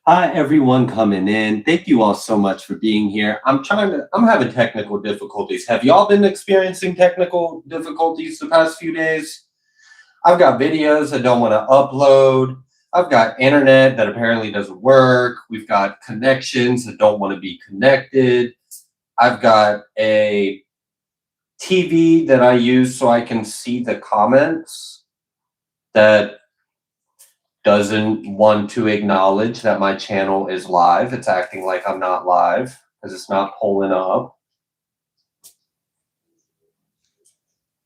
Hi, everyone coming in. Thank you all so much for being here. I'm having technical difficulties. Have y'all been experiencing technical difficulties the past few days? I've got videos that don't want to upload. I've got internet that apparently doesn't work. We've got connections that don't want to be connected. I've got a TV that I use so I can see the comments that doesn't want to acknowledge that my channel is live. It's acting like I'm not live because it's not pulling up.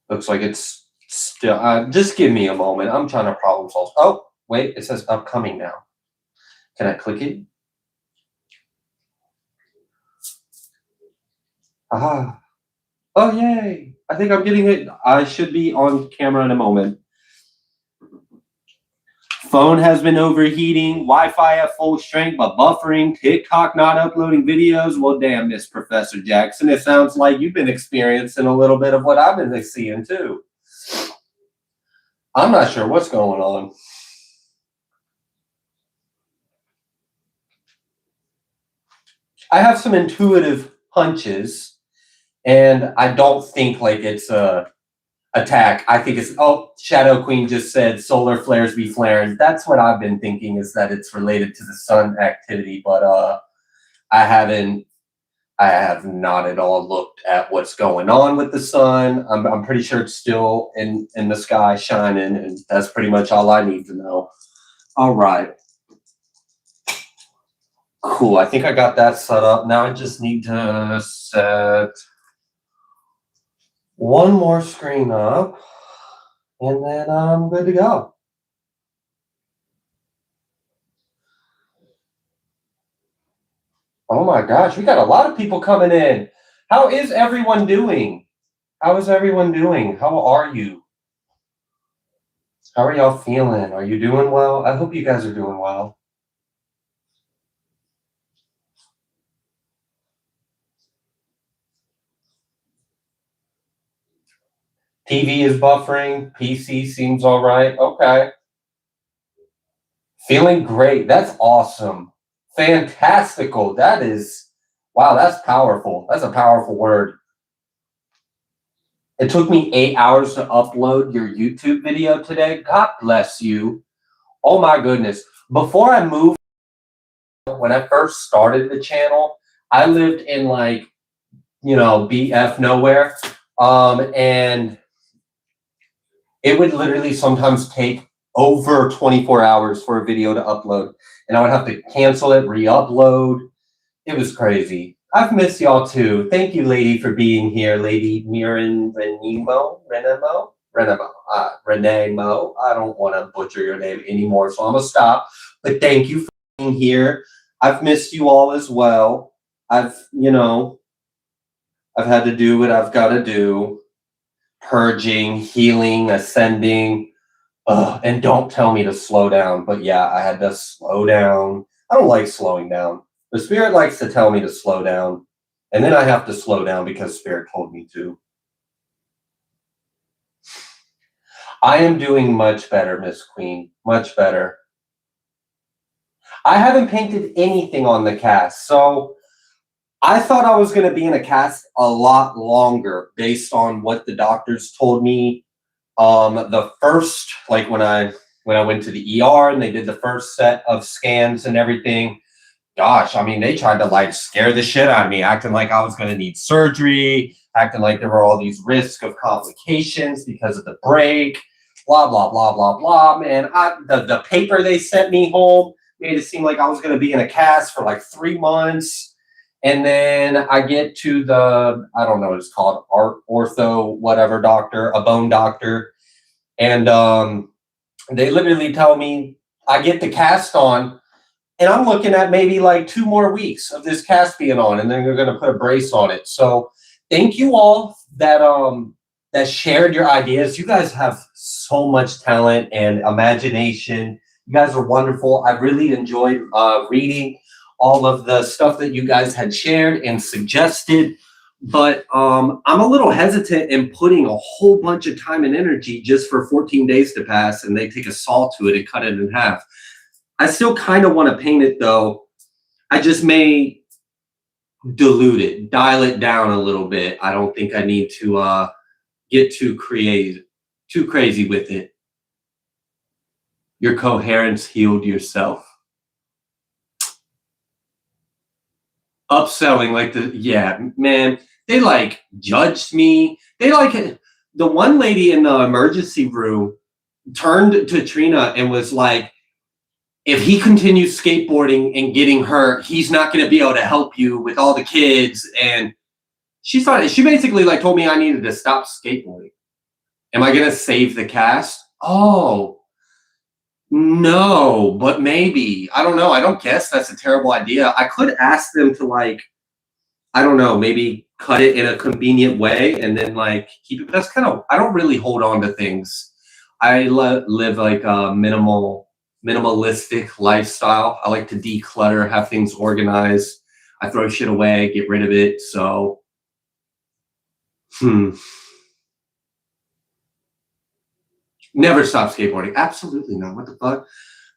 Looks like it's still, just give me a moment. I'm trying to problem solve. Oh, wait, it says upcoming now. Can I click it? Ah, oh, yay. I think I'm getting it. I should be on camera in a moment. Phone has been overheating, Wi-Fi at full strength, but buffering, TikTok not uploading videos. Well, damn, Miss Professor Jackson, it sounds like you've been experiencing a little bit of what I've been seeing too. I'm not sure what's going on. I have some intuitive hunches, and I don't think like it's a attack. I think it's, oh, Shadow Queen just said solar flares be flaring. That's what I've been thinking, is that it's related to the sun activity, but I have not at all looked at what's going on with the sun. I'm pretty sure it's still in the sky shining, and that's pretty much all I need to know. All right. Cool. I think I got that set up. Now I just need to set one more screen up, and then I'm good to go. Oh my gosh, we got a lot of people coming in. How is everyone doing? How is everyone doing? How are you? How are y'all feeling? Are you doing well? I hope you guys are doing well. TV is buffering. PC seems all right. Okay. Feeling great. That's awesome. Fantastical. That is, wow, that's powerful. That's a powerful word. It took me 8 hours to upload your YouTube video today. God bless you. Oh my goodness. Before I moved, when I first started the channel, I lived in like, BF nowhere. And it would literally sometimes take over 24 hours for a video to upload. And I would have to cancel it, re-upload. It was crazy. I've missed y'all too. Thank you, lady, for being here. Lady Renemo. I don't want to butcher your name anymore, so I'm going to stop. But thank you for being here. I've missed you all as well. I've had to do what I've got to do. Purging, healing, ascending. And don't tell me to slow down. But yeah, I had to slow down. I don't like slowing down. The spirit likes to tell me to slow down. And then I have to slow down because spirit told me to. I am doing much better, Miss Queen. Much better. I haven't painted anything on the cast. So I thought I was going to be in a cast a lot longer based on what the doctors told me. The first, like when I went to the ER and they did the first set of scans and everything, gosh, I mean, they tried to like scare the shit out of me, acting like I was going to need surgery, acting like there were all these risks of complications because of the break, blah, blah, blah, blah, blah. Man, the paper they sent me home made it seem like I was going to be in a cast for like 3 months. And then I get to the, I don't know what it's called, ortho, whatever doctor, a bone doctor. And they literally tell me I get the cast on, and I'm looking at maybe like 2 more weeks of this cast being on, and then they're going to put a brace on it. So thank you all that shared your ideas. You guys have so much talent and imagination. You guys are wonderful. I really enjoyed reading all of the stuff that you guys had shared and suggested, but I'm a little hesitant in putting a whole bunch of time and energy just for 14 days to pass, and they take a saw to it and cut it in half. I still kind of want to paint it though. I just may dilute it, dial it down a little bit. I don't think I need to get too crazy with it. Your coherence healed yourself. Upselling, like yeah, man, they like judged me. They like the one lady in the emergency room turned to Trina and was like, if he continues skateboarding and getting hurt, he's not going to be able to help you with all the kids. And she basically like told me I needed to stop skateboarding. Am I going to save the cast? Oh, no, but maybe. I don't know. I don't guess that's a terrible idea. I could ask them to like, I don't know, maybe cut it in a convenient way and then like keep it. But that's kind of, I don't really hold on to things. I live like a minimalistic lifestyle. I like to declutter, have things organized. I throw shit away, get rid of it. So, never stop skateboarding. Absolutely not. What the fuck?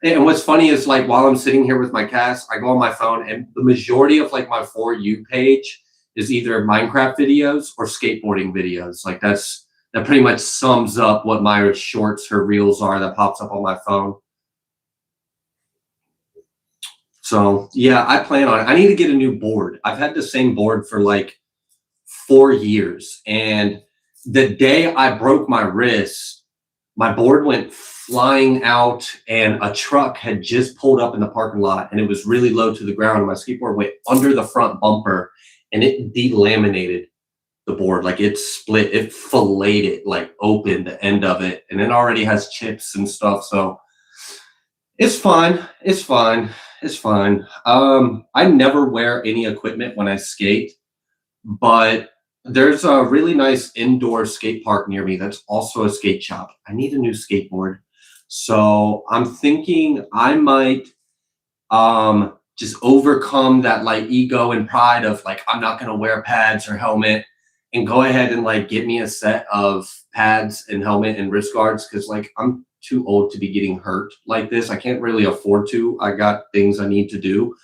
And what's funny is like while I'm sitting here with my cast, I go on my phone and the majority of like my For You page is either Minecraft videos or skateboarding videos. Like that pretty much sums up what my shorts or reels are that pops up on my phone. So yeah, I plan on it. I need to get a new board. I've had the same board for like 4 years. And the day I broke my wrist, my board went flying out and a truck had just pulled up in the parking lot and it was really low to the ground. My skateboard went under the front bumper and it delaminated the board. Like it split, it filleted, like opened the end of it. And it already has chips and stuff. So it's fine. It's fine. It's fine. I never wear any equipment when I skate, but there's a really nice indoor skate park near me that's also a skate shop. I need a new skateboard. So I'm thinking I might just overcome that like ego and pride of like, I'm not going to wear pads or helmet and go ahead and like get me a set of pads and helmet and wrist guards. Cause like I'm too old to be getting hurt like this. I can't really afford to. I got things I need to do.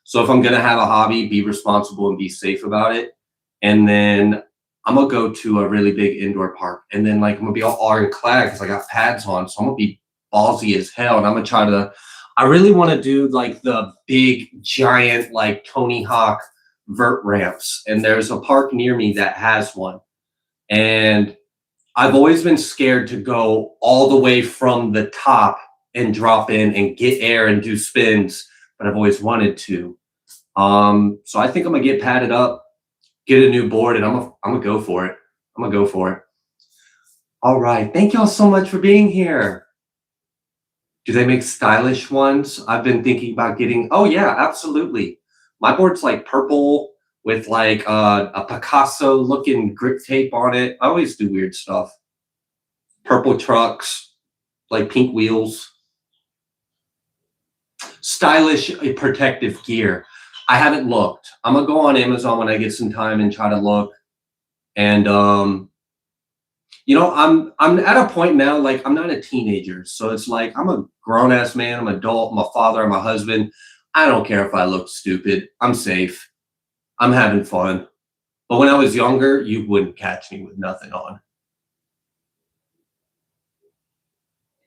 So if I'm going to have a hobby, be responsible and be safe about it. And then I'm going to go to a really big indoor park. And then like I'm going to be all ironclad because I got pads on. So I'm going to be ballsy as hell. And I'm going to try to, I really want to do like the big giant like Tony Hawk vert ramps. And there's a park near me that has one. And I've always been scared to go all the way from the top and drop in and get air and do spins, but I've always wanted to. So I think I'm gonna get padded up, get a new board, and I'm gonna go for it. I'm gonna go for it. All right, thank y'all so much for being here. Do they make stylish ones? I've been thinking about getting. Oh yeah, absolutely. My board's like purple with like a Picasso looking grip tape on it. I always do weird stuff. Purple trucks, like pink wheels. Stylish protective gear. I haven't looked. I'm gonna go on Amazon when I get some time and try to look. And you know, I'm at a point now, like I'm not a teenager. So it's like I'm a grown ass man, I'm an adult, I'm a father, I'm a husband. I don't care if I look stupid. I'm safe. I'm having fun. But when I was younger, you wouldn't catch me with nothing on.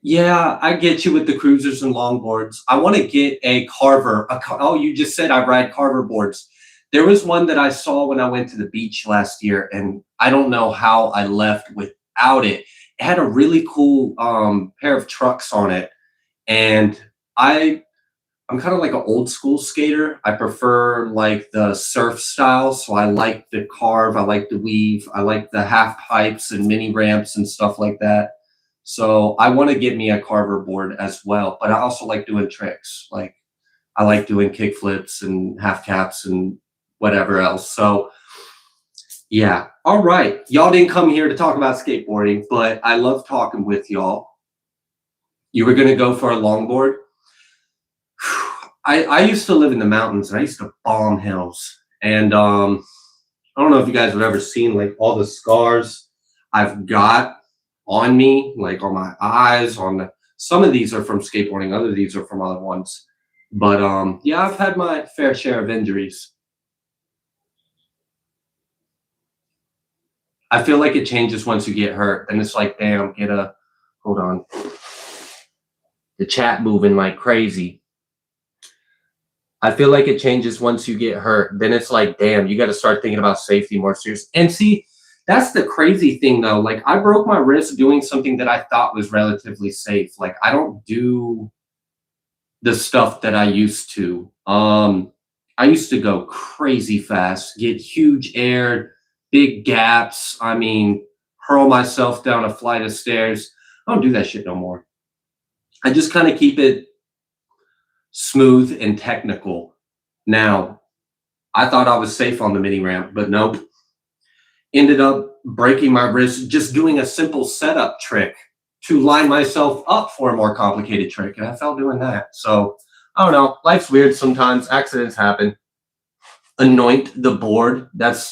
Yeah, I get you with the cruisers and longboards. I want to get a carver. Oh, you just said I ride carver boards. There was one that I saw when I went to the beach last year, and I don't know how I left without it. It had a really cool pair of trucks on it, and I'm kind of like an old school skater. I prefer like the surf style. So I like the carve, I like the weave, I like the half pipes and mini ramps and stuff like that. So I want to get me a carver board as well. But I also like doing tricks. Like I like doing kick flips and half caps and whatever else. So yeah. All right. Y'all didn't come here to talk about skateboarding, but I love talking with y'all. You were going to go for a longboard? I used to live in the mountains and I used to bomb hills. And I don't know if you guys have ever seen like all the scars I've got on me, like on my eyes, on the Some of these are from skateboarding, other these are from other ones. But yeah, I've had my fair share of injuries. I feel like it changes once you get hurt, and it's like, damn, hold on. The chat moving like crazy. I feel like it changes once you get hurt. Then it's like, damn, you got to start thinking about safety more serious. And see, that's the crazy thing though. Like, I broke my wrist doing something that I thought was relatively safe. Like, I don't do the stuff that I used to. I used to go crazy fast, get huge air, big gaps. I mean, hurl myself down a flight of stairs. I don't do that shit no more. I just kind of keep it smooth and technical. Now, I thought I was safe on the mini ramp, but nope. Ended up breaking my wrist just doing a simple setup trick to line myself up for a more complicated trick, and I fell doing that. So, I don't know. Life's weird sometimes. Accidents happen. Anoint the board. That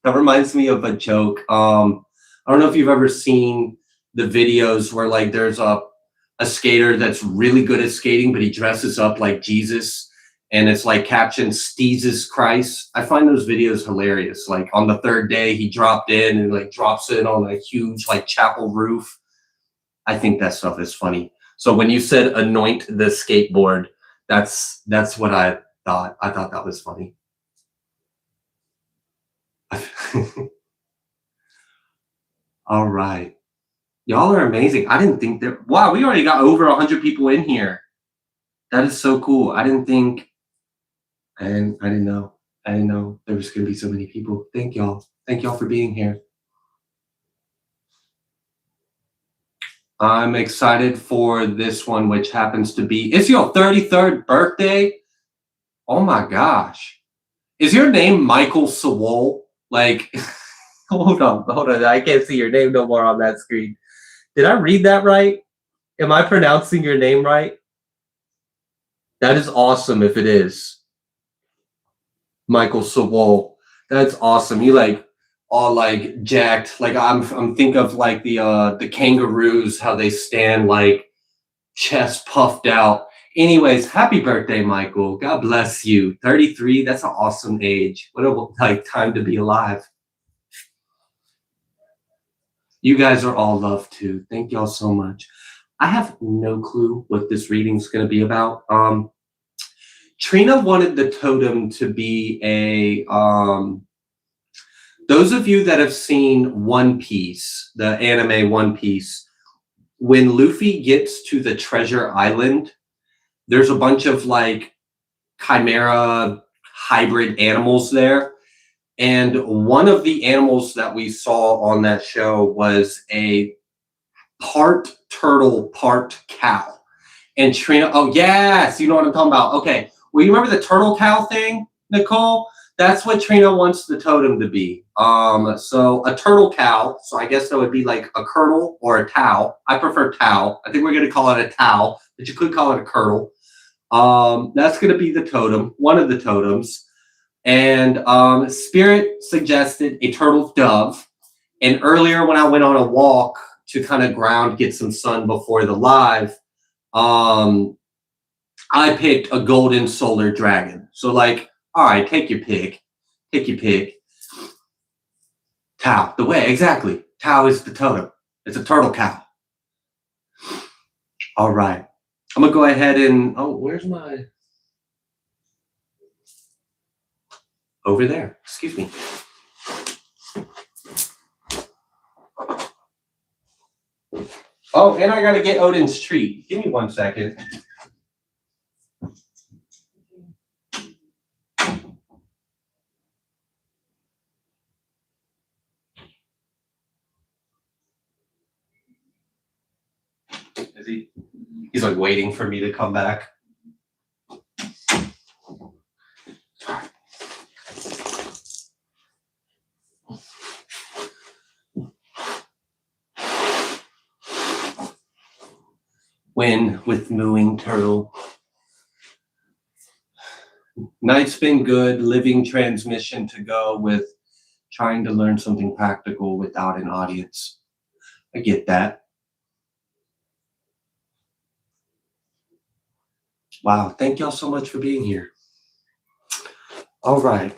reminds me of a joke. I don't know if you've ever seen the videos where like there's a skater that's really good at skating, but he dresses up like Jesus, and it's like captioned "Jesus Christ." I find those videos hilarious. Like on the third day, he dropped in and like drops in on a huge like chapel roof. I think that stuff is funny. So when you said anoint the skateboard, that's what I thought. I thought that was funny. All right. Y'all are amazing. I didn't think that. Wow, we already got over 100 people in here. That is so cool. I didn't know. I didn't know there was going to be so many people. Thank y'all. Thank y'all for being here. I'm excited for this one, which happens to be, it's your 33rd birthday. Oh my gosh. Is your name Michael Sewell? Like, hold on. I can't see your name no more on that screen. Did I read that right? Am I pronouncing your name right? That is awesome if it is. Michael Sewell. That's awesome. You like all like jacked. Like I'm think of like the kangaroos, how they stand like chest puffed out. Anyways, happy birthday, Michael. God bless you. 33, that's an awesome age. What a like time to be alive. You guys are all loved too. Thank y'all so much. I have no clue what this reading's going to be about. Trina wanted the totem to be a those of you that have seen One Piece, the anime One Piece, when Luffy gets to the treasure island, there's a bunch of like chimera hybrid animals there. And one of the animals that we saw on that show was a part turtle, part cow. And Trina, oh yes, you know what I'm talking about. Okay, well, you remember the turtle cow thing, Nicole? That's what Trina wants the totem to be. So a turtle cow, so I guess that would be like a curdle or a towel. I prefer towel. I think we're gonna call it a towel, but you could call it a curdle. That's gonna be the totem, one of the totems. And Spirit suggested a turtle dove. And earlier when I went on a walk to kind of ground, get some sun before the live, I picked a golden solar dragon. So like, all right, take your pick. Take your pick. Tau, the way, exactly. Tau is the totem. It's a turtle cow. All right. I'm going to go ahead and, oh, where's my, over there, excuse me. Oh, and I got to get Odin's treat. Give me 1 second. Is he? He's like waiting for me to come back. Win with mooing turtle. Night's been good. Living transmission to go with trying to learn something practical without an audience. I get that. Wow, thank y'all so much for being here. All right.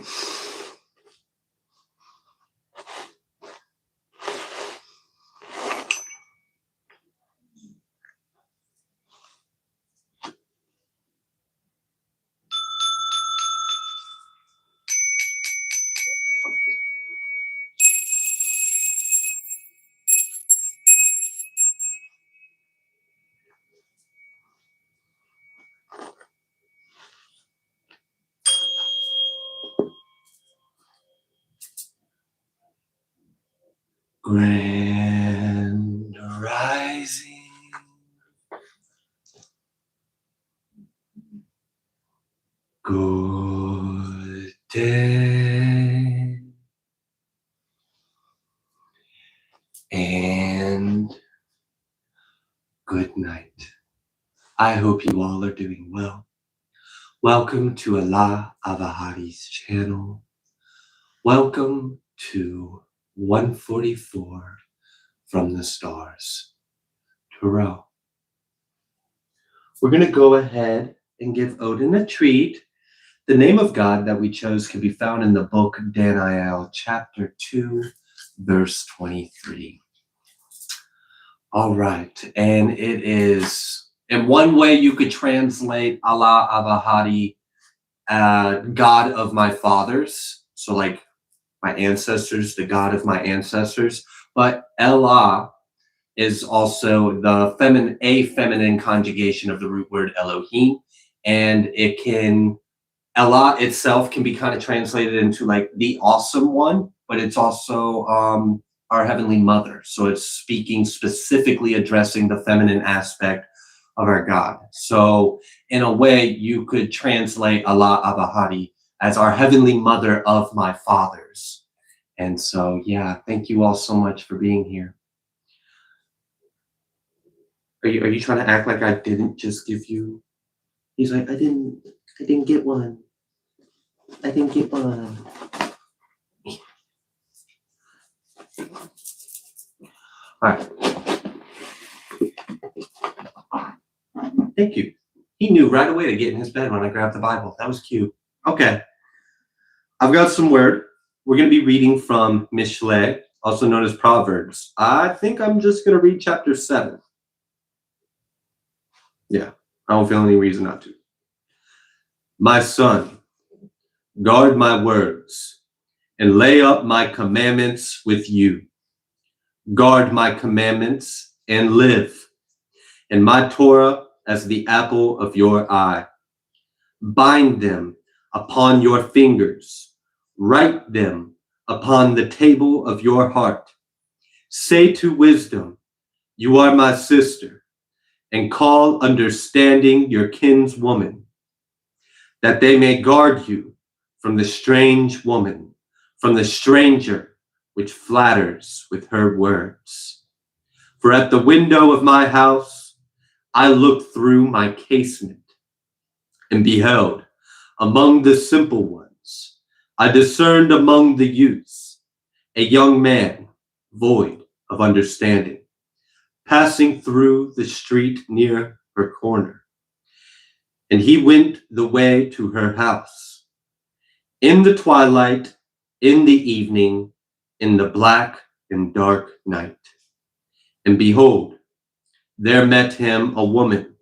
Grand rising. Good day. And good night. I hope you all are doing well. Welcome to Allah Avahari's channel. Welcome to 144 from the stars. Terrell. We're going to go ahead and give Odin a treat. The name of God that we chose can be found in the book Daniel, chapter 2, verse 23. All right, and it is, in one way you could translate Allah Avahari, God of my fathers. So like my ancestors, the God of my ancestors. But Allah is also the feminine conjugation of the root word Elohim. And it can, Allah itself can be kind of translated into like the awesome one, but it's also our heavenly mother. So it's speaking specifically addressing the feminine aspect of our God. So in a way, you could translate Allah Abahari as our heavenly mother of my fathers. And so, yeah, thank you all so much for being here. Are you trying to act like I didn't just give you? He's like, I didn't get one. I didn't get one. All right. Thank you. He knew right away to get in his bed when I grabbed the Bible. That was cute. Okay. I've got some word. We're going to be reading from Mishle, also known as Proverbs. I think I'm just going to read chapter 7. Yeah, I don't feel any reason not to. My son, guard my words and lay up my commandments with you. Guard my commandments and live, and my Torah as the apple of your eye. Bind them upon your fingers. Write them upon the table of your heart. Say to wisdom, you are my sister, and call understanding your kinswoman, that they may guard you from the strange woman, from the stranger which flatters with her words. For at the window of my house I looked through my casement, and beheld among the simple ones, I discerned among the youths a young man void of understanding, passing through the street near her corner. And he went the way to her house. In the twilight, in the evening, in the black and dark night. And behold, there met him a woman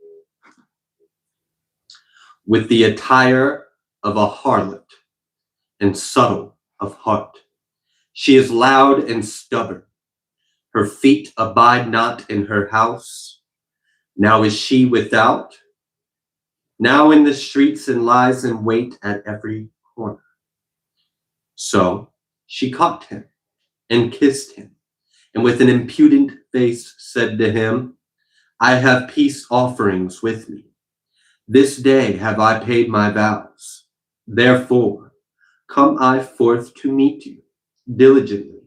with the attire of a harlot and subtle of heart. She is loud and stubborn. Her feet abide not in her house. Now is she without, now in the streets, and lies in wait at every corner. So she caught him and kissed him, and with an impudent face said to him, I have peace offerings with me. This day have I paid my vows. Therefore, come I forth to meet you diligently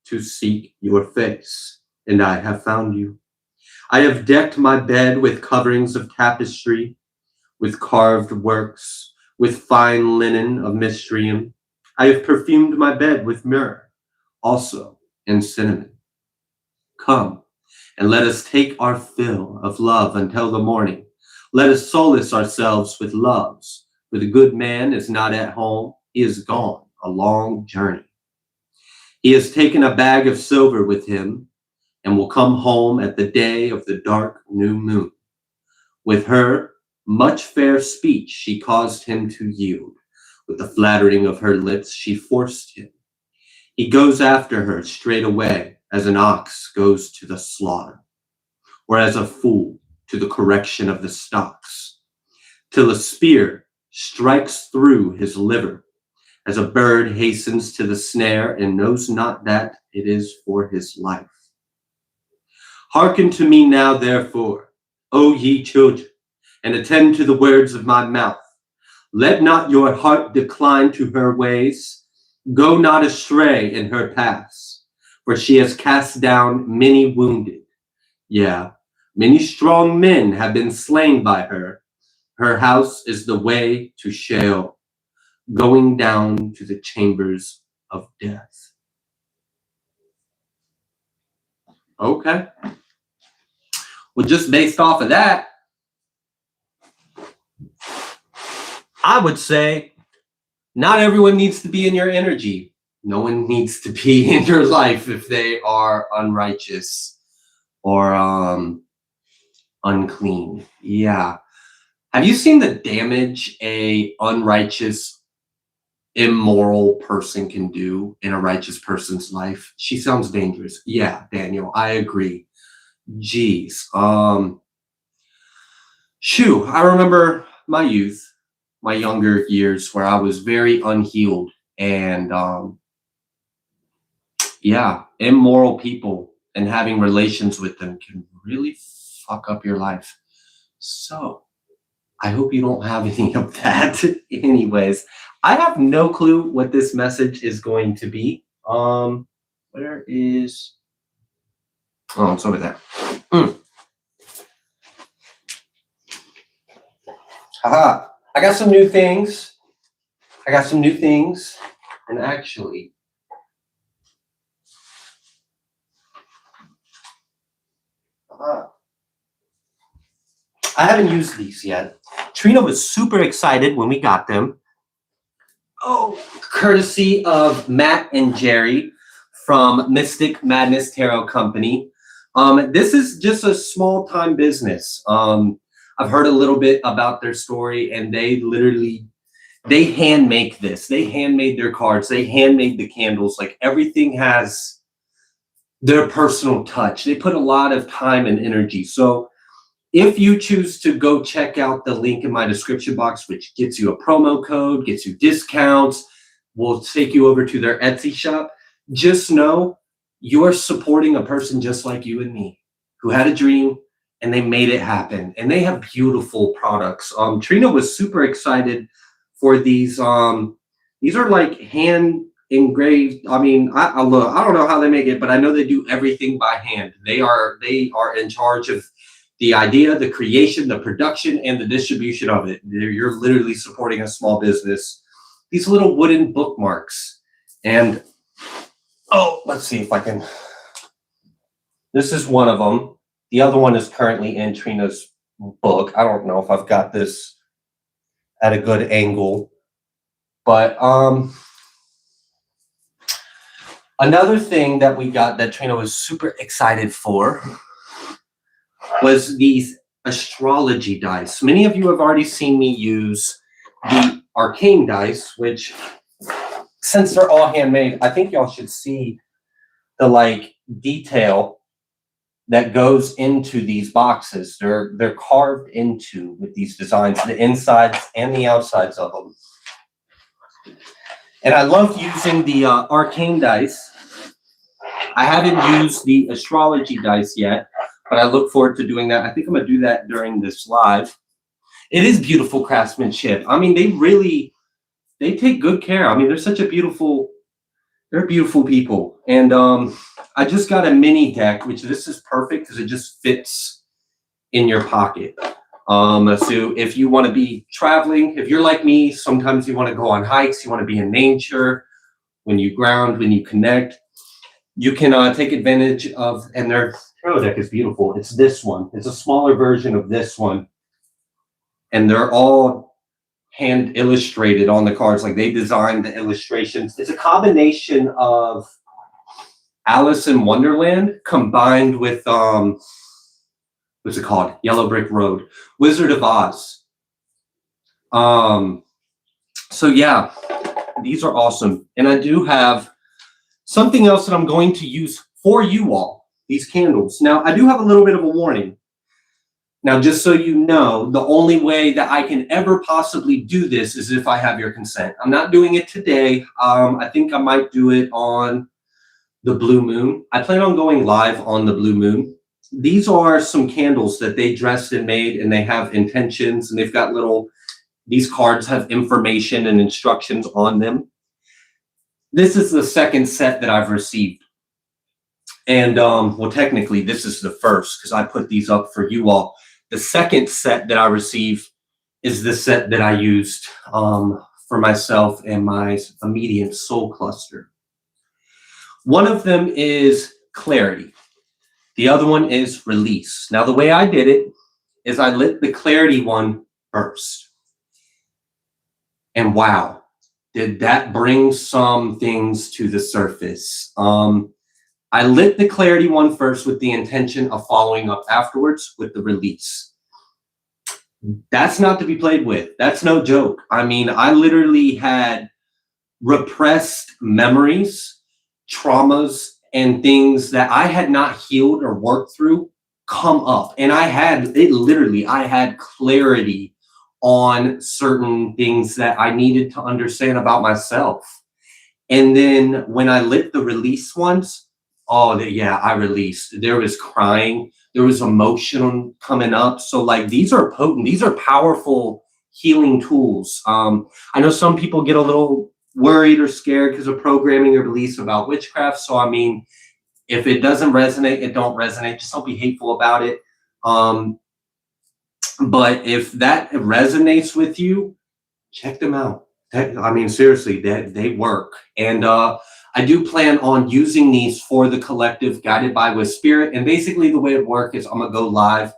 to seek your face, and I have found you. I have decked my bed with coverings of tapestry, with carved works, with fine linen of Mistrium. I have perfumed my bed with myrrh, also and cinnamon. Come, and let us take our fill of love until the morning. Let us solace ourselves with loves. For the good man is not at home. He is gone a long journey. He has taken a bag of silver with him and will come home at the day of the dark new moon. With her much fair speech she caused him to yield. With the flattering of her lips she forced him. He goes after her straight away, as an ox goes to the slaughter, or as a fool to the correction of the stocks, till a spear strikes through his liver, as a bird hastens to the snare and knows not that it is for his life. Hearken to me now, therefore, O ye children, and attend to the words of my mouth. Let not your heart decline to her ways. Go not astray in her paths, for she has cast down many wounded. Yeah, many strong men have been slain by her. Her house is the way to Sheol, going down to the chambers of death. Okay. Well, just based off of that, I would say not everyone needs to be in your energy. No one needs to be in your life if they are unrighteous or unclean. Yeah. Have you seen the damage a unrighteous, immoral person can do in a righteous person's life? She sounds dangerous. Yeah, Daniel, I agree. Jeez. I remember my youth, my younger years, where I was very unhealed, and immoral people and having relations with them can really fuck up your life. So I hope you don't have any of that. Anyways, I have no clue what this message is going to be. Where is... Oh, it's over there. Haha. I got some new things. And actually, I haven't used these yet. Trina was super excited when we got them. Oh, courtesy of Matt and Jerry from Mystic Madness Tarot Company. This is just a small time business. I've heard a little bit about their story, and they hand make this. They handmade their cards. They handmade the candles. Like, everything has their personal touch. They put a lot of time and energy. So if you choose to go check out the link in my description box, which gets you a promo code, gets you discounts, will take you over to their Etsy shop, just know you're supporting a person just like you and me, who had a dream and they made it happen. And they have beautiful products. Trina was super excited for these. These are like hand engraved. I mean, I don't know how they make it, but I know they do everything by hand. They are in charge of the idea, the creation, the production, and the distribution of it. You're literally supporting a small business. These little wooden bookmarks. And, let's see if I can. This is one of them. The other one is currently in Trina's book. I don't know if I've got this at a good angle. But another thing that we got that Trina was super excited for was these astrology dice. Many of you have already seen me use the arcane dice, which, since they're all handmade, I think y'all should see the detail that goes into these boxes. They're carved into with these designs, the insides and the outsides of them. And I love using the arcane dice. I haven't used the astrology dice yet, but I look forward to doing that. I think I'm going to do that during this live. It is beautiful craftsmanship. I mean, they take good care. I mean, they're beautiful people. And I just got a mini deck, which this is perfect because it just fits in your pocket. So if you want to be traveling, if you're like me, sometimes you want to go on hikes, you want to be in nature, when you ground, when you connect, you can take advantage of, and their tarot deck is beautiful. It's this one. It's a smaller version of this one. and they're all hand illustrated on the cards. Like they designed the illustrations. It's a combination of Alice in Wonderland combined with what's it called? Yellow Brick Road, Wizard of Oz. So yeah, these are awesome. And I do have something else that I'm going to use for you all, these candles. Now, I do have a little bit of a warning. Now, just so you know, the only way that I can ever possibly do this is if I have your consent. I'm not doing it today. I think I might do it on the blue moon. I plan on going live on the blue moon. These are some candles that they dressed and made, and they have intentions, and they've got these cards have information and instructions on them. This is the second set that I've received. And well, technically this is the first because I put these up for you all. The second set that I received is the set that I used for myself and my immediate soul cluster. One of them is clarity. The other one is release. Now, the way I did it is I lit the clarity one first. And wow, did that bring some things to the surface. I lit the clarity one first with the intention of following up afterwards with the release. That's not to be played with. That's no joke. I mean, I literally had repressed memories, traumas, and things that I had not healed or worked through come up. And I had clarity on certain things that I needed to understand about myself. And then when I lit the release ones, I released. There was crying. There was emotion coming up. So like, these are potent. These are powerful healing tools. I know some people get a little worried or scared because of programming or beliefs about witchcraft. So, I mean, if it doesn't resonate, it don't resonate. Just don't be hateful about it. But if that resonates with you, check them out. I mean, seriously, they work. And I do plan on using these for the collective Guided by with Spirit. And basically the way it works is I'm going to go live.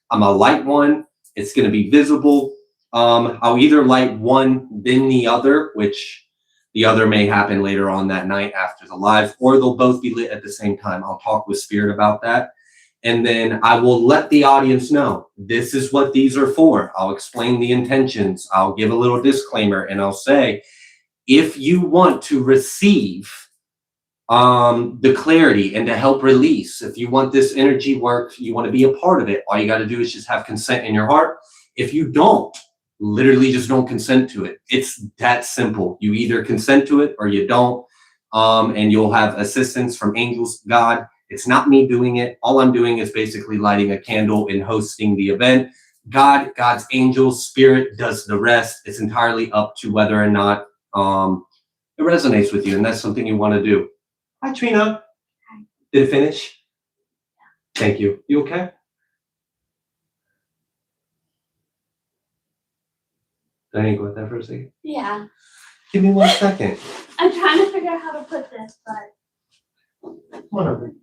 I'm going to light one. It's going to be visible. I'll either light one, then the other, which the other may happen later on that night after the live, or they'll both be lit at the same time. I'll talk with Spirit about that. And then I will let the audience know this is what these are for. I'll explain the intentions. I'll give a little disclaimer, and I'll say, if you want to receive the clarity and to help release, if you want this energy work, you want to be a part of it, all you got to do is just have consent in your heart. If you don't, literally just don't consent to it. It's that simple. You either consent to it or you don't, and you'll have assistance from angels, God. It's not me doing it. All I'm doing is basically lighting a candle and hosting the event. God's angels, Spirit does the rest. It's entirely up to whether or not it resonates with you, and that's something you want to do. Hi, Trina. Hi. Did it finish? Yeah. Thank you. You okay? Did I go with that for a second? Yeah. Give me 1 second. I'm trying to figure out how to put this, but come on over.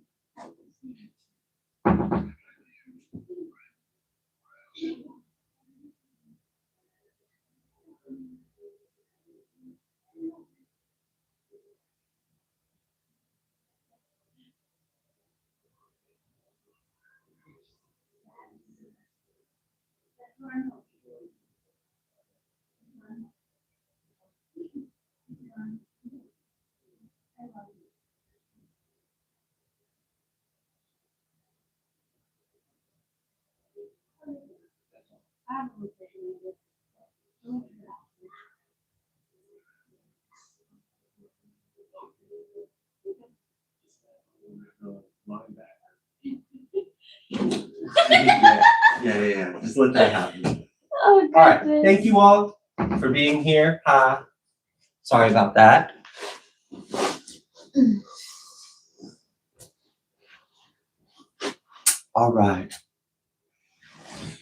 Yeah. Just let that happen. oh, all right. Thank you all for being here. Sorry about that. All right.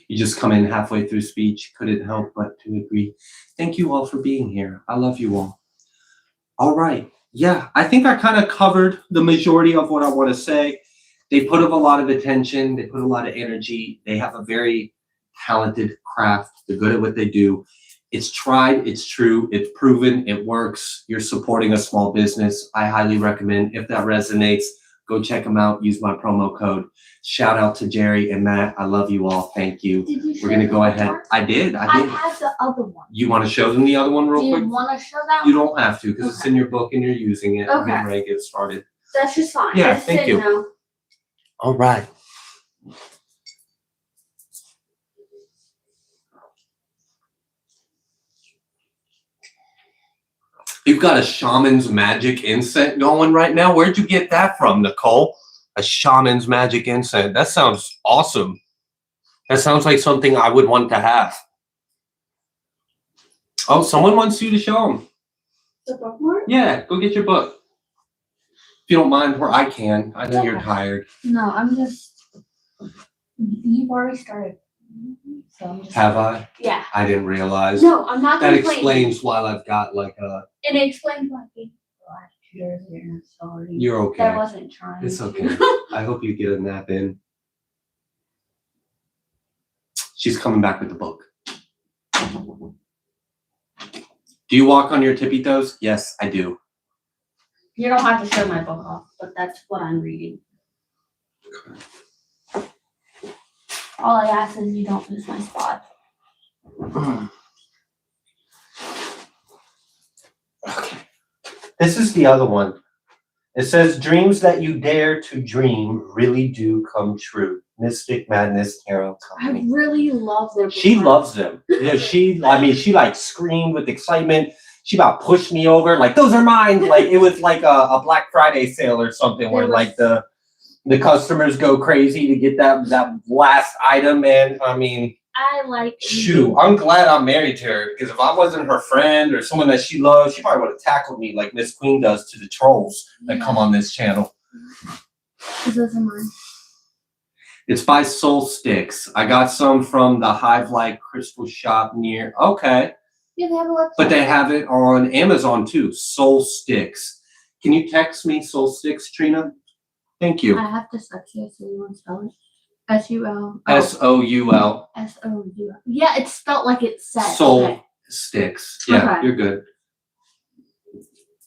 You just come in halfway through speech. Couldn't help but to agree. Thank you all for being here. I love you all. All right. Yeah, I think I kind of covered the majority of what I want to say. They put up a lot of attention. They put a lot of energy. They have a very talented craft. They're good at what they do. It's tried, it's true, it's proven, it works. You're supporting a small business. I highly recommend. If that resonates, go check them out. Use my promo code. Shout out to Jerry and Matt. I love you all. Thank you. Did you We're going to go ahead. One? I did. I have the other one. You want to show them the other one real quick? Do you want to show that You one? don't have to because it's in your book and you're using it. Okay. I'm ready to get started. That's just fine. Yeah, I just thank didn't you. know. All right. You've got a shaman's magic incense going right now. Where'd you get that from, Nicole? A shaman's magic incense. That sounds awesome. That sounds like something I would want to have. Oh, someone wants you to show them. The bookmark? Yeah, go get your book. If you don't mind, or I can. I know you're tired. No, I'm just. You've already started. So I'm just. Have I? Yeah. I didn't realize. No, I'm not That complaining. explains why I've got like a. And it explains why I gave the last 2 years here. Sorry. You're okay. That wasn't trying. It's okay. I hope you get a nap in. She's coming back with the book. Do you walk on your tippy toes? Yes, I do. You don't have to show my book off, but that's what I'm reading. All I ask is you don't lose my spot. Okay. This is the other one. It says, dreams that you dare to dream really do come true. Mystic Madness Tarot I Company. really love their She bookmark. loves them. Yeah, she like screamed with excitement. She about pushed me over, like, those are mine. Like it was like a Black Friday sale or something where like the customers go crazy to get that last item. And I mean, I like. shoot, I'm glad I'm married to her because if I wasn't her friend or someone that she loves, she probably would have tackled me like Miss Queen does to the trolls that come on this channel. Those are mine. It's by Soul Sticks. I got some from the Hive Light Crystal Shop near. Okay. Yeah, they have a website. But they have it on Amazon too. Soul Sticks. Can you text me Soul Sticks, Trina? Thank you. I have dyslexia, so you want to spell it? S-U-L. S-O-U-L. S-O-U-L. Yeah, it's spelled like it says. Soul Okay. Sticks. Yeah, Okay. you're good.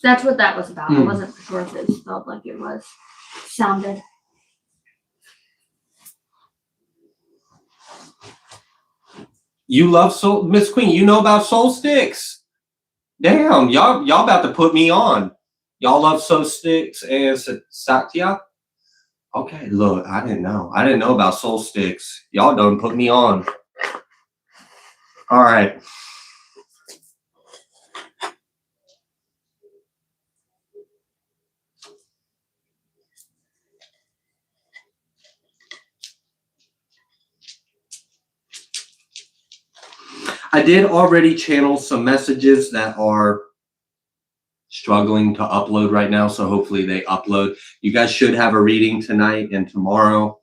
That's what that was about. I wasn't sure if it was spelled like it was. Sounded. You love Soul, Miss Queen. You know about Soul Sticks. Damn, y'all about to put me on. Y'all love Soul Sticks and Satya. Okay, look, I didn't know. I didn't know about Soul Sticks. Y'all done put me on. All right. I did already channel some messages that are struggling to upload right now, so hopefully they upload. You guys should have a reading tonight and tomorrow.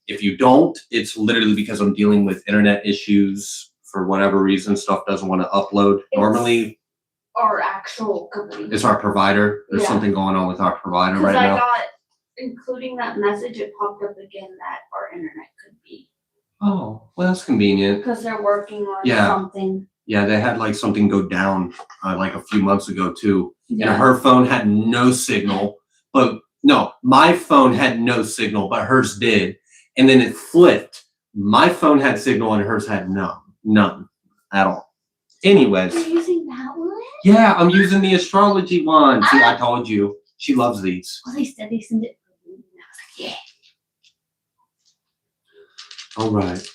If you don't, it's literally because I'm dealing with internet issues for whatever reason. Stuff doesn't want to upload. Normally, Our actual company. it's our provider. There's Yeah. something going on with our provider Because right I now. got, including that message, it popped up again that our internet could be. Oh, well, that's convenient. Because they're working on Yeah. something. Yeah, they had like something go down like a few months ago too. Yeah. And her phone had no signal, but no, my phone had no signal, but hers did. And then it flipped. My phone had signal and hers had none at all. Anyways, You're using that one? yeah, I'm using the astrology one. See, I told you. She loves these. Well, they said they sent it. And I was like, yeah. All right.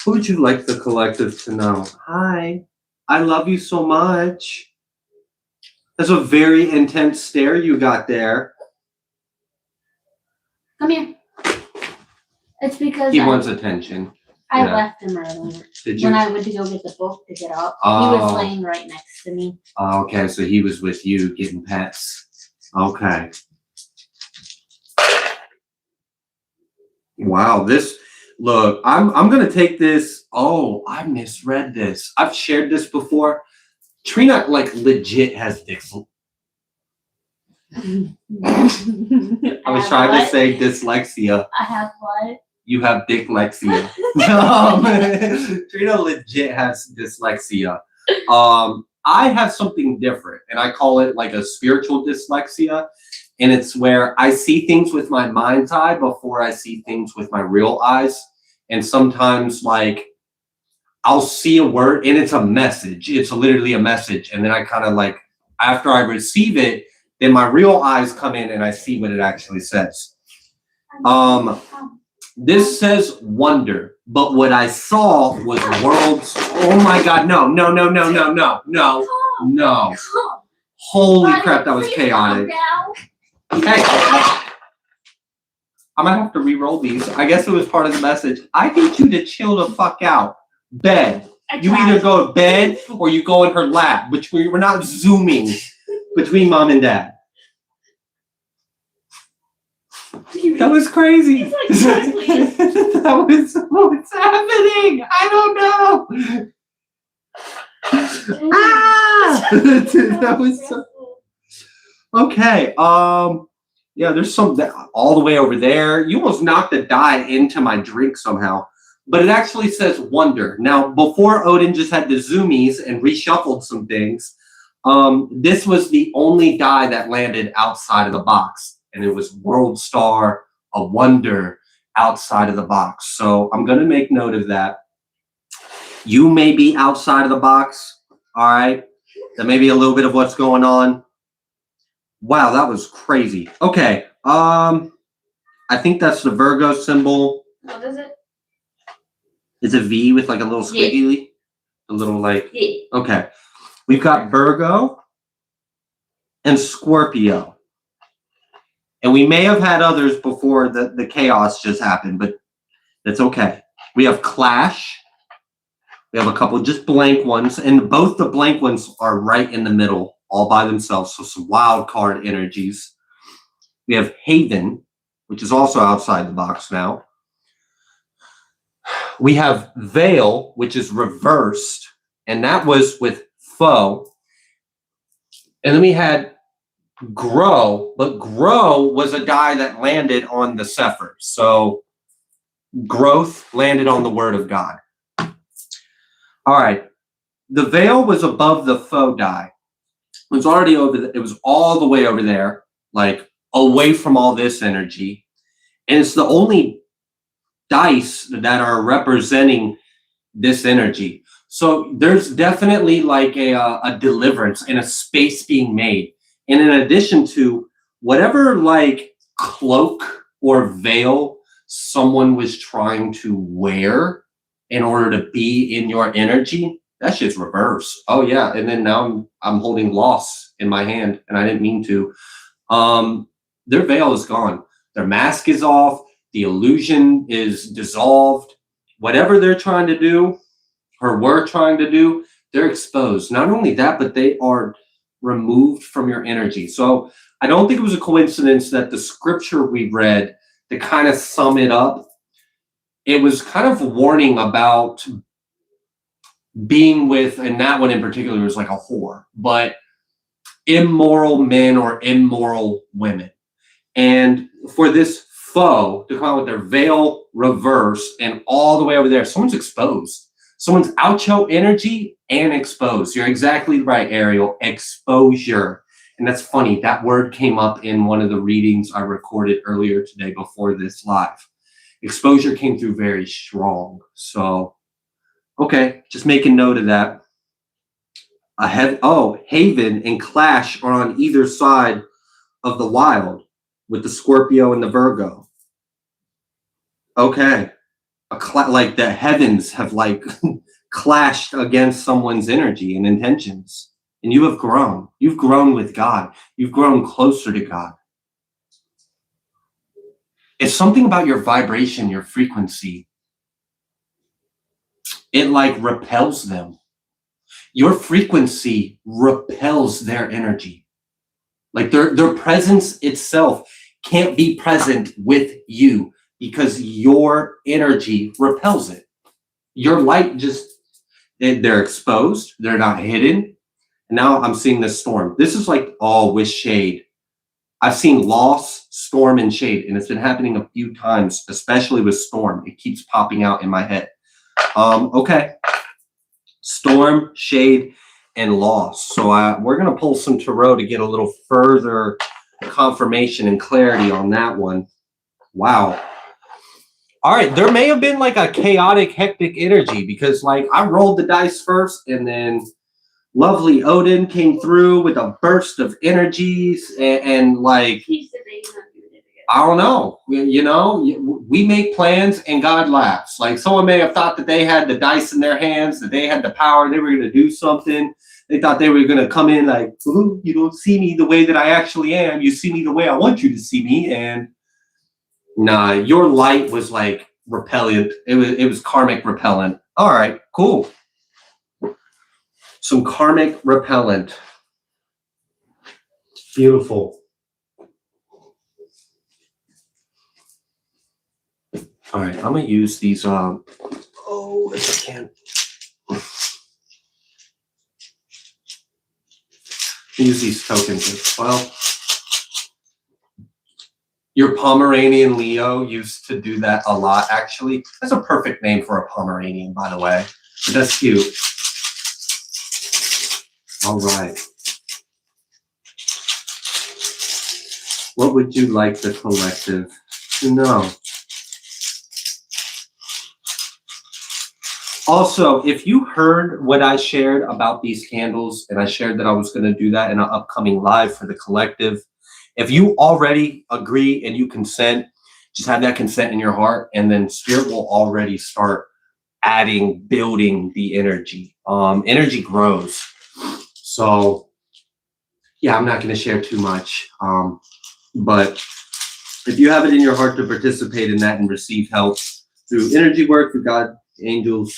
Who would you like the collective to know? Hi, I love you so much. That's a very intense stare you got there. Come here. It's because He wants attention. I yeah. left him earlier. Did you? When I went to go get the book to get up. He Oh. was laying right next to me. Oh, okay, so he was with you getting pets. Okay. Wow, look, I'm gonna take this. Oh, I misread this. I've shared this before. Trina like legit has dyslexia. I was trying to say dyslexia. I have what? You have dyslexia. Trina legit has dyslexia. I have something different, and I call it like a spiritual dyslexia. And it's where I see things with my mind's eye before I see things with my real eyes. And sometimes, like, I'll see a word and it's a message. It's literally a message. And then I kind of like, after I receive it, then my real eyes come in and I see what it actually says. This says wonder, but what I saw was worlds. Oh my God, no. Holy crap, that was chaotic. Hey, I might have to re-roll these. I guess it was part of the message. I need you to chill the fuck out. Bed. You either go to bed or you go in her lap, which we're not zooming between mom and dad. That was crazy. That was what's happening. I don't know. That was so. Okay. Yeah, there's some all the way over there. You almost knocked the die into my drink somehow. But it actually says wonder. Now, before Odin just had the zoomies and reshuffled some things, this was the only die that landed outside of the box. And it was World Star, a wonder outside of the box. So I'm going to make note of that. You may be outside of the box. All right. That may be a little bit of what's going on. Wow, that was crazy. Okay. I think that's the Virgo symbol. What is it? It's a V with like a little squiggly. Yeah. A little like. Yeah. Okay. We've got Virgo and Scorpio. And we may have had others before the chaos just happened, but that's okay. We have Clash. We have a couple just blank ones, and both the blank ones are right in the middle, all by themselves. So some wild card energies. We have Haven, which is also outside the box now. We have Veil, which is reversed, and that was with Foe. And then we had Grow, but Grow was a die that landed on the Sephir. So growth landed on the Word of God. All right. The Veil was above the Foe die. It was already over. It was all the way over there, like away from all this energy. And it's the only dice that are representing this energy. So there's definitely like a deliverance and a space being made. And in addition to whatever like cloak or veil someone was trying to wear in order to be in your energy, that shit's reversed. Oh yeah. And then now I'm holding loss in my hand and I didn't mean to. Their veil is gone. Their mask is off. The illusion is dissolved. Whatever they're trying to do or were trying to do, they're exposed. Not only that, but they are removed from your energy. So I don't think it was a coincidence that the scripture we read, to kind of sum it up, it was kind of warning about being with, and that one in particular was like a whore, but immoral men or immoral women. And for this foe to come out with their veil reversed and all the way over there, someone's exposed. Someone's out your energy and exposed. You're exactly right, Ariel. Exposure. And that's funny. That word came up in one of the readings I recorded earlier today before this live. Exposure came through very strong. So, okay, just making note of that. Haven and Clash are on either side of the wild with the Scorpio and the Virgo. Okay. Like the heavens have like clashed against someone's energy and intentions. And you have grown. You've grown with God. You've grown closer to God. It's something about your vibration, your frequency. It like repels them. Your frequency repels their energy. Like their presence itself can't be present with you because your energy repels it. Your light just, they're exposed. They're not hidden. And now I'm seeing this storm. This is like all with shade. I've seen loss, storm, and shade, and it's been happening a few times, especially with storm. It keeps popping out in my head. Okay. Storm, shade, and loss. So we're going to pull some tarot to get a little further confirmation and clarity on that one. Wow. All right. There may have been like a chaotic, hectic energy because like I rolled the dice first and then lovely Odin came through with a burst of energies and like, I don't know, you know, we make plans and God laughs. Like someone may have thought that they had the dice in their hands, that they had the power, they were going to do something. They thought they were going to come in like, ooh, you don't see me the way that I actually am. You see me the way I want you to see me. And nah, your light was like repellent. It was karmic repellent. All right, cool. Some karmic repellent. Beautiful. All right, I'm going to use these, if I can. Use these tokens as well. Your Pomeranian Leo used to do that a lot, actually. That's a perfect name for a Pomeranian, by the way. But that's cute. All right. What would you like the collective to know? Also, if you heard what I shared about these candles, and I shared that I was going to do that in an upcoming live for the collective, if you already agree and you consent, just have that consent in your heart, and then Spirit will already start adding, building the energy. Energy grows. So, yeah, I'm not going to share too much. But if you have it in your heart to participate in that and receive help through energy work, through God, angels,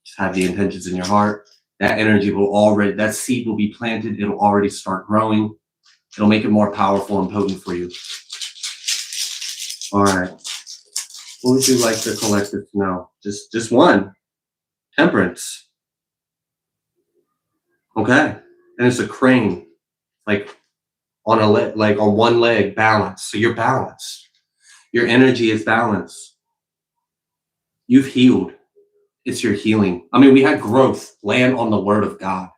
just have the intentions in your heart. That energy will already, that seed will be planted. It'll already start growing. It'll make it more powerful and potent for you. All right. What would you like the collective to know? Just one. Temperance. Okay. And it's a crane, like on a leg, like on one leg, balanced. So you're balanced. Your energy is balanced. You've healed. It's your healing. I mean, we had growth. Land on the word of God.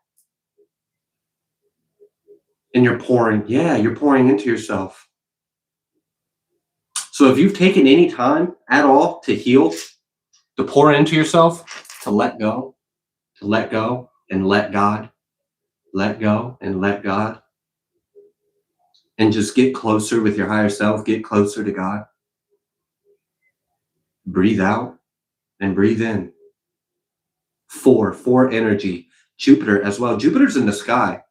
And you're pouring, you're pouring into yourself. So if you've taken any time at all to heal, to pour into yourself, to let go and let God, let go and let God, and just get closer with your higher self, get closer to God. Breathe out and breathe in. Four energy. Jupiter as well. Jupiter's in the sky.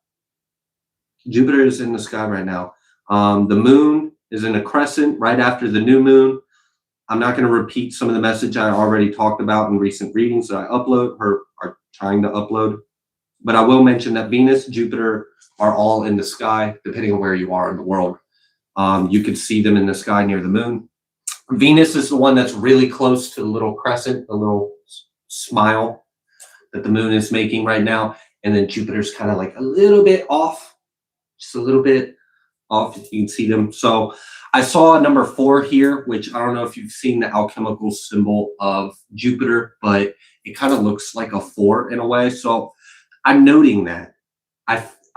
Jupiter is in the sky right now. The moon is in a crescent right after the new moon. I'm not going to repeat some of the message I already talked about in recent readings that I upload or are trying to upload. But I will mention that Venus, Jupiter are all in the sky, depending on where you are in the world. You can see them in the sky near the moon. Venus is the one that's really close to the little crescent, the little smile that the moon is making right now. And then Jupiter's kind of like a little bit off, just a little bit off. You can see them. So I saw a number 4 here, which I don't know if you've seen the alchemical symbol of Jupiter, but it kind of looks like a 4 in a way. So I'm noting that.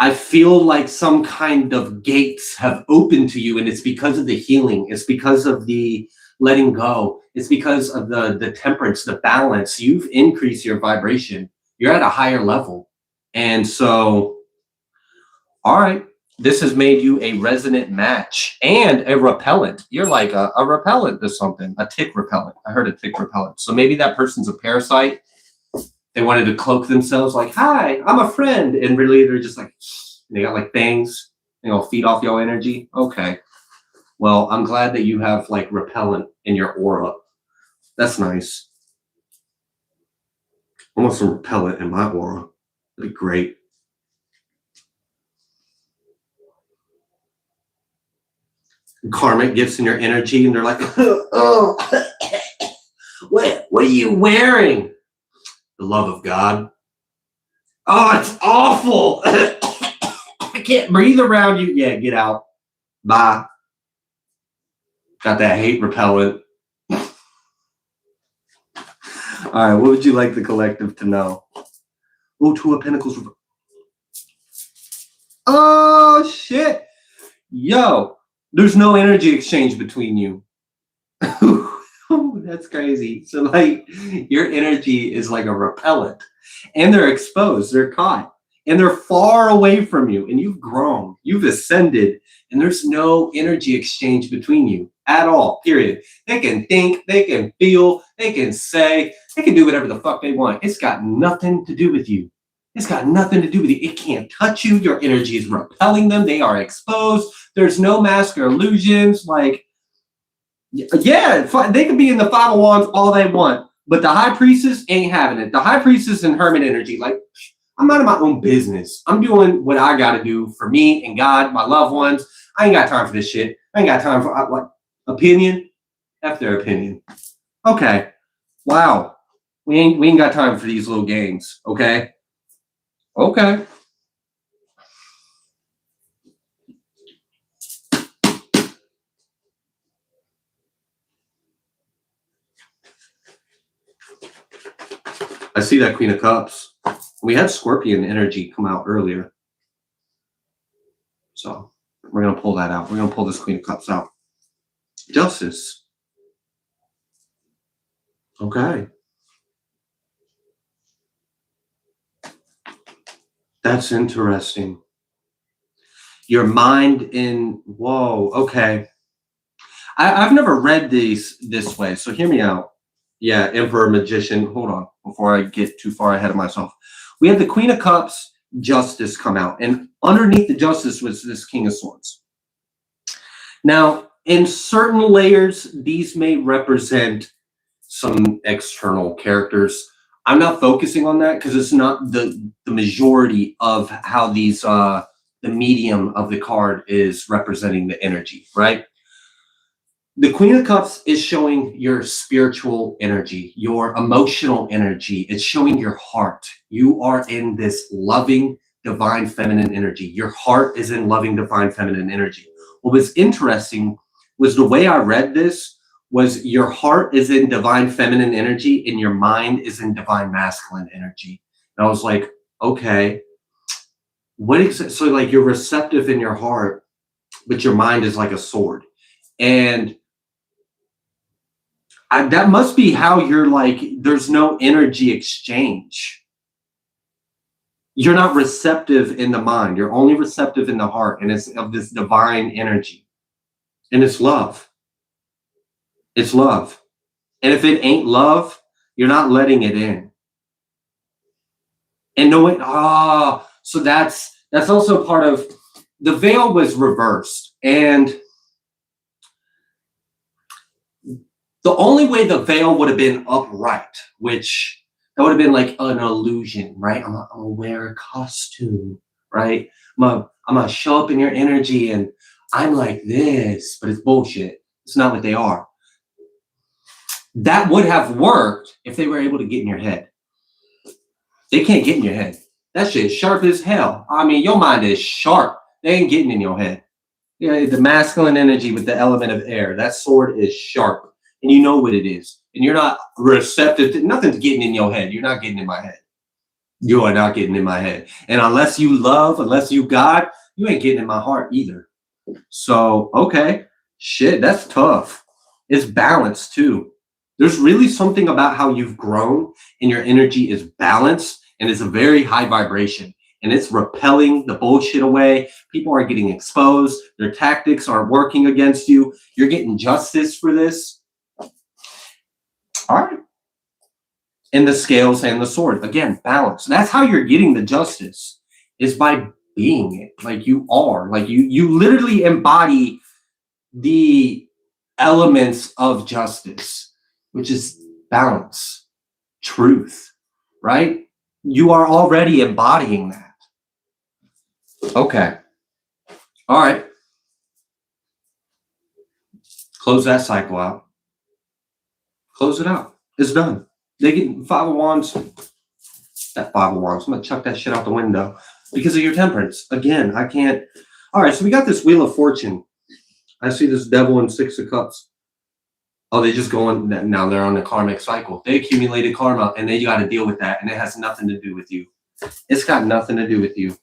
I feel like some kind of gates have opened to you, and it's because of the healing. It's because of the letting go. It's because of the temperance, the balance. You've increased your vibration. You're at a higher level. And so, all right, this has made you a resonant match and a repellent. You're like a repellent to something, a tick repellent. I heard a tick repellent. So maybe that person's a parasite. They wanted to cloak themselves like, hi, I'm a friend. And really, they're just like, they got like bangs, feed off your energy. Okay. Well, I'm glad that you have like repellent in your aura. That's nice. I want some repellent in my aura. That'd be great. Karmic gifts in your energy, and they're like, oh, what are you wearing? The love of God. Oh, it's awful. I can't breathe around you. Yeah, get out. Bye. Got that hate repellent. All right, what would you like the collective to know? Oh, Two of Pentacles. Oh, shit. Yo, there's no energy exchange between you. Oh, that's crazy. So, like, your energy is like a repellent, and they're exposed, they're caught, and they're far away from you, and you've grown, you've ascended, and there's no energy exchange between you at all, period. They can think, they can feel, they can say, they can do whatever the fuck they want. It's got nothing to do with you. It's got nothing to do with you. It can't touch you. Your energy is repelling them. They are exposed. There's no mask or illusions. Like, yeah, they can be in the Five of Wands all they want, but the High Priestess ain't having it. The High Priestess and Hermit energy, like, I'm minding my own business. I'm doing what I got to do for me and God, my loved ones. I ain't got time for this shit. I ain't got time for, like, opinion. F their opinion. Okay. Wow. We ain't got time for these little games. Okay. Okay. I see that Queen of Cups. We had Scorpion energy come out earlier. So we're going to pull that out. We're going to pull this Queen of Cups out. Justice. Okay. That's interesting. Your mind in, whoa, okay. I've never read these this way, so hear me out. Yeah, Emperor, Magician. Hold on, before I get too far ahead of myself. We had the Queen of Cups, Justice come out, and underneath the Justice was this King of Swords. Now, in certain layers, these may represent some external characters. I'm not focusing on that because it's not the majority of how these the medium of the card is representing the energy, right? The Queen of Cups is showing your spiritual energy, your emotional energy. It's showing your heart. You are in this loving, divine, feminine energy. Your heart is in loving, divine, feminine energy. What was interesting was the way I read this was your heart is in divine, feminine energy and your mind is in divine, masculine energy. And I was like, okay, what is so like you're receptive in your heart, but your mind is like a sword. And that must be how you're like, there's no energy exchange. You're not receptive in the mind. You're only receptive in the heart. And it's of this divine energy. And it's love. It's love. And if it ain't love, you're not letting it in. And knowing, so that's also part of, the veil was reversed. And the only way the veil would have been upright, which that would have been like an illusion, right? I'm gonna wear a costume, right? I'm gonna show up in your energy and I'm like this, but it's bullshit. It's not what they are. That would have worked if they were able to get in your head. They can't get in your head. That shit is sharp as hell. I mean, your mind is sharp. They ain't getting in your head. Yeah, the masculine energy with the element of air. That sword is sharp. And you know what it is. And you're not receptive to nothing's getting in your head. You're not getting in my head. You are not getting in my head. And unless you love, unless you God, you ain't getting in my heart either. So, okay. Shit, that's tough. It's balanced too. There's really something about how you've grown and your energy is balanced and it's a very high vibration. And it's repelling the bullshit away. People are getting exposed. Their tactics are working against you. You're getting justice for this. All right. And the scales and the sword. Again, balance. That's how you're getting the justice, is by being it. Like you are. Like you literally embody the elements of justice, which is balance, truth, right? You are already embodying that. Okay. All right. Close that cycle out. Close it out. It's done. They get Five of Wands. That Five of Wands. I'm going to chuck that shit out the window because of your temperance. Again, I can't. All right. So we got this Wheel of Fortune. I see this devil in 6 of Cups. Oh, they just go on, now they're on a karmic cycle. They accumulated karma, and then you got to deal with that, and it has nothing to do with you. It's got nothing to do with you.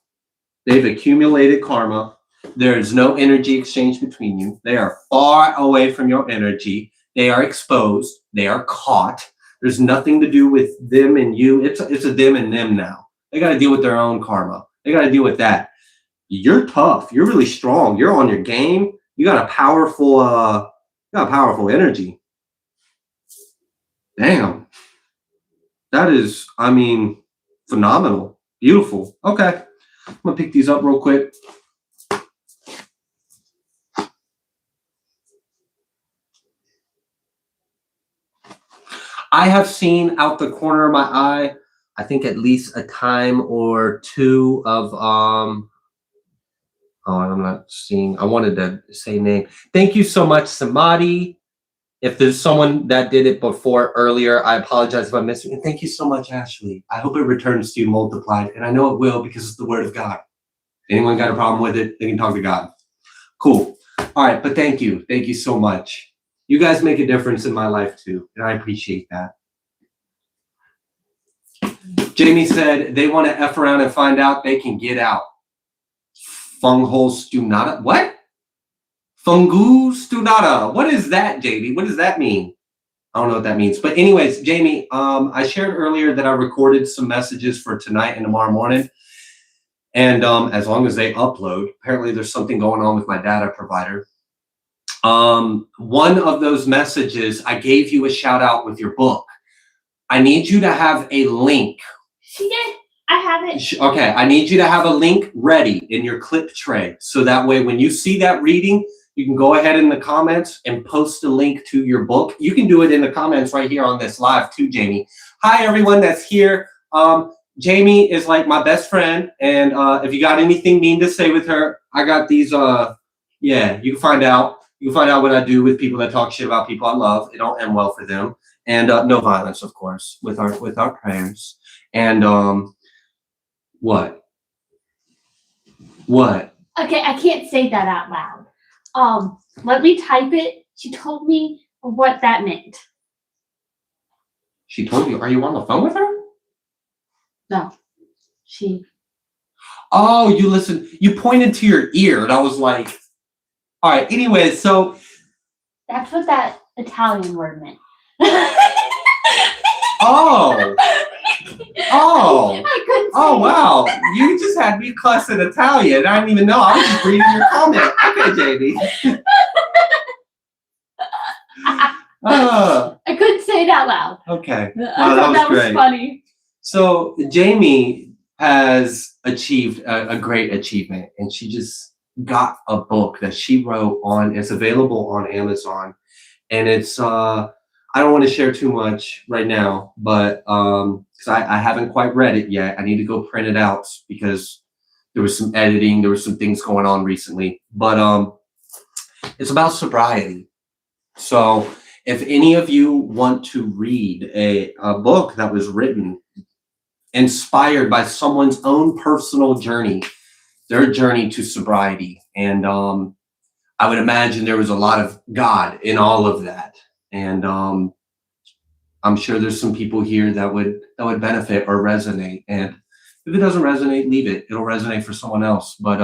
They've accumulated karma. There is no energy exchange between you. They are far away from your energy. They are exposed. They are caught. There's nothing to do with them and you. It's a them and them now. They got to deal with their own karma. They got to deal with that. You're tough. You're really strong. You're on your game. You got a powerful energy. Damn. That is, I mean, phenomenal. Beautiful. Okay. I'm going to pick these up real quick. I have seen out the corner of my eye, I think at least a time or two of, oh, I'm not seeing, I wanted to say name. Thank you so much, Samadhi. If there's someone that did it before earlier, I apologize if I missed it. And thank you so much, Ashley. I hope it returns to you multiplied. And I know it will because it's the word of God. Anyone got a problem with it, they can talk to God. Cool. All right, but thank you. Thank you so much. You guys make a difference in my life too, and I appreciate that. Jamie said they want to F around and find out they can get out. Funghole stunata. What? Fungu stunata. What is that, Jamie? What does that mean? I don't know what that means. But anyways, Jamie, I shared earlier that I recorded some messages for tonight and tomorrow morning. And as long as they upload, apparently there's something going on with my data provider. One of those messages, I gave you a shout out with your book. I need you to have a link. She did. I have it. Okay, I need you to have a link ready in your clip tray. So that way, when you see that reading, you can go ahead in the comments and post a link to your book. You can do it in the comments right here on this live too, Jamie. Hi, everyone that's here. Jamie is like my best friend. And if you got anything mean to say with her, I got these, yeah, you can find out. You can find out what I do with people that talk shit about people I love. It don't end well for them. And no violence, of course, with our prayers. And what? Okay, I can't say that out loud. Let me type it. She told me what that meant. She told you? Are you on the phone with her? No. She. Oh, you listened. You pointed to your ear, and I was like, all right. Anyway, so. That's what that Italian word meant. Oh. Oh. I couldn't say Oh, wow. You just had me cuss in Italian. I didn't even know. I was just reading your comment. Okay, JD. I couldn't say it out loud. Okay. I thought that was funny. So Jamie has achieved a great achievement, and she just got a book that she wrote on. It's available on Amazon, and it's I don't want to share too much right now, but because I haven't quite read it yet. I need to go print it out because there was some editing, there was some things going on recently. But it's about sobriety. So if any of you want to read a book that was written, inspired by someone's own personal journey, their journey to sobriety, and I would imagine there was a lot of God in all of that. And I'm sure there's some people here that would benefit or resonate. And if it doesn't resonate, leave it. It'll resonate for someone else. But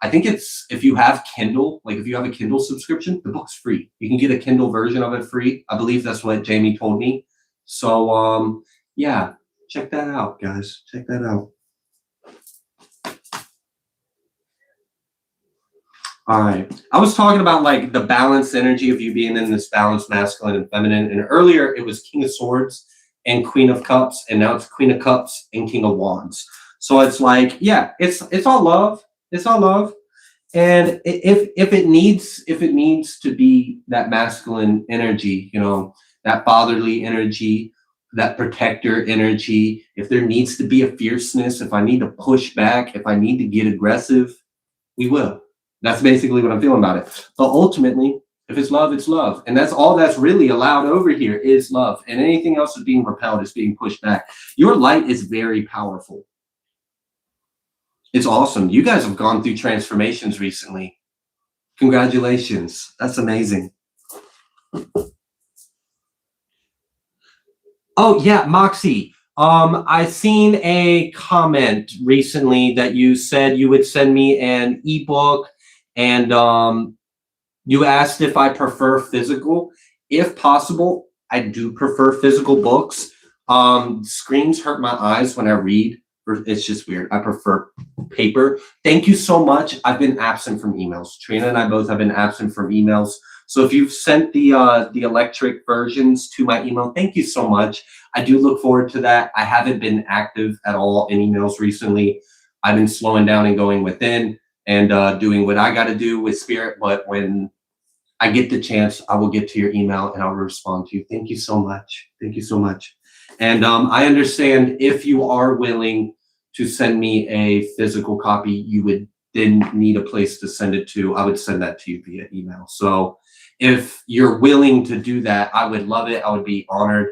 I think it's, if you have Kindle, like if you have a Kindle subscription, the book's free. You can get a Kindle version of it free. I believe that's what Jamie told me. So yeah, check that out, guys. Check that out. All right. I was talking about like the balanced energy of you being in this balanced masculine and feminine. And earlier it was King of Swords and Queen of Cups. And now it's Queen of Cups and King of Wands. So it's like, yeah, it's all love. It's all love. And if it needs to be that masculine energy, you know, that fatherly energy, that protector energy, if there needs to be a fierceness, if I need to push back, if I need to get aggressive, we will. That's basically what I'm feeling about it. But ultimately, if it's love, it's love. And that's all that's really allowed over here is love. And anything else is being repelled, is being pushed back. Your light is very powerful. It's awesome. You guys have gone through transformations recently. Congratulations. That's amazing. Oh yeah, Moxie. I seen a comment recently that you said you would send me an ebook, and you asked if I prefer physical. If possible, I do prefer physical books. Screens hurt my eyes when I read. It's just weird. I prefer paper. Thank you so much. I've been absent from emails. Trina and I both have been absent from emails. So if you've sent the electric versions to my email, thank you so much. I do look forward to that. I haven't been active at all in emails recently. I've been slowing down and going within and doing what I got to do with Spirit. But when I get the chance, I will get to your email and I'll respond to you. Thank you so much. Thank you so much. And I understand if you are willing to send me a physical copy, you would then need a place to send it to. I would send that to you via email. So if you're willing to do that, I would love it. I would be honored.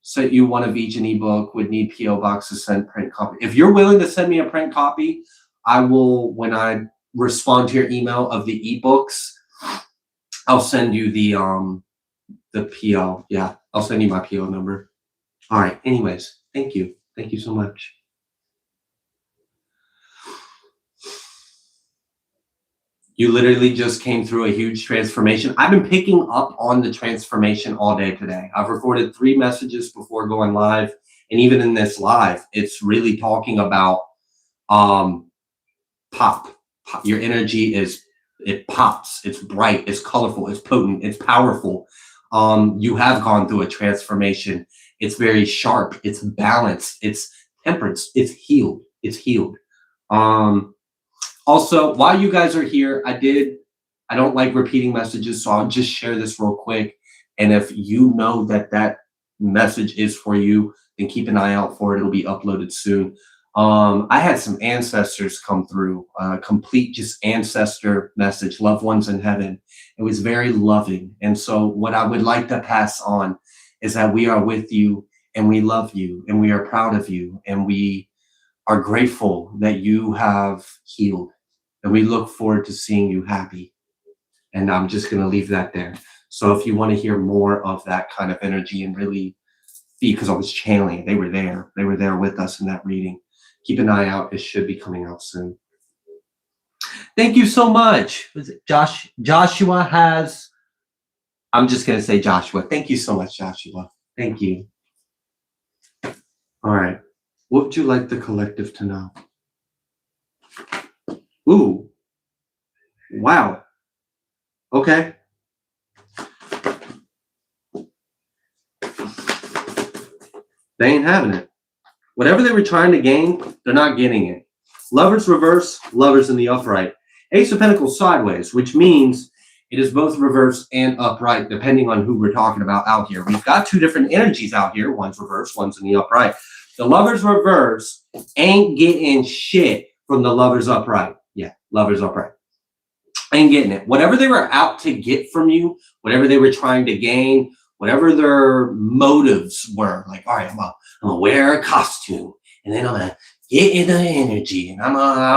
Sent you one of each, an ebook, would need PO boxes, send print copy. If you're willing to send me a print copy, I will, when I respond to your email of the ebooks, I'll send you the PO. Yeah, I'll send you my PO number. All right. Anyways, thank you. Thank you so much. You literally just came through a huge transformation. I've been picking up on the transformation all day today. I've recorded 3 messages before going live. And even in this live, it's really talking about pop. Your energy it pops. It's bright. It's colorful. It's potent. It's powerful. You have gone through a transformation. It's very sharp. It's balanced. It's temperance. It's healed. It's healed. Also, while you guys are here, I don't like repeating messages, so I'll just share this real quick. And if you know that message is for you, then keep an eye out for it. It'll be uploaded soon. I had some ancestors come through, complete just ancestor message, loved ones in heaven. It was very loving. And so what I would like to pass on is that we are with you and we love you and we are proud of you and we are grateful that you have healed, and we look forward to seeing you happy. And I'm just going to leave that there. So if you want to hear more of that kind of energy and really because I was channeling, they were there with us in that reading. Keep an eye out. It should be coming out soon. Thank you so much. Was it Joshua has, I'm just going to say Joshua. Thank you so much, Joshua. Thank you. All right. What would you like the collective to know? Ooh. Wow. Okay. They ain't having it. Whatever they were trying to gain, they're not getting it. Lovers reverse, lovers in the upright. Ace of Pentacles sideways, which means it is both reverse and upright, depending on who we're talking about out here. We've got 2 different energies out here. One's reverse, one's in the upright. The lovers reverse ain't getting shit from the lovers upright. Yeah, lovers upright. Ain't getting it. Whatever they were out to get from you, whatever they were trying to gain, whatever their motives were, like, all right, I'm gonna wear a costume, and then I'm gonna get in the energy, and I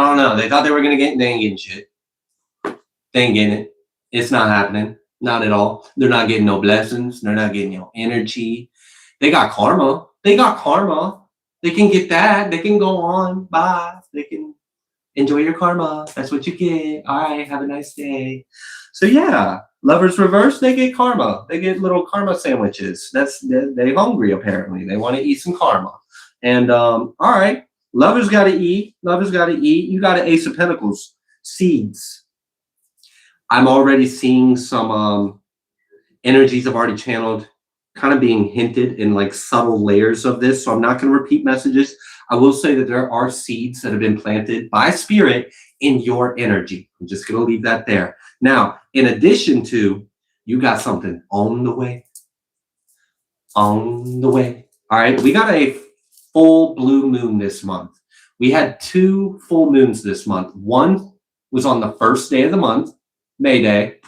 don't know. They thought they were gonna get, they ain't getting shit. They ain't getting it. It's not happening. Not at all. They're not getting no blessings. They're not getting no energy. They got karma. They got karma. They can get that. They can go on. Bye. They can enjoy your karma. That's what you get. All right. Have a nice day. So yeah, lovers reverse. They get karma. They get little karma sandwiches. They hungry apparently. They want to eat some karma. And all right, lovers got to eat. Lovers got to eat. You got an Ace of Pentacles. Seeds. I'm already seeing some energies I've already channeled kind of being hinted in like subtle layers of this. So I'm not going to repeat messages. I will say that there are seeds that have been planted by spirit in your energy. I'm just going to leave that there. Now, in addition to, you got something on the way. On the way. All right. We got a full blue moon this month. We had 2 full moons this month. One was on the first day of the month, May Day.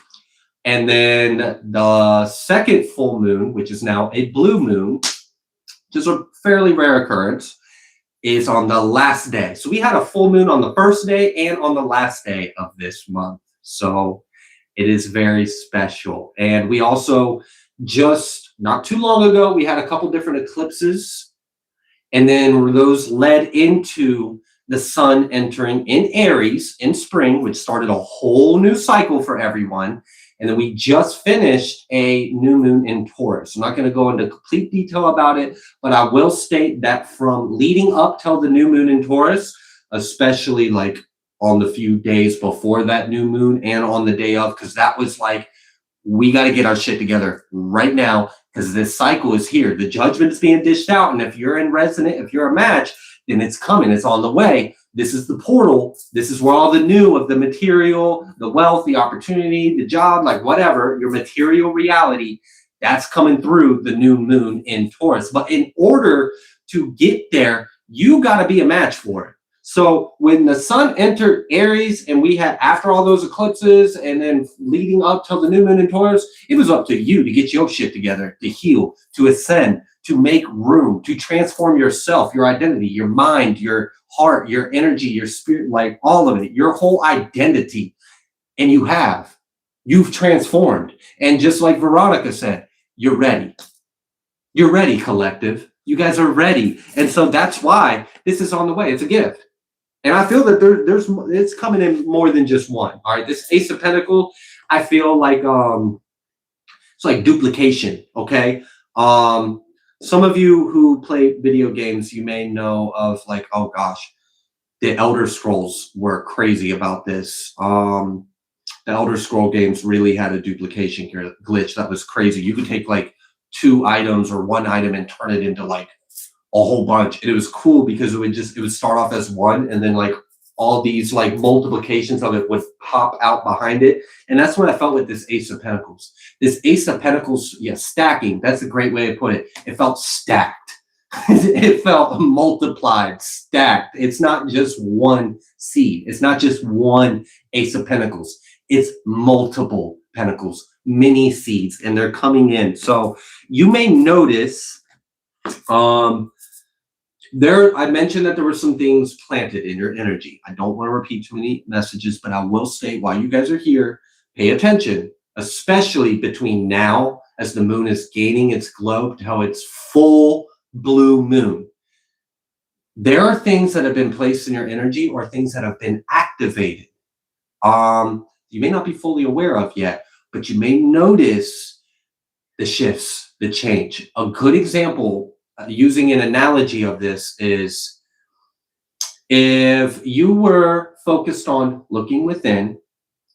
And then the second full moon, which is now a blue moon, which is a fairly rare occurrence, is on the last day. So we had a full moon on the first day and on the last day of this month. So It is very special. And we also just not too long ago, we had a couple different eclipses, and then those led into the sun entering in Aries in spring, which started a whole new cycle for everyone. And then we just finished a new moon in Taurus. I'm not going to go into complete detail about it, but I will state that from leading up till the new moon in Taurus, especially like on the few days before that new moon and on the day of, because that was like, we got to get our shit together right now because this cycle is here. The judgment is being dished out. And if you're in resonant, if you're a match, then it's coming. It's on the way. This is the portal. This is where all the new of the material, the wealth, the opportunity, the job, like whatever, your material reality, that's coming through the new moon in Taurus. But in order to get there, you got to be a match for it. So when the sun entered Aries and we had, after all those eclipses and then leading up till the new moon in Taurus, it was up to you to get your shit together, to heal, to ascend, to make room, to transform yourself, your identity, your mind, your heart, your energy, your spirit, like all of it, your whole identity. And you've transformed. And just like Veronica said, you're ready. You're ready, collective. You guys are ready. And so that's why this is on the way. It's a gift. And I feel that it's coming in more than just one. All right. This Ace of Pentacles, I feel like it's like duplication. Okay. Some of you who play video games, you may know of like, oh gosh, the Elder Scrolls were crazy about this. The Elder Scroll games really had a duplication glitch that was crazy. You could take like 2 items or 1 item and turn it into like a whole bunch. And it was cool because it would start off as 1 and then like all these like multiplications of it would pop out behind it. And that's what I felt with this Ace of Pentacles. This Ace of Pentacles, yeah, stacking. That's a great way to put it. It felt stacked. It felt multiplied, stacked. It's not just 1 seed. It's not just 1 Ace of Pentacles. It's multiple pentacles, many seeds, and they're coming in. So you may notice I mentioned that there were some things planted in your energy. I don't want to repeat too many messages, but I will state while you guys are here, pay attention, especially between now as the moon is gaining its glow to how it's full blue moon. There are things that have been placed in your energy or things that have been activated. You may not be fully aware of yet, but you may notice the shifts, the change. A good example using an analogy of this is if you were focused on looking within,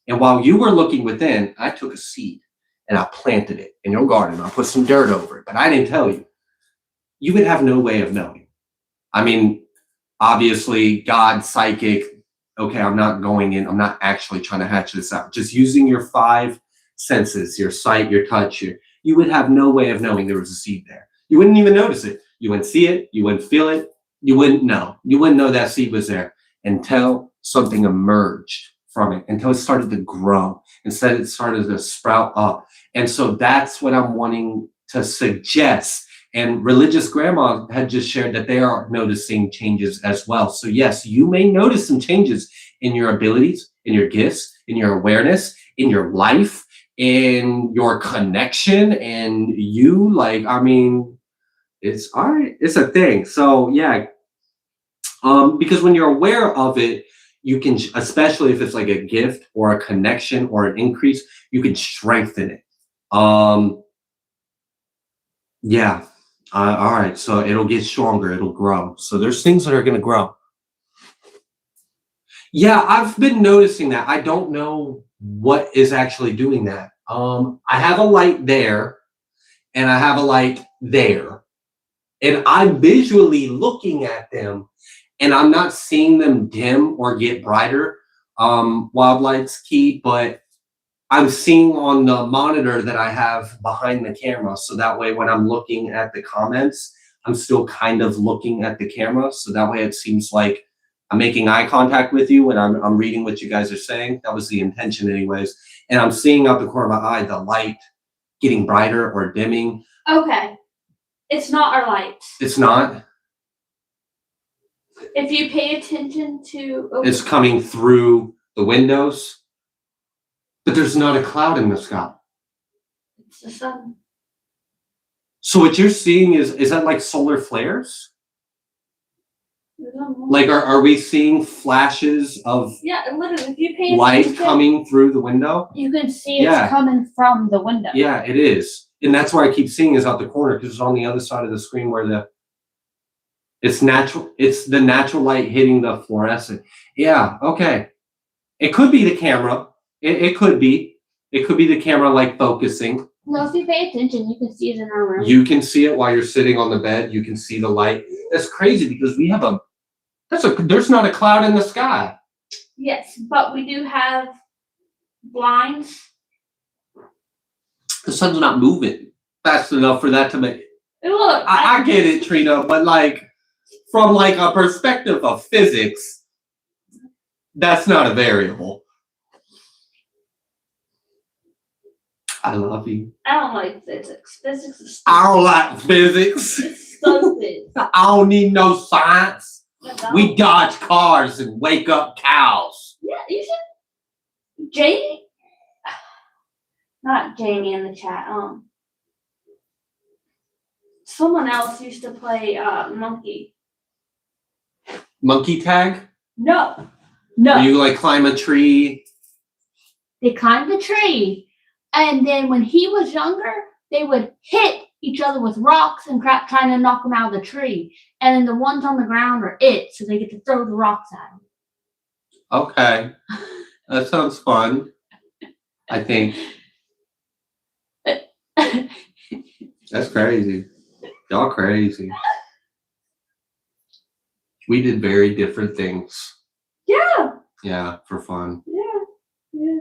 and while you were looking within, I took a seed and I planted it in your garden. I put some dirt over it, but I didn't tell you. You would have no way of knowing. I mean, obviously, God, psychic, okay, I'm not going in. I'm not actually trying to hatch this out. Just using your 5 senses, your sight, your touch, you would have no way of knowing there was a seed there. You wouldn't even notice it. You wouldn't see it. You wouldn't feel it. You wouldn't know. You wouldn't know that seed was there until something emerged from it, until it started to grow. Instead, it started to sprout up. And so that's what I'm wanting to suggest. And Religious Grandma had just shared that they are noticing changes as well. So yes, you may notice some changes in your abilities, in your gifts, in your awareness, in your life, in your connection, and you like, I mean, it's all right. It's a thing. So yeah, because when you're aware of it, you can, especially if it's like a gift or a connection or an increase, you can strengthen it. Yeah. All right. So it'll get stronger. It'll grow. So there's things that are going to grow. Yeah, I've been noticing that. I don't know what is actually doing that. I have a light there and I have a light there. And I'm visually looking at them and I'm not seeing them dim or get brighter. Wild light's key, but I'm seeing on the monitor that I have behind the camera. So that way, when I'm looking at the comments, I'm still kind of looking at the camera. So that way it seems like I'm making eye contact with you and I'm reading what you guys are saying. That was the intention anyways. And I'm seeing out the corner of my eye, the light getting brighter or dimming. Okay. It's not our lights. It's not? If you pay attention to... It's coming through the windows. But there's not a cloud in the sky. It's the sun. So what you're seeing is that like solar flares? Like are we seeing flashes of literally, if you pay light attention, coming through the window? you can see it's coming from the window. Yeah, it is. And that's why I keep seeing is out the corner, because it's on the other side of the screen where it's the natural light hitting the fluorescent. Yeah, okay. It could be the camera. It could be. It could be the camera like focusing. No, if you pay attention, you can see it in our room. You can see it while you're sitting on the bed. You can see the light. That's crazy because we have there's not a cloud in the sky. Yes, but we do have blinds. The sun's not moving fast enough for that to make. Look, I get it, Trina, but like from like a perspective of physics, that's not a variable. I love you. I don't like physics. Physics is stupid. I don't like physics. It's stupid. I don't need no science. No. We dodge cars and wake up cows. Yeah, you should. Jamie? Not Jamie in the chat. Someone else used to play monkey. Monkey tag? No. Where you like climb a tree? They climbed the tree. And then when he was younger, they would hit each other with rocks and crap trying to knock him out of the tree. And then the ones on the ground are so they get to throw the rocks at him. Okay. That sounds fun. I think. That's crazy. Y'all crazy. We did very different things. Yeah. Yeah, for fun. Yeah.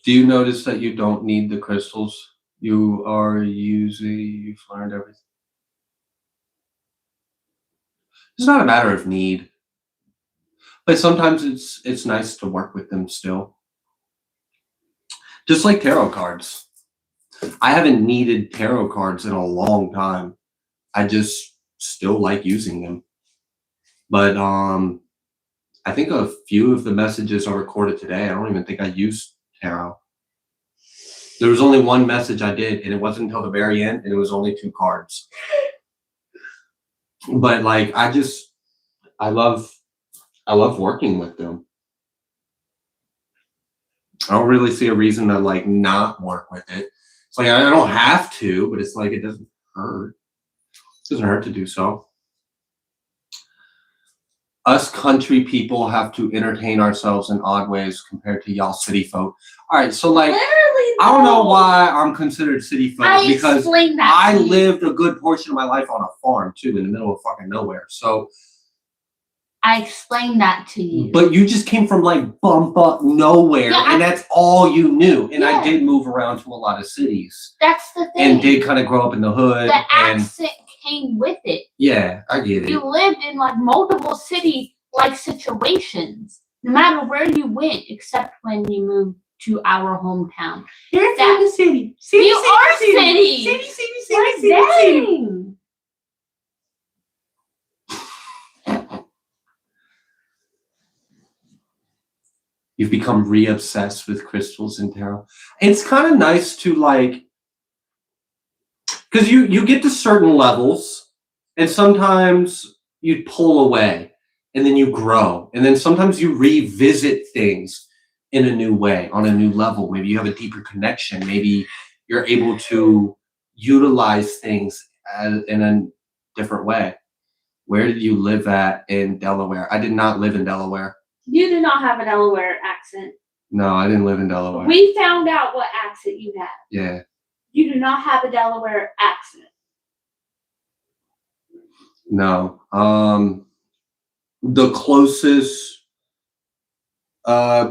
Do you notice that you don't need the crystals you are using? You've learned everything. It's not a matter of need, but sometimes it's nice to work with them still. Just like tarot cards. I haven't needed tarot cards in a long time. I just still like using them. But I think a few of the messages I recorded today, I don't even think I used tarot. There was only one message I did, and it wasn't until the very end, and it was only 2 cards. But like I love working with them. I don't really see a reason to like not work with it. It's like I don't have to, but it's like it doesn't hurt. It doesn't hurt to do so. Us country people have to entertain ourselves in odd ways compared to y'all city folk. All right, so like, I don't know why I'm considered city folk because I lived a good portion of my life on a farm too, in the middle of fucking nowhere. So I explained that to you. But you just came from like bump up nowhere, and that's all you knew. And I did move around to a lot of cities. That's the thing. And did kind of grow up in the hood. The accent came with it. Yeah, I get it. You lived in like multiple city like situations, no matter where you went, except when you moved to our hometown. You're from the city. You are city. City. You've become re-obsessed with crystals and tarot. It's kind of nice to like, because you get to certain levels, and sometimes you pull away, and then you grow, and then sometimes you revisit things in a new way, on a new level. Maybe you have a deeper connection. Maybe you're able to utilize things in a different way. Where did you live at in Delaware? I did not live in Delaware. You do not have a Delaware accent. No, I didn't live in Delaware. We found out what accent you have. Yeah. You do not have a Delaware accent. No. The closest,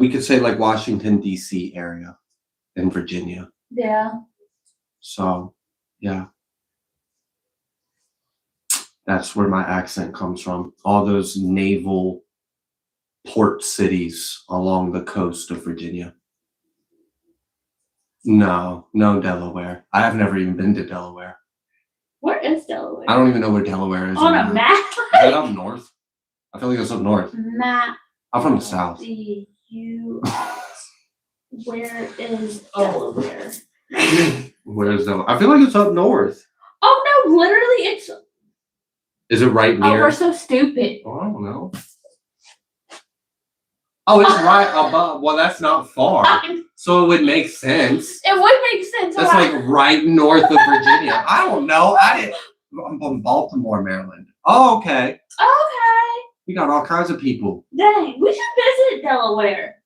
we could say like Washington, D.C. area in Virginia. Yeah. So, yeah. That's where my accent comes from. All those naval port cities along the coast of Virginia. No Delaware. I have never even been to Delaware. Where is Delaware? I don't even know where Delaware is. On a map? Is that up north? I feel like it's up north. Map. I'm from the south. The U.S. Where is Delaware? Where's that? I feel like it's up north. Oh no, literally it's. Is it right Oh, near? we're so stupid. Oh, I don't know. Oh, it's right above. Well, that's not far. So it would make sense. It would make sense. That's like right north of Virginia. I don't know. I'm from Baltimore, Maryland. Oh, okay. Okay. We got all kinds of people. Dang, we should visit Delaware.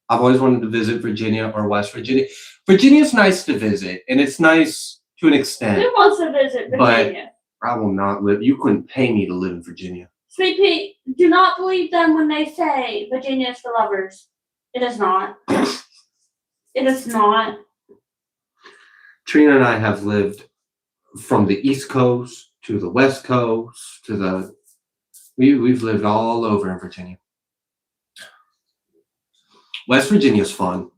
I've always wanted to visit Virginia or West Virginia. Virginia's nice to visit, and it's nice to an extent. Who wants to visit Virginia? But I will not live. You couldn't pay me to live in Virginia. Sweet Pea, do not believe them when they say Virginia is for lovers. It is not. It is not. Trina and I have lived from the East Coast to the West Coast to the. We've lived all over in Virginia. West Virginia's fun,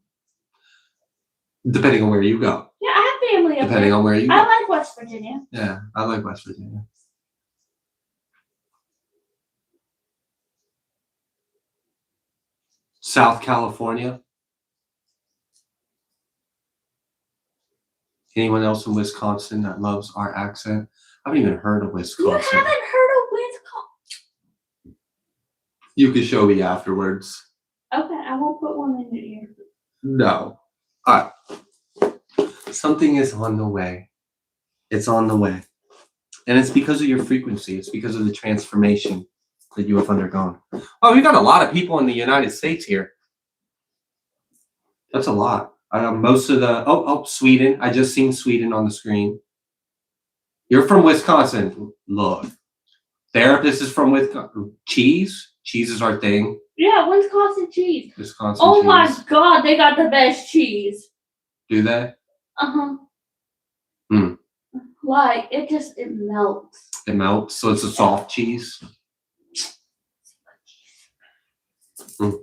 depending on where you go. Yeah, I have family up Depending there. on where you go. I like West Virginia. Yeah, I like West Virginia. South California. Anyone else in Wisconsin that loves our accent? I haven't even heard of Wisconsin. You haven't heard of Wisconsin? You can show me afterwards. Okay, I won't put one in your ear. No. All right. Something is on the way. It's on the way. And it's because of your frequency. It's because of the transformation that you have undergone. Oh, we got a lot of people in the United States here. That's a lot. Most of the, Sweden. I just seen Sweden on the screen. You're from Wisconsin. Look. Therapist is from Wisconsin. Cheese is our thing. Yeah, Wisconsin cheese. Wisconsin Oh cheese. my God, they got the best cheese. Do they? Uh-huh. Hmm. Like, it melts. It melts, so it's a soft cheese. Mm.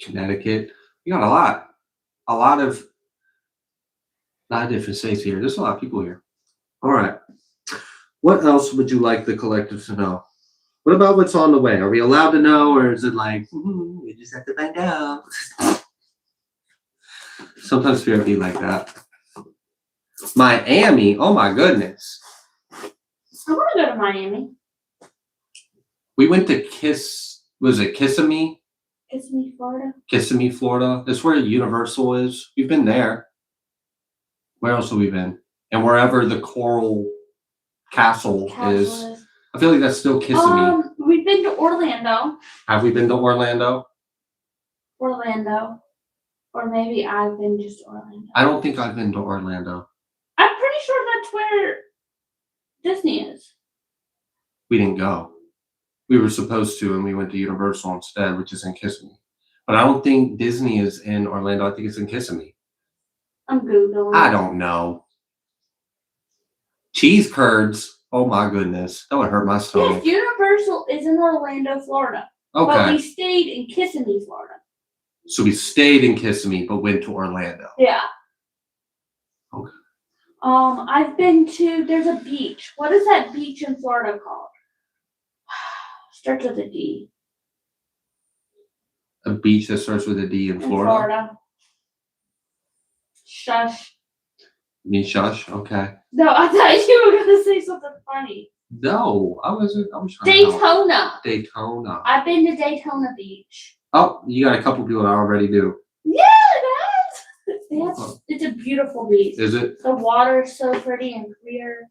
Connecticut. You got a lot of different states here. There's a lot of people here. All right. What else would you like the collective to know? What about what's on the way? Are we allowed to know, or is it like, we just have to find out? Sometimes Spirit be like that. Miami, oh my goodness. I want to go to Miami. We went to Kissimmee, Florida. Kissimmee, Florida. That's where Universal is. We've been there. Where else have we been? And wherever the Coral Castle is. I feel like that's still Kissimmee. We've been to Orlando. Have we been to Orlando? Orlando. Or maybe I've been just to Orlando. I don't think I've been to Orlando. I'm pretty sure that's where Disney is. We didn't go. We were supposed to, and we went to Universal instead, which is in Kissimmee. But I don't think Disney is in Orlando. I think it's in Kissimmee. I'm Googling. I don't know. Cheese curds. Oh my goodness. That would hurt my stomach. Yes, Universal is in Orlando, Florida. Okay. But we stayed in Kissimmee, Florida. So we stayed in Kissimmee, but went to Orlando. Yeah. Okay. I've been to, there's a beach. What is that beach in Florida called? Starts with a D. A beach that starts with a D in Florida? Shush. You mean shush? Okay. No, I thought you were going to say something funny. No, I was trying Daytona. Daytona. I've been to Daytona Beach. Oh, you got a couple people that already do. Yeah, it's a beautiful beach. Is it? The water is so pretty and clear.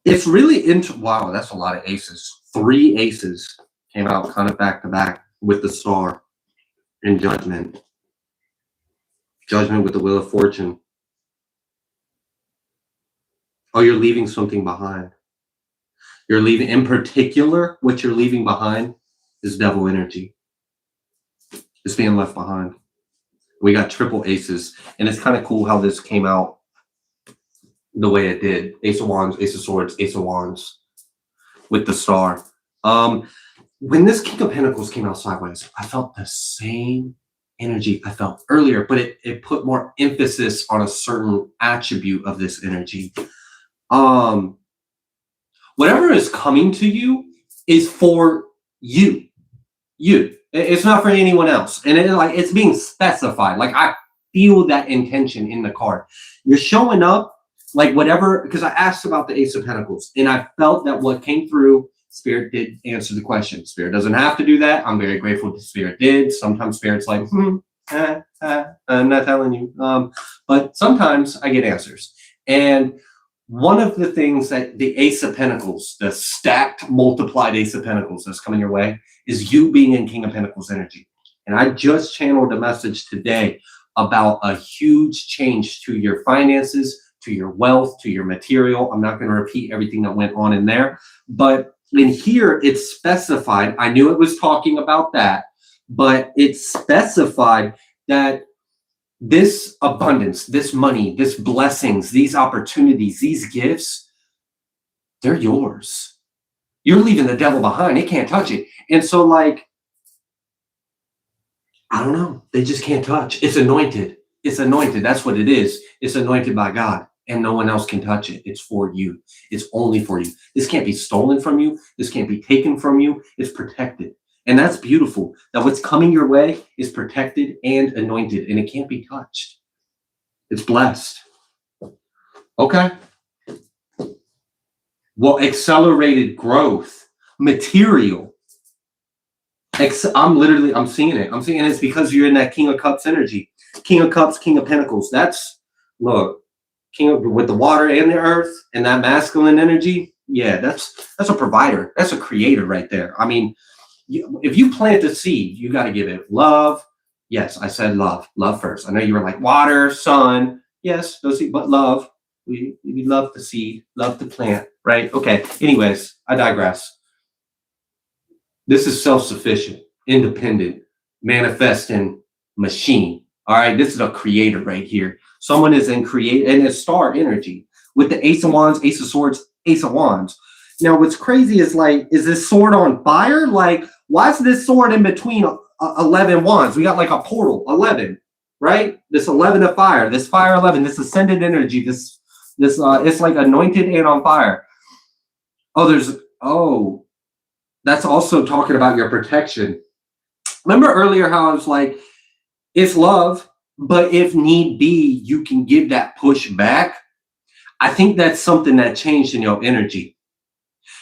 It's really wow, that's a lot of aces. 3 aces came out kind of back to back with the star and judgment. Judgment with the Wheel of Fortune. Oh, you're leaving something behind. You're leaving, in particular, what you're leaving behind is devil energy. It's being left behind. We got triple aces, and it's kind of cool how this came out the way it did. Ace of Wands, Ace of Swords, Ace of Wands with the star. When this King of Pentacles came out sideways, I felt the same energy I felt earlier, but it put more emphasis on a certain attribute of this energy. Whatever is coming to you is for you. It's not for anyone else. And it's being specified. Like, I feel that intention in the card. You're showing up like whatever, because I asked about the Ace of Pentacles and I felt that what came through, Spirit did answer the question. Spirit doesn't have to do that. I'm very grateful that Spirit did. Sometimes Spirit's like, I'm not telling you. But sometimes I get answers. And one of the things that the Ace of Pentacles, the stacked, multiplied Ace of Pentacles that's coming your way, is you being in King of Pentacles energy. And I just channeled a message today about a huge change to your finances, to your wealth, to your material. I'm not going to repeat everything that went on in there, but in here it's specified. I knew it was talking about that, but it's specified that this abundance, this money, this blessings, these opportunities, these gifts, they're yours. You're leaving the devil behind. He can't touch it. And so, like, I don't know. They just can't touch. It's anointed. It's anointed. That's what it is. It's anointed by God, and no one else can touch it. It's for you. It's only for you. This can't be stolen from you. This can't be taken from you. It's protected. And that's beautiful, that what's coming your way is protected and anointed, and it can't be touched. It's blessed. Okay. Well, accelerated growth, material. I'm seeing it. I'm seeing it's because you're in that King of Cups energy. King of Cups, King of Pentacles. That's, look, with the water and the earth and that masculine energy. Yeah, that's a provider. That's a creator right there. I mean, if you plant a seed, you got to give it love. Yes, I said love first. I know you were like water, sun. Yes, those, but love. We love the seed, love the plant, right? Okay. Anyways, I digress. This is self-sufficient, independent, manifesting machine. All right. This is a creator right here. Someone is in create, and it's star energy with the Ace of Wands, Ace of Swords, Ace of Wands. Now, what's crazy is, like, is this sword on fire? Like, why is this sword in between 11 wands? We got like a portal, 11, right? This 11 of fire, this fire 11, this ascended energy, this it's like anointed and on fire. That's also talking about your protection. Remember earlier how I was like, it's love, but if need be, you can give that push back. I think that's something that changed in your energy.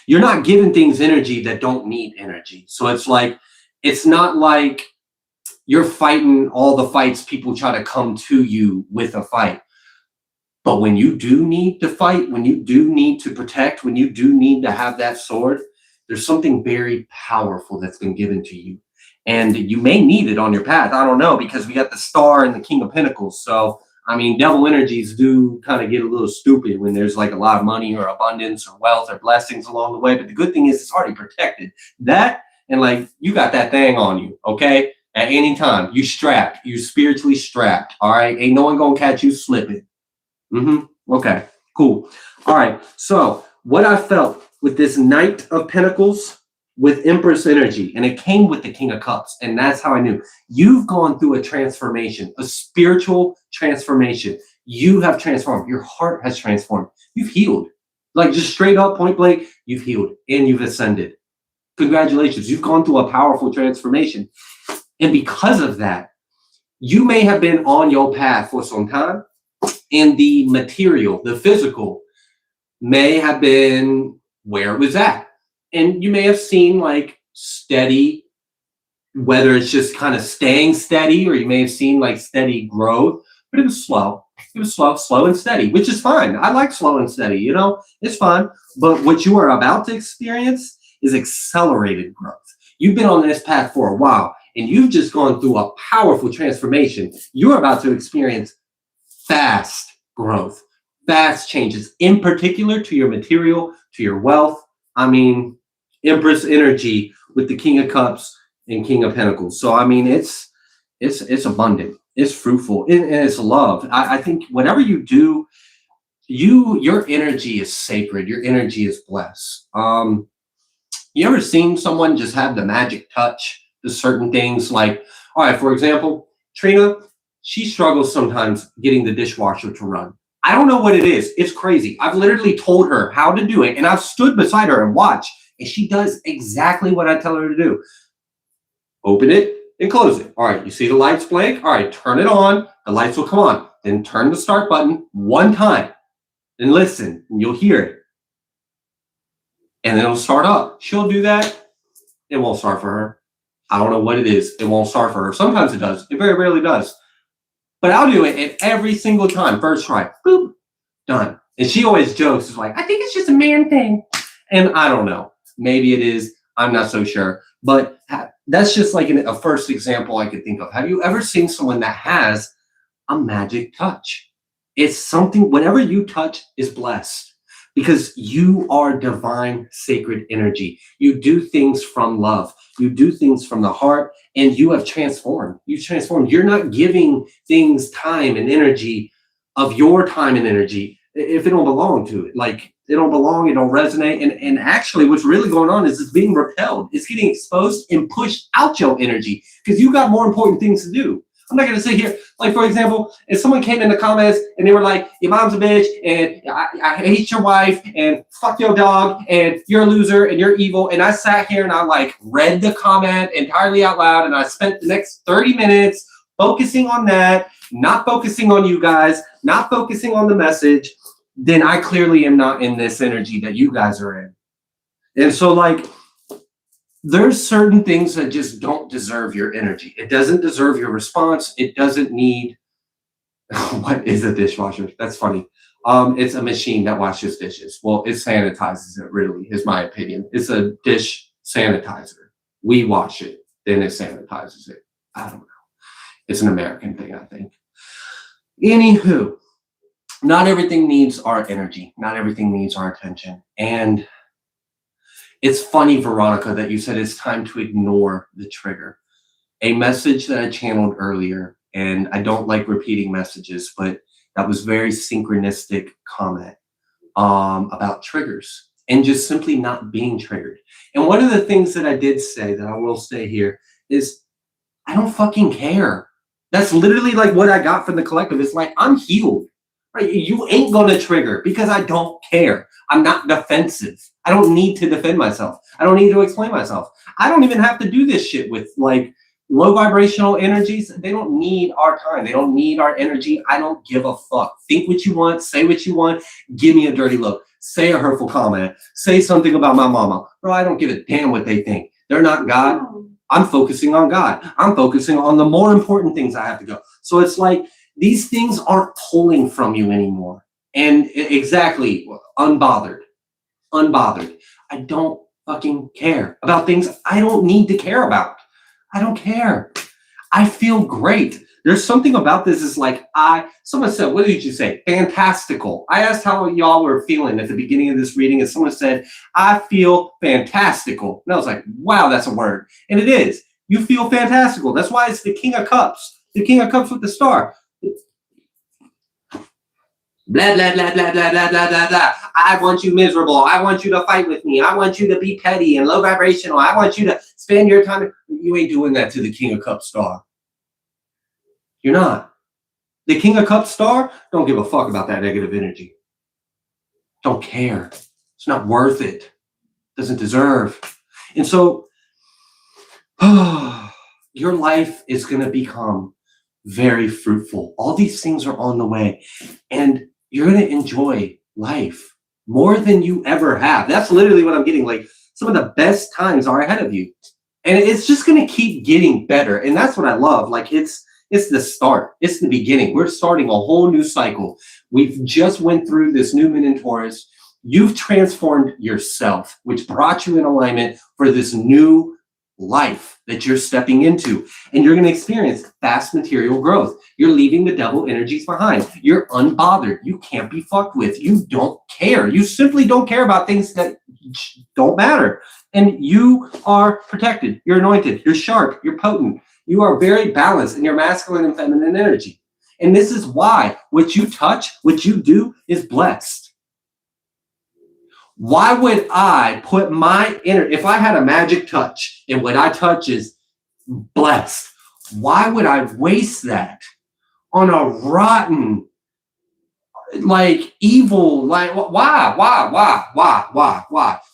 You're not giving things energy that don't need energy. So it's like, it's not like you're fighting all the fights people try to come to you with a fight. But when you do need to fight, when you do need to protect, when you do need to have that sword, there's something very powerful that's been given to you. And you may need it on your path. I don't know, because we got the star and the King of Pentacles. So, I mean, devil energies do kind of get a little stupid when there's like a lot of money or abundance or wealth or blessings along the way. But the good thing is it's already protected. That, and like, you got that thing on you, okay? At any time, you strapped, you spiritually strapped, all right? Ain't no one gonna catch you slipping. Okay, cool. All right, so what I felt with this Knight of Pentacles with Empress energy, and it came with the King of Cups, and that's how I knew. You've gone through a transformation, a spiritual transformation. You have transformed. Your heart has transformed. You've healed. Like, just straight up, point blank, you've healed and you've ascended. Congratulations. You've gone through a powerful transformation. And because of that, you may have been on your path for some time, and the material, the physical, may have been where it was at. And you may have seen like steady, whether it's just kind of staying steady, or you may have seen like steady growth, but it was slow. It was slow and steady, which is fine. I like slow and steady, you know, it's fun. But what you are about to experience is accelerated growth. You've been on this path for a while, and you've just gone through a powerful transformation. You're about to experience fast growth, fast changes, in particular to your material, to your wealth. I mean, Empress energy with the King of Cups and King of Pentacles. So, I mean, it's abundant, it's fruitful, and it's love. I think whatever you do, your energy is sacred. Your energy is blessed. You ever seen someone just have the magic touch to certain things? Like, all right, for example, Trina, she struggles sometimes getting the dishwasher to run. I don't know what it is. It's crazy. I've literally told her how to do it, and I've stood beside her and watched, and she does exactly what I tell her to do. Open it and close it. All right, you see the lights blink? All right, turn it on. The lights will come on. Then turn the start button one time and listen, and you'll hear it. And then it'll start up. She'll do that. It won't start for her. I don't know what it is. It won't start for her. Sometimes it does. It very rarely does. But I'll do it at every single time. First try. Boop. Done. And she always jokes. It's like, I think it's just a man thing. And I don't know. Maybe it is. I'm not so sure. But that's just like a first example I could think of. Have you ever seen someone that has a magic touch? It's something, whatever you touch is blessed. Because you are divine, sacred energy. You do things from love. You do things from the heart, and you have transformed. You've transformed. You're not giving things time and energy of your time and energy if it don't belong to it. Like, it don't belong, it don't resonate. And actually, what's really going on is it's being repelled. It's getting exposed and pushed out your energy because you got more important things to do. I'm not going to sit here, like, for example, if someone came in the comments and they were like, your mom's a bitch, and I hate your wife, and fuck your dog, and you're a loser, and you're evil, and I sat here and I, like, read the comment entirely out loud, and I spent the next 30 minutes focusing on that, not focusing on you guys, not focusing on the message, then I clearly am not in this energy that you guys are in. And so, like, there's certain things that just don't deserve your energy. It doesn't deserve your response. It doesn't need, what is a dishwasher? That's funny. It's a machine that washes dishes. Well, it sanitizes it, really, is my opinion. It's a dish sanitizer. We wash it, then it sanitizes it. I don't know. It's an American thing, I think. Anywho, not everything needs our energy. Not everything needs our attention. And it's funny, Veronica, that you said it's time to ignore the trigger. A message that I channeled earlier, and I don't like repeating messages, but that was very synchronistic comment about triggers and just simply not being triggered. And one of the things that I did say that I will say here is I don't fucking care. That's literally like what I got from the collective. It's like, I'm healed. Right? You ain't gonna trigger because I don't care. I'm not defensive. I don't need to defend myself. I don't need to explain myself. I don't even have to do this shit with like low vibrational energies. They don't need our time. They don't need our energy. I don't give a fuck. Think what you want. Say what you want. Give me a dirty look. Say a hurtful comment. Say something about my mama. Bro, I don't give a damn what they think. They're not God. I'm focusing on God. I'm focusing on the more important things I have to go. So it's like these things aren't pulling from you anymore. And exactly, unbothered. I don't fucking care about things I don't need to care about. I don't care. I feel great. There's something about this is like, someone said, what did you say? Fantastical. I asked how y'all were feeling at the beginning of this reading, and someone said, I feel fantastical. And I was like, wow, that's a word. And it is. You feel fantastical. That's why it's the King of Cups. The King of Cups with the star. Blah, blah, blah, blah, blah, blah, blah, blah, blah. I want you miserable. I want you to fight with me. I want you to be petty and low vibrational. I want you to spend your time. You ain't doing that to the King of Cups star. You're not. The King of Cups star, don't give a fuck about that negative energy. Don't care. It's not worth it. Doesn't deserve. And so, your life is going to become very fruitful. All these things are on the way. And you're going to enjoy life more than you ever have. That's literally what I'm getting. Like, some of the best times are ahead of you. And it's just going to keep getting better. And that's what I love. Like, it's the start. It's the beginning. We're starting a whole new cycle. We've just went through this new moon in Taurus. You've transformed yourself, which brought you in alignment for this new life that you're stepping into. And you're going to experience fast material growth. You're leaving the devil energies behind. You're unbothered. You can't be fucked with. You don't care. You simply don't care about things that don't matter. And you are protected. You're anointed. You're sharp. You're potent. You are very balanced in your masculine and feminine energy. And this is why what you touch, what you do is blessed. Why would I put my if I had a magic touch and what I touch is blessed, Why would I waste that on a rotten, like evil, like why?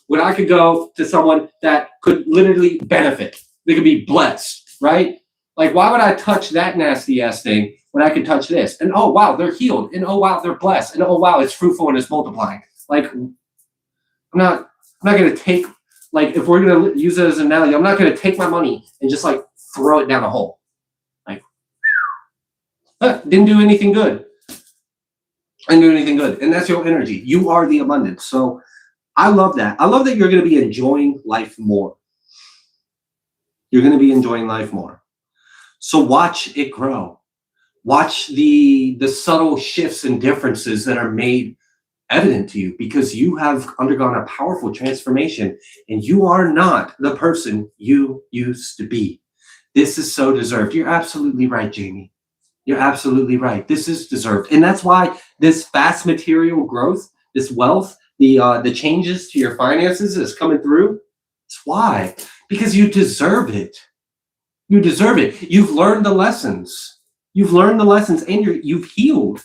When I could go to someone that could literally benefit, they could be blessed, right? Like, why would I touch that nasty ass thing when I could touch this? And oh wow, they're healed, and oh wow, they're blessed, and oh wow, it's fruitful and it's multiplying. Like, I'm not gonna take, like, if we're gonna use it as an analogy, I'm not gonna take my money and just like throw it down a hole. Like, didn't do anything good. And do anything good. And that's your energy. You are the abundance. So I love that. I love that you're going to be enjoying life more. You're going to be enjoying life more. So watch it grow. Watch the subtle shifts and differences that are made evident to you, because you have undergone a powerful transformation and you are not the person you used to be. This is so deserved. You're absolutely right, Jamie. You're absolutely right. This is deserved. And that's why this fast material growth, this wealth, the changes to your finances is coming through. That's why. Because you deserve it. You deserve it. You've learned the lessons. You've learned the lessons, and you've healed.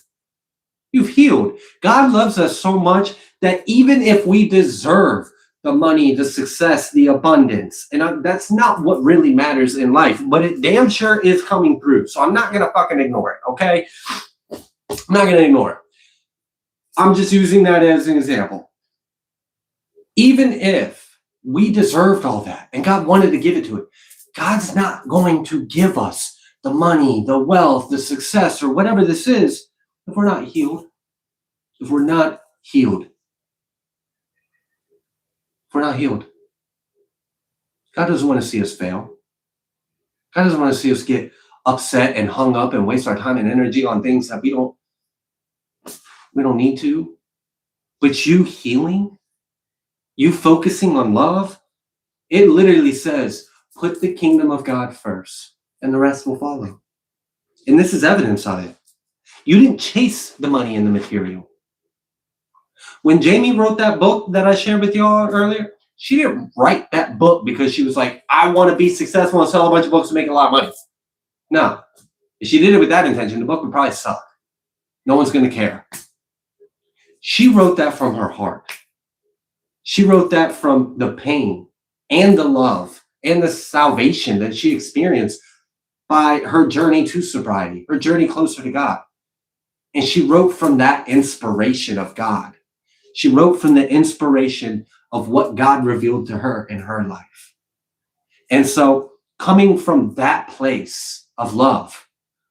You've healed. God loves us so much that even if we deserve the money, the success, the abundance, and that's not what really matters in life, but it damn sure is coming through. So I'm not going to fucking ignore it, okay? I'm not going to ignore it. I'm just using that as an example. Even if we deserved all that and God wanted to give it to it, God's not going to give us the money, the wealth, the success, or whatever this is if we're not healed. If we're not healed. If we're not healed. God doesn't want to see us fail. God doesn't want to see us get upset and hung up and waste our time and energy on things that we don't need to. But you healing, you focusing on love, it literally says, put the kingdom of God first and the rest will follow. And this is evidence of it. You didn't chase the money and the material. When Jamie wrote that book that I shared with y'all earlier, she didn't write that book because she was like, I want to be successful and sell a bunch of books and make a lot of money. No. If she did it with that intention, the book would probably suck. No one's going to care. She wrote that from her heart. She wrote that from the pain and the love and the salvation that she experienced by her journey to sobriety, her journey closer to God. And she wrote from that inspiration of God. She wrote from the inspiration of what God revealed to her in her life. And so coming from that place of love,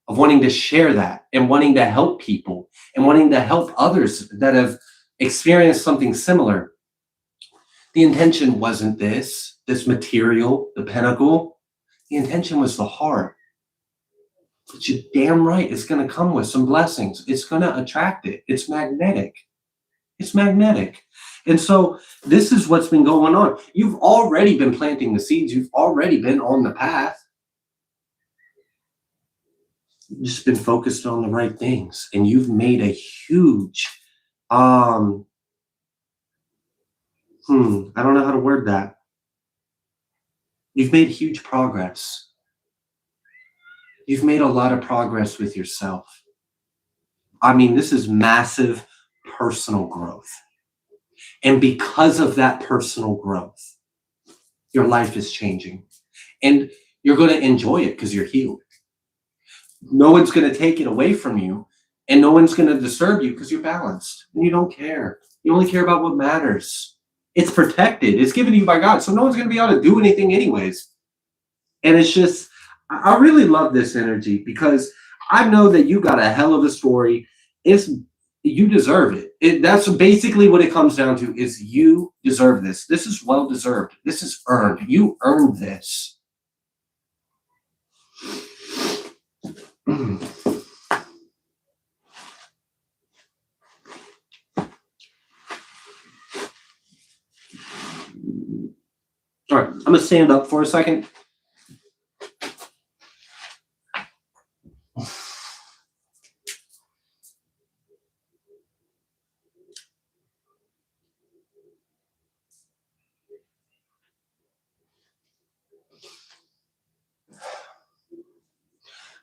of wanting to share that and wanting to help people and wanting to help others that have experienced something similar, the intention wasn't this material, the pinnacle. The intention was the heart. But you're damn right, it's going to come with some blessings. It's going to attract it. It's magnetic. It's magnetic. And so this is what's been going on. You've already been planting the seeds. You've already been on the path. You've just been focused on the right things. And you've made a huge, I don't know how to word that. You've made huge progress. You've made a lot of progress with yourself. I mean, this is massive personal growth. And because of that personal growth, your life is changing. And you're going to enjoy it because you're healed. No one's going to take it away from you. And no one's going to disturb you because you're balanced. And you don't care. You only care about what matters. It's protected. It's given to you by God. So no one's going to be able to do anything anyways. And it's just, I really love this energy because I know that you got a hell of a story. You deserve it. That's basically what it comes down to, is you deserve this. This is well deserved. This is earned. You earned this. All right, I'm going to stand up for a second.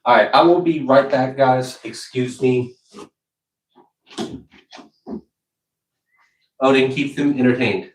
All right, I will be right back, guys. Excuse me. Odin, keep them entertained.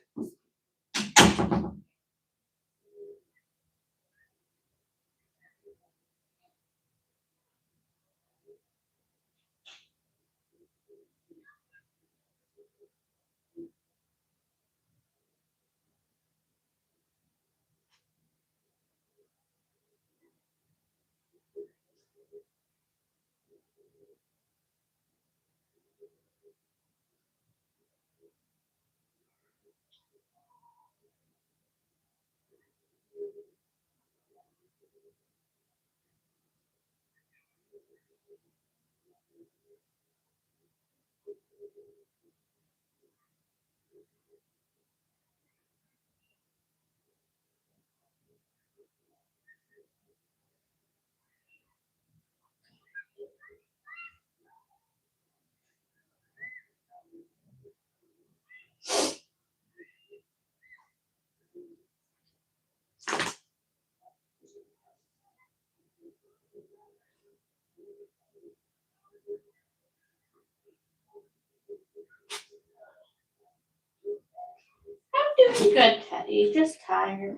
I'm doing good, Teddy. Just tired.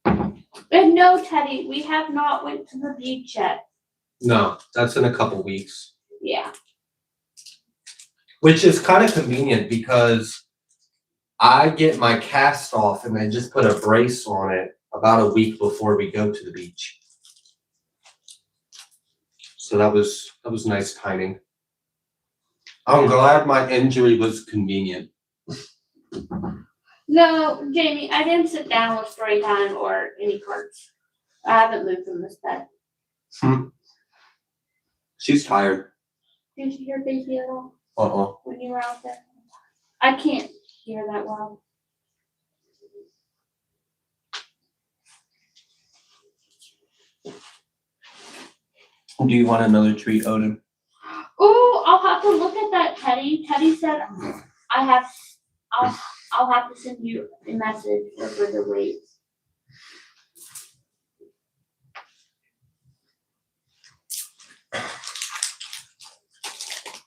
And no, Teddy, we have not went to the beach yet. No, that's in a couple weeks. Yeah. Which is kind of convenient because I get my cast off and I just put a brace on it about a week before we go to the beach. So that was nice timing. I'm glad my injury was convenient. No, Jamie, I didn't sit down with story time or any cards. I haven't moved from this bed. She's tired. Did you hear baby at all Uh-uh. when you were out there? I can't hear that well. Do you want another treat, Odin? Oh, I'll have to look at that, Teddy. Teddy said I'll have to send you a message for the rates.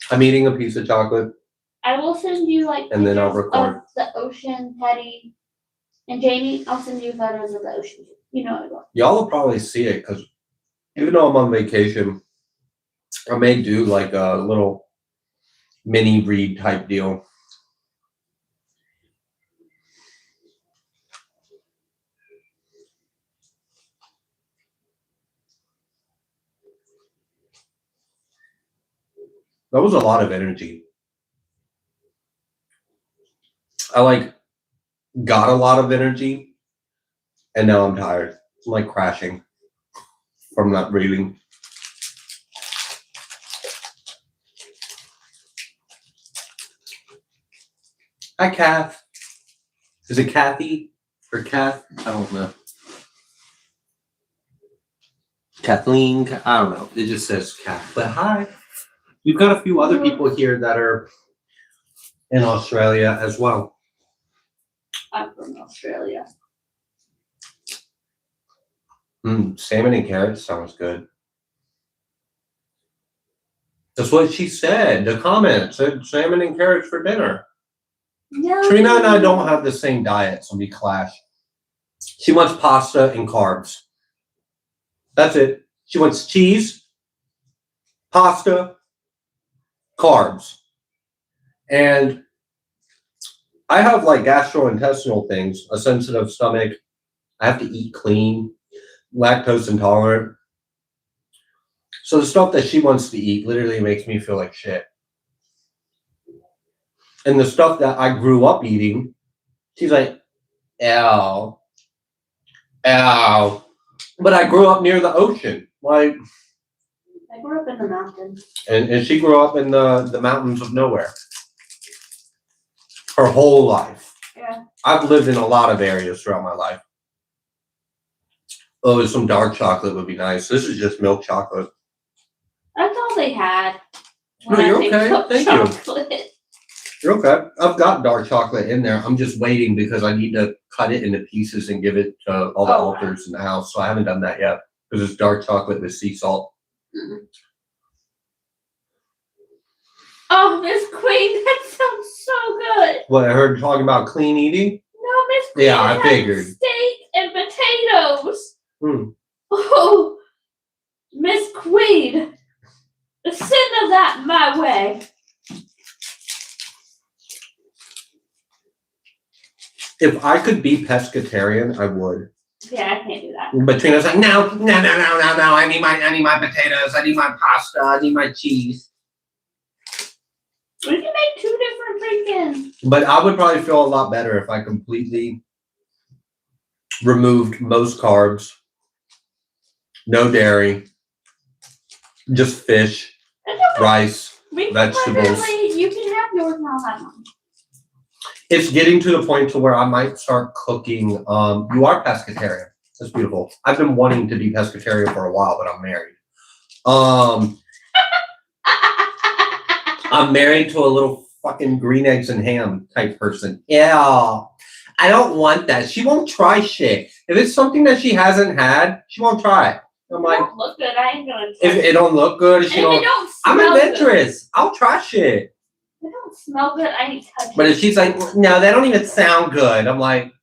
I'm eating a piece of chocolate. I will send you and then I'll pictures record. of the ocean, Teddy. And Jamie, I'll send you photos of the ocean. You know I will. Y'all will probably see it because even though I'm on vacation, I may do like a little mini read type deal. That was a lot of energy. I got a lot of energy and now I'm tired. I'm like crashing from not breathing. Hi, Kath. Is it Kathy or Kath? I don't know. Kathleen, I don't know. It just says Kath. But hi. We've got a few other people here that are in Australia as well. I'm from Australia. Salmon and carrots sounds good. That's what she said. The comment said salmon and carrots for dinner. No. Trina and I don't have the same diet, so we clash. She wants pasta and carbs. That's it. She wants cheese, pasta, carbs. And I have like gastrointestinal things, a sensitive stomach. I have to eat clean, lactose intolerant. So the stuff that she wants to eat literally makes me feel like shit. And the stuff that I grew up eating, she's like, ew, ew. But I grew up near the ocean. Like, I grew up in the mountains. and she grew up in the mountains of nowhere. Her whole life. Yeah. I've lived in a lot of areas throughout my life. Oh, some dark chocolate would be nice. This is just milk chocolate. That's all they had. No, you're okay. Thank you. Chocolate. You're okay. I've got dark chocolate in there. I'm just waiting because I need to cut it into pieces and give it to all the altars in the house. So I haven't done that yet. Because it's dark chocolate with sea salt. Mm. Oh, Miss Queen, that sounds so good. What, I heard you talking about clean eating? No, Miss Queen. Yeah, I has figured. Steak and potatoes. Hmm. Oh, Miss Queen, send of that my way. If I could be pescatarian, I would. Yeah, I can't do that. But Trina's like, no. I need my potatoes. I need my pasta. I need my cheese. We can make 2 different freaking. But I would probably feel a lot better if I completely removed most carbs, no dairy, just fish, rice, vegetables. You can have yours and I'll have mine. It's getting to the point to where I might start cooking. You are pescatarian. That's beautiful. I've been wanting to be pescatarian for a while, but I'm married. I'm married to a little fucking green eggs and ham type person. Yeah. I don't want that. She won't try shit. If it's something that she hasn't had, she won't try it. I'm like, don't look good. I ain't gonna. If it don't look good, if she don't. I'm adventurous. I'll try shit. They don't smell good. I ain't touching. But if she's like, no, they don't even sound good. I'm like,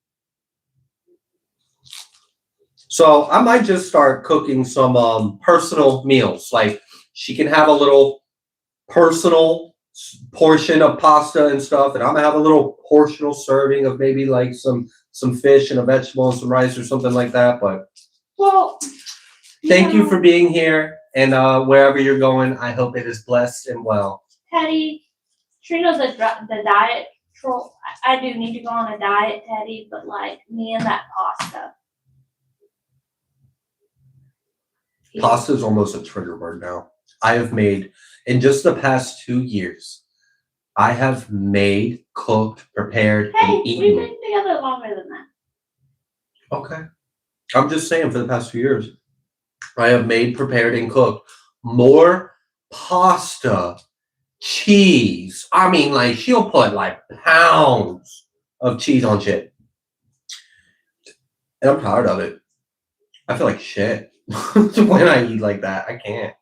so I might just start cooking some personal meals. Like she can have a little personal portion of pasta and stuff, and I'm gonna have a little portional serving of maybe like some fish and a vegetable and some rice or something like that. But well, thank you for being here, and wherever you're going, I hope it is blessed and well. Teddy, Trina's the diet troll. I do need to go on a diet, Teddy, but like me and that pasta. Pasta is almost a trigger word now. I have made, in just the past 2 years, I have made, cooked, prepared, and eaten. We've been together longer than that. Okay. I'm just saying, for the past 2 years, I have made, prepared, and cooked more pasta, cheese. I mean, like, she'll put like pounds of cheese on shit. And I'm tired of it. I feel like shit when I eat like that. I can't.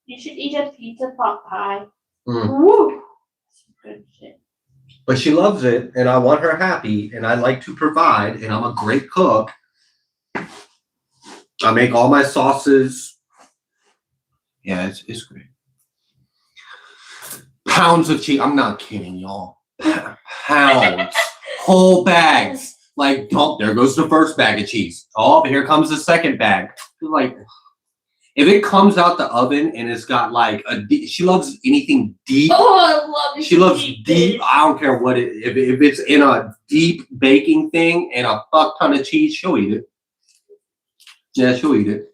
You should eat a pizza pot pie. Mm. Woo! Good shit. But she loves it, and I want her happy, and I like to provide, and I'm a great cook. I make all my sauces. Yeah, it's great. Pounds of cheese. I'm not kidding, y'all. Pounds. Whole bags. Like, oh, there goes the first bag of cheese. Oh, here comes the second bag. Like, if it comes out the oven and it's got like she loves anything deep. Oh, I love it. She loves deep. I don't care what it. If it's in a deep baking thing and a fuck ton of cheese, she'll eat it. Yeah, she'll eat it.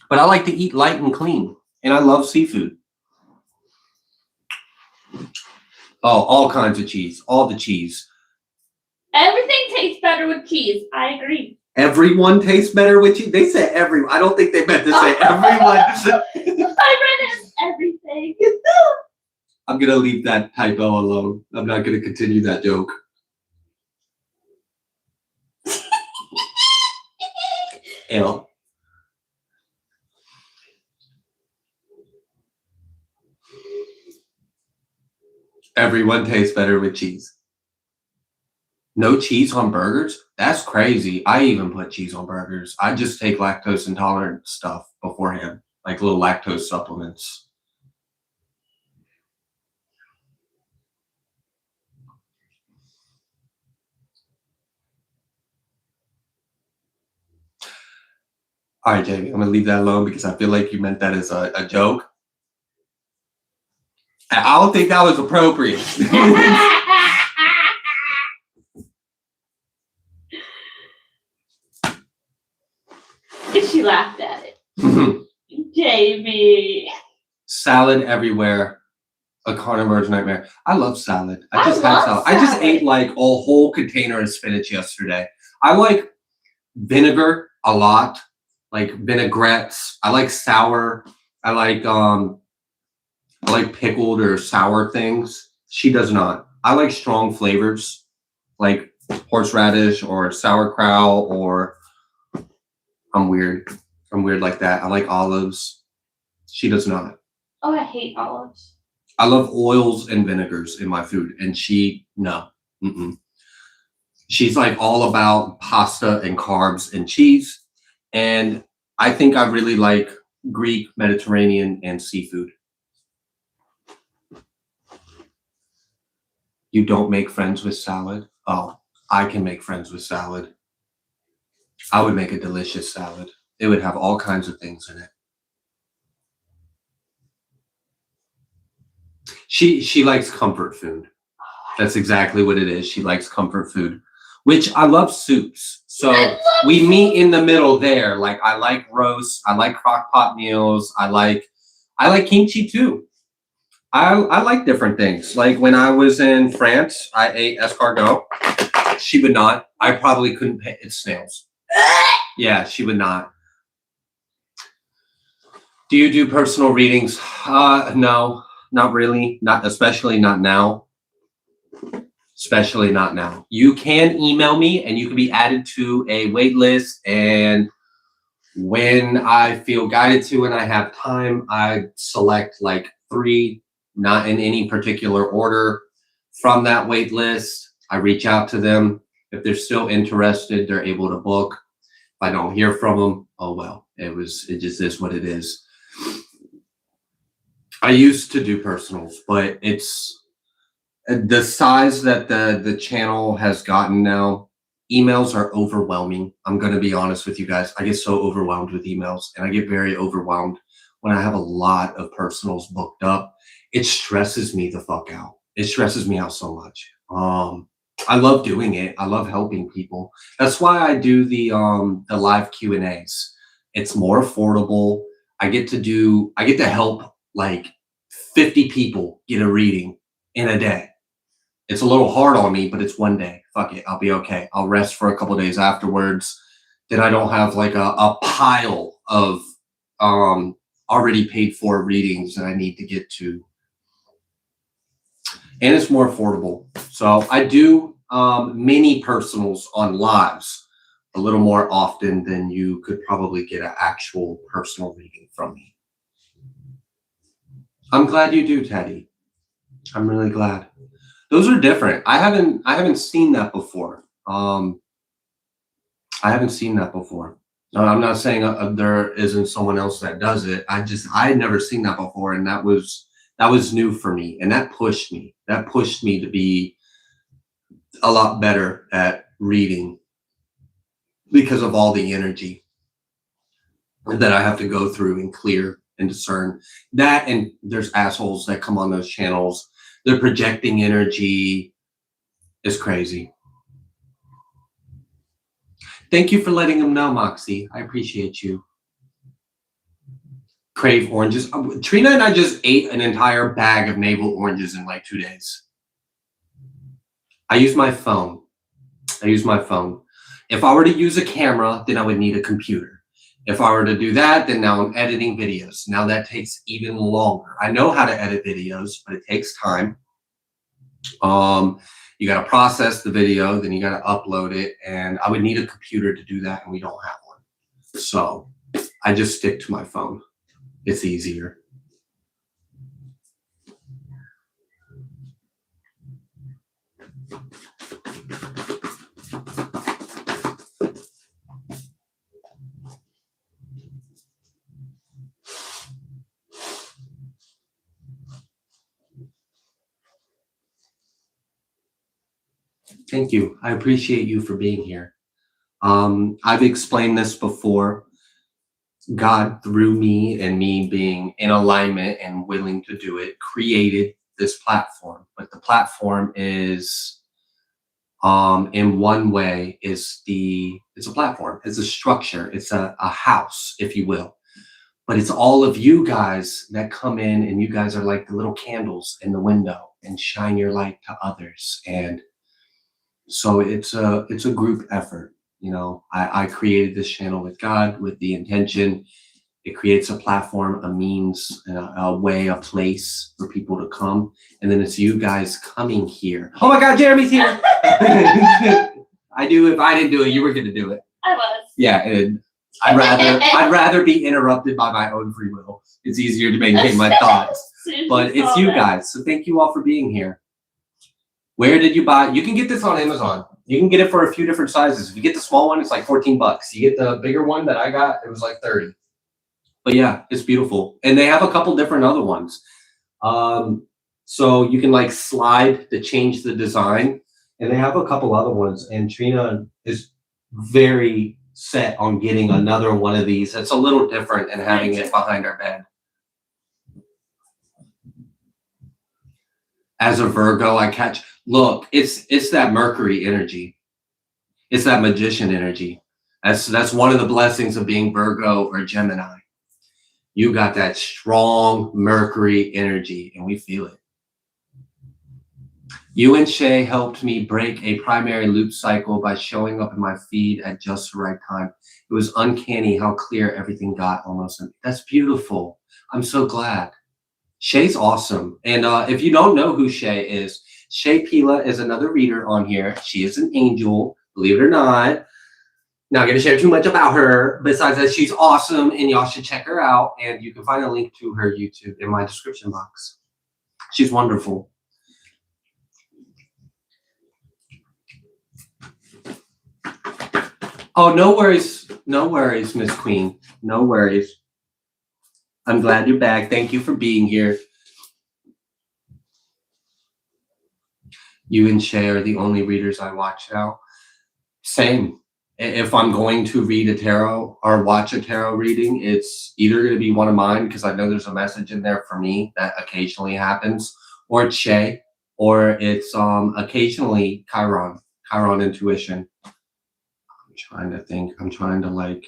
But I like to eat light and clean, and I love seafood. Oh, all kinds of cheese. All the cheese. Everything tastes better with cheese. I agree. Everyone tastes better with cheese. They said every. I don't think they meant to say everyone. I read it as everything. I'm gonna leave that typo alone. I'm not gonna continue that joke. Ew. Everyone tastes better with cheese. No cheese on burgers? That's crazy. I even put cheese on burgers. I just take lactose intolerant stuff beforehand, like little lactose supplements. All right, Jamie, I'm going to leave that alone because I feel like you meant that as a joke. I don't think that was appropriate. She laughed at it. Jamie. Salad everywhere. A carnivore's nightmare. I love salad. I just love had salad. I just ate like a whole container of spinach yesterday. I like vinegar a lot. Like vinaigrettes. I like sour. I like pickled or sour things. She does not. I like strong flavors, like horseradish or sauerkraut, or I'm weird. I'm weird like that. I like olives. She does not. Oh, I hate olives. I love oils and vinegars in my food, and she, no. Mm-mm. She's like all about pasta and carbs and cheese. And I think I really like Greek, Mediterranean, and seafood. You don't make friends with salad? Oh, I can make friends with salad. I would make a delicious salad. It would have all kinds of things in it. She likes comfort food. That's exactly what it is. She likes comfort food, which I love soups. So we meet in the middle there. Like I like roast, I like crock pot meals, I like kimchi too. I like different things. Like when I was in France, I ate escargot. She would not. I probably couldn't pay. It's snails. Yeah, she would not. Do you do personal readings? No, not really. Not especially not now. Especially not now. You can email me and you can be added to a wait list. And when I feel guided to and I have time, I select like 3, not in any particular order, from that wait list. I reach out to them. If they're still interested, they're able to book. If I don't hear from them, oh well, it just is what it is. I used to do personals, but it's the size that the channel has gotten now. Emails are overwhelming. I'm going to be honest with you guys. I get so overwhelmed with emails, and I get very overwhelmed when I have a lot of personals booked up. It stresses me the fuck out. It stresses me out so much. I love doing it. I love helping people. That's why I do the live Q&As. It's more affordable. I get to help like 50 people get a reading in a day. It's a little hard on me, but it's one day. Fuck it. I'll be okay. I'll rest for a couple days afterwards. Then I don't have like a pile of already paid for readings that I need to get to. And it's more affordable. So I do mini personals on lives a little more often than you could probably get an actual personal reading from me. I'm glad you do, Teddy. I'm really glad. Those are different. I haven't seen that before. I haven't seen that before. No, I'm not saying there isn't someone else that does it. I had never seen that before, and that was new for me, and that pushed me. That pushed me to be a lot better at reading because of all the energy that I have to go through and clear and discern. That, and there's assholes that come on those channels. They're projecting energy. It's crazy. Thank you for letting them know, Moxie. I appreciate you. Crave oranges. Trina and I just ate an entire bag of navel oranges in like 2 days. I use my phone. If I were to use a camera, then I would need a computer. If I were to do that, then now I'm editing videos. Now that takes even longer. I know how to edit videos, but it takes time. You got to process the video, then you got to upload it, and I would need a computer to do that, and we don't have one. So I just stick to my phone. It's easier. Thank you. I appreciate you for being here. I've explained this before. God, through me and me being in alignment and willing to do it, created this platform. But the platform is, in one way, it's a platform. It's a structure. It's a house, if you will. But it's all of you guys that come in, and you guys are like the little candles in the window and shine your light to others. And so it's a group effort. You know, I created this channel with God, with the intention. It creates a platform, a means, a way, a place for people to come. And then it's you guys coming here. Oh my God, Jeremy's here. I do. If I didn't do it, you were going to do it. I was. Yeah. And I'd rather be interrupted by my own free will. It's easier to maintain my thoughts. But it's you guys. So thank you all for being here. Where did you buy? You can get this on Amazon. You can get it for a few different sizes. If you get the small one, it's like $14. You get the bigger one that I got, it was like 30. But yeah, it's beautiful. And they have a couple different other ones. So you can like slide to change the design. And they have a couple other ones. And Trina is very set on getting another one of these. It's a little different and having it behind our bed. As a Virgo, look, it's that Mercury energy. It's that magician energy. That's one of the blessings of being Virgo or Gemini. You got that strong Mercury energy, and we feel it. You and Shay helped me break a primary loop cycle by showing up in my feed at just the right time. It was uncanny how clear everything got almost. That's beautiful. I'm so glad. Shay's awesome. And if you don't know who Shay is, Shay Pila is another reader on here. She is an angel, believe it or not. Not going to share too much about her. Besides that, she's awesome, and y'all should check her out. And you can find a link to her YouTube in my description box. She's wonderful. Oh, no worries. No worries, Miss Queen. No worries. I'm glad you're back. Thank you for being here. You and Shay are the only readers I watch now. Same. If I'm going to read a tarot or watch a tarot reading, it's either going to be one of mine because I know there's a message in there for me that occasionally happens, or it's Shay, or it's occasionally Chiron intuition. I'm trying to think. I'm trying to like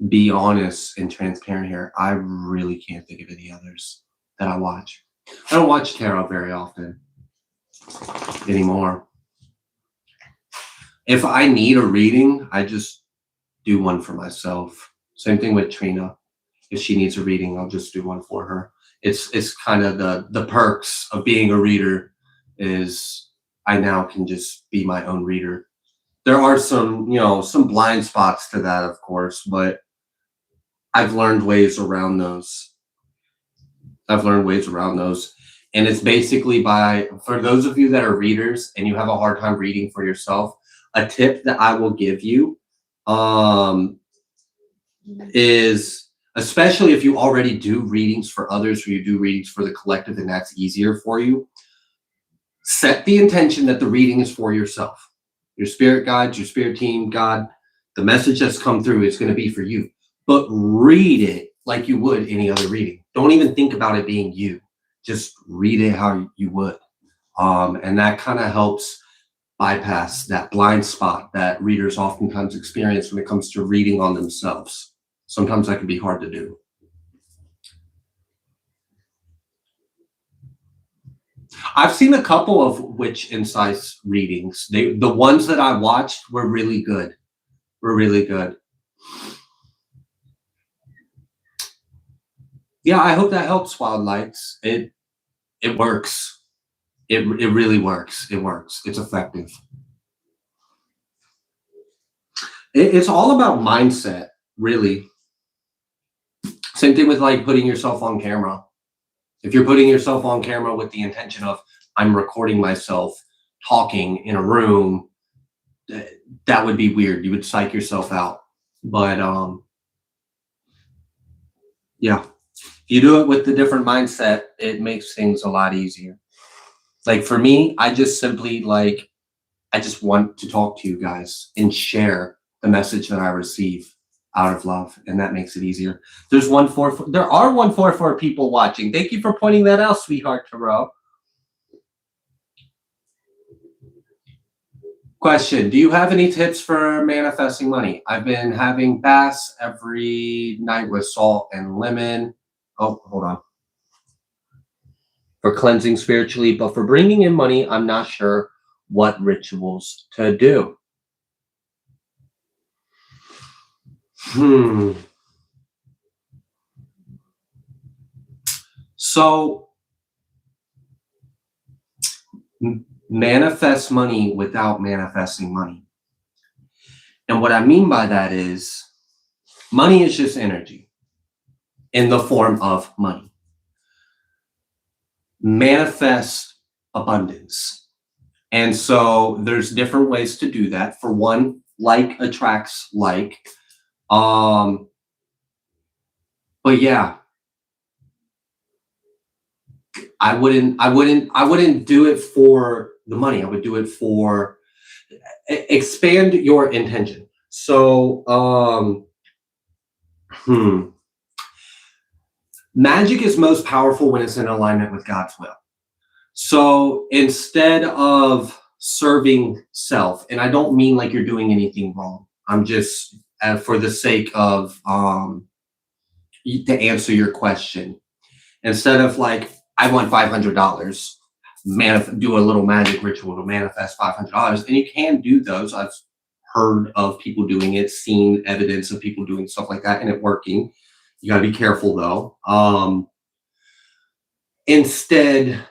be honest and transparent here. I really can't think of any others that I watch. I don't watch tarot very often anymore. If I need a reading, I just do one for myself. Same thing with Trina. If she needs a reading, I'll just do one for her. It's kind of the perks of being a reader is I now can just be my own reader. There are some blind spots to that, of course, but I've learned ways around those. And it's basically for those of you that are readers and you have a hard time reading for yourself, a tip that I will give you is, especially if you already do readings for others or you do readings for the collective and that's easier for you, set the intention that the reading is for yourself. Your spirit guides, your spirit team, God, the message that's come through is going to be for you. But read it like you would any other reading. Don't even think about it being you. Just read it how you would. And that kind of helps bypass that blind spot that readers oftentimes experience when it comes to reading on themselves. Sometimes that can be hard to do. I've seen a couple of Witch Insights readings. The ones that I watched were really good. Yeah, I hope that helps, Wild Lights. It works. It really works. It works. It's effective. It's all about mindset, really. Same thing with like putting yourself on camera. If you're putting yourself on camera with the intention of I'm recording myself talking in a room, that would be weird. You would psych yourself out. But yeah, if you do it with the different mindset, it makes things a lot easier. Like for me, I just simply I just want to talk to you guys and share the message that I receive out of love, and that makes it easier. There are 144 people watching. Thank you for pointing that out, sweetheart Tarot. Question, do you have any tips for manifesting money? I've been having baths every night with salt and lemon. Oh, hold on. For cleansing spiritually, but for bringing in money, I'm not sure what rituals to do. So manifest money without manifesting money. And what I mean by that is money is just energy in the form of money. Manifest abundance. And so there's different ways to do that. For one, like attracts like. But yeah, I wouldn't do it for the money. I would do it for expand your intention. So magic is most powerful when it's in alignment with God's will. So instead of serving self, and I don't mean like you're doing anything wrong, I'm just for the sake of to answer your question, instead of like I want $500, do a little magic ritual to manifest $500, and you can do those. I've heard of people doing it, seen evidence of people doing stuff like that and it working. You got to be careful though. Instead,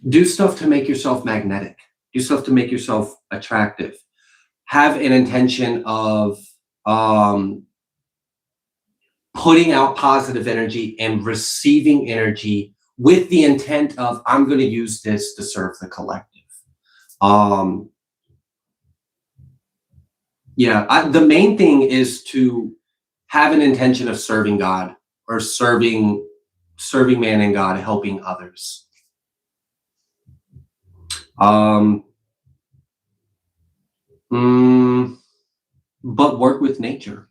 do stuff to make yourself magnetic. Do stuff to make yourself attractive. Have an intention of putting out positive energy and receiving energy with the intent of, I'm going to use this to serve the collective. The main thing is to have an intention of serving God or serving man and God, helping others. But work with nature.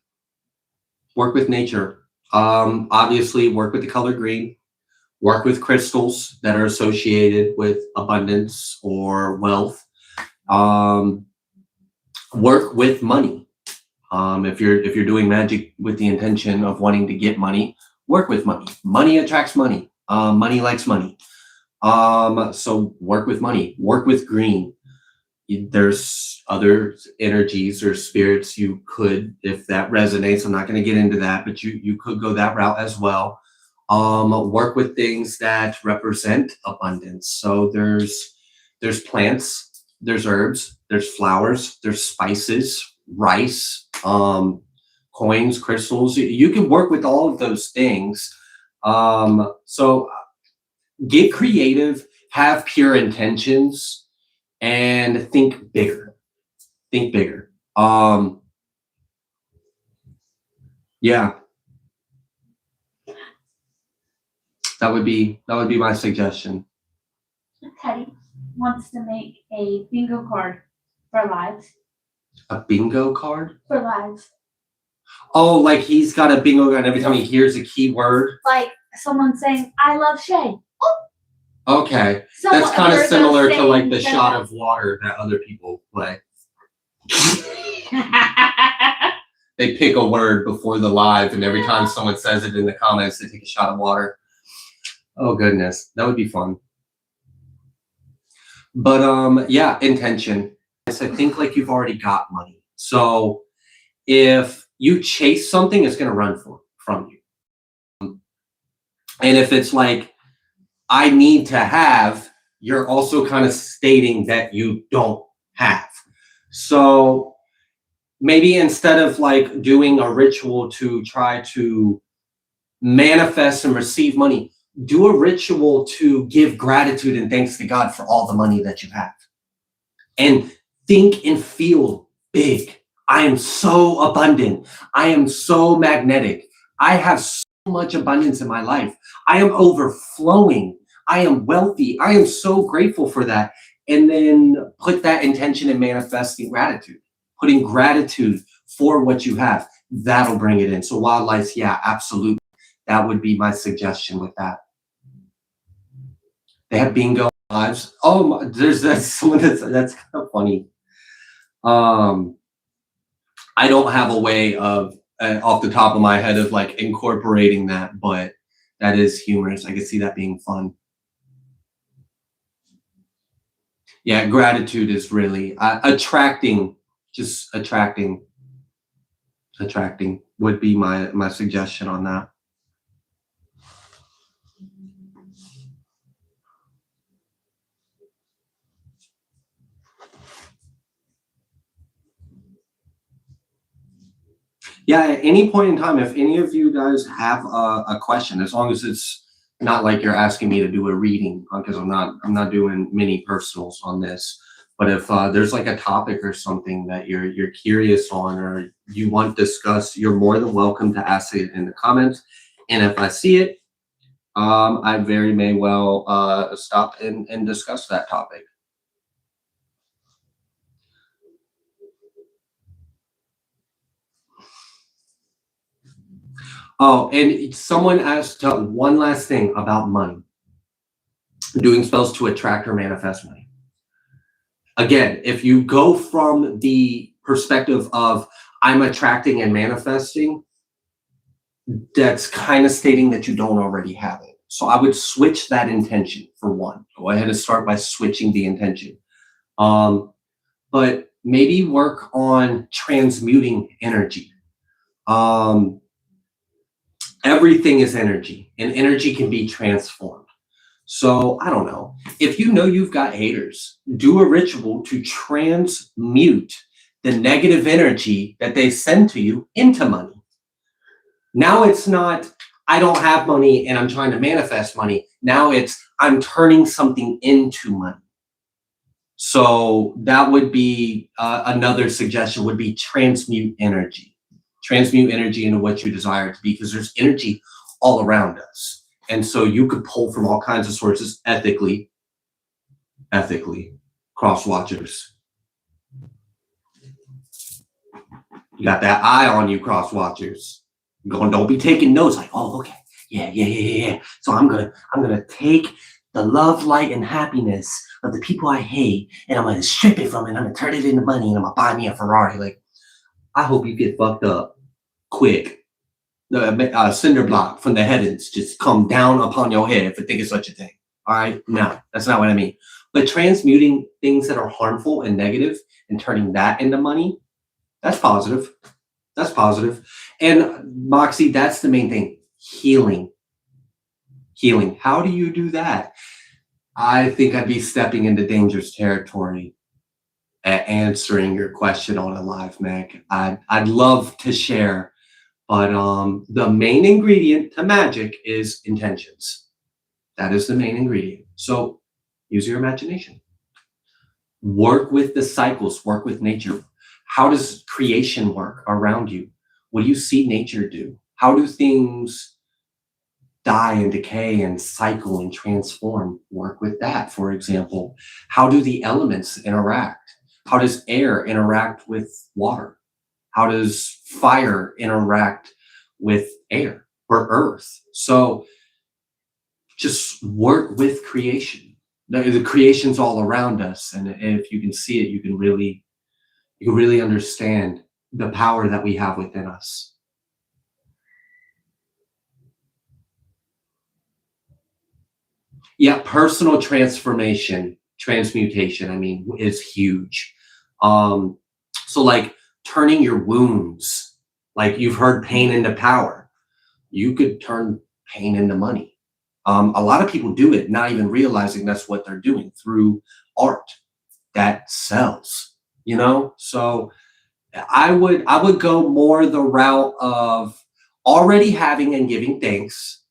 Work with nature. Obviously, work with the color green. Work with crystals that are associated with abundance or wealth. Work with money. If you're doing magic with the intention of wanting to get money, work with money. Money attracts money. Money likes money. So work with money. Work with green. There's other energies or spirits you could, if that resonates, I'm not going to get into that, but you could go that route as well. Work with things that represent abundance. So there's plants, there's herbs, there's flowers, there's spices, rice, coins, crystals. You can work with all of those things. So get creative, have pure intentions, and think bigger. Think bigger. Yeah. That would be my suggestion. Teddy wants to make a bingo card for lives. A bingo card? For lives. Oh, like he's got a bingo card every time he hears a keyword? Like someone saying, I love Shay. Okay. That's kind of similar to like the shot of water that other people play. They pick a word before the live, and every time someone says it in the comments, they take a shot of water. Oh goodness, that would be fun. But yeah, intention. I think like you've already got money. So if you chase something, it's going to run from you. And if it's like, I need to have, you're also kind of stating that you don't have. So maybe instead of like doing a ritual to try to manifest and receive money, do a ritual to give gratitude and thanks to God for all the money that you have. And think and feel big. I am so abundant. I am so magnetic. I have so much abundance in my life. I am overflowing. I am wealthy. I am so grateful for that. And then put that intention in manifesting gratitude, putting gratitude for what you have. That'll bring it in. So wildlife, yeah, absolutely. That would be my suggestion with that. They have bingo lives. Oh, that's someone that's kind of funny. I don't have a way of off the top of my head of like incorporating that, but that is humorous. I can see that being fun. Yeah, gratitude is really attracting. Just attracting would be my suggestion on that. Yeah, at any point in time, if any of you guys have a question, as long as it's not like you're asking me to do a reading, because I'm not doing mini personals on this. But if there's like a topic or something that you're curious on or you want discussed, you're more than welcome to ask it in the comments. And if I see it, I very may well stop and discuss that topic. Oh, and someone asked one last thing about money. Doing spells to attract or manifest money. Again, if you go from the perspective of I'm attracting and manifesting, that's kind of stating that you don't already have it. So I would switch that intention for one. Go ahead and start by switching the intention. But maybe work on transmuting energy. Everything is energy, and energy can be transformed. So I don't know. If you know you've got haters, do a ritual to transmute the negative energy that they send to you into money. Now it's not, I don't have money and I'm trying to manifest money. Now it's, I'm turning something into money. So that would be another suggestion would be transmute energy. Transmute energy into what you desire it to be, because there's energy all around us. And so you could pull from all kinds of sources ethically, cross watchers. You got that eye on you, cross watchers. Going, don't be taking notes like, oh, okay, yeah. So I'm gonna take the love, light, and happiness of the people I hate, and I'm gonna strip it from it, and I'm gonna turn it into money, and I'm gonna buy me a Ferrari. Like, I hope you get fucked up quick. The cinder block from the heavens just come down upon your head if you think of such a thing. All right, no, that's not what I mean. But transmuting things that are harmful and negative and turning that into money, that's positive. That's positive. And Moxie, that's the main thing. Healing. How do you do that? I think I'd be stepping into dangerous territory at answering your question on a live, Meg. I'd love to share, but the main ingredient to magic is intentions. That is the main ingredient. So use your imagination. Work with the cycles, work with nature. How does creation work around you? What do you see nature do? How do things die and decay and cycle and transform? Work with that, for example. How do the elements interact? How does air interact with water? How does fire interact with air or earth? So just work with creation. The creation's all around us, and if you can see it, you can really understand the power that we have within us. Yeah, personal transformation, transmutation, I mean, is huge. So like turning your wounds, like you've heard pain into power. You could turn pain into money. A lot of people do it, not even realizing that's what they're doing through art that sells, you know? So I would go more the route of already having and giving thanks,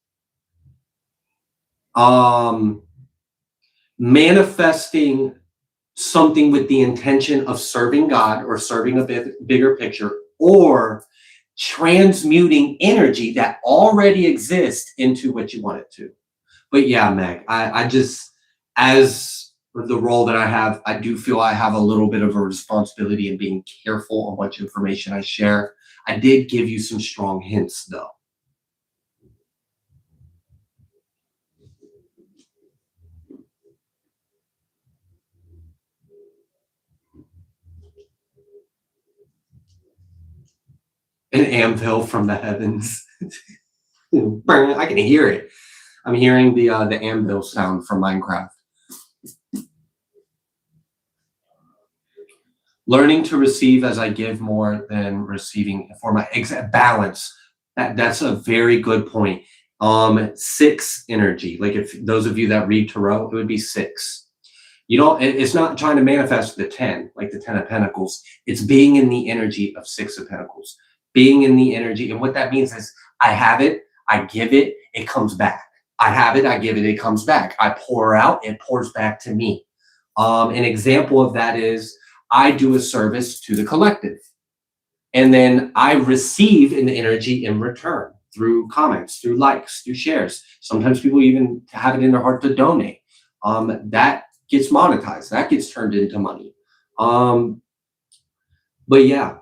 manifesting something with the intention of serving God or serving a bigger picture, or transmuting energy that already exists into what you want it to. But yeah, Meg, I just, as the role that I have, I do feel I have a little bit of a responsibility in being careful on what information I share. I did give you some strong hints though. An anvil from the heavens. I can hear it. I'm hearing the anvil sound from Minecraft. Learning to receive as I give more than receiving for my balance. That's a very good point. 6 energy. Like if those of you that read tarot, it would be 6. You know, it's not trying to manifest the 10, like the 10 of Pentacles. It's being in the energy of 6 of Pentacles. being in the energy. And what that means is I have it, I give it, it comes back. I have it, I give it, it comes back. I pour out, it pours back to me. An example of that is I do a service to the collective, and then I receive an energy in return through comments, through likes, through shares. Sometimes people even have it in their heart to donate. That gets monetized, that gets turned into money. But yeah,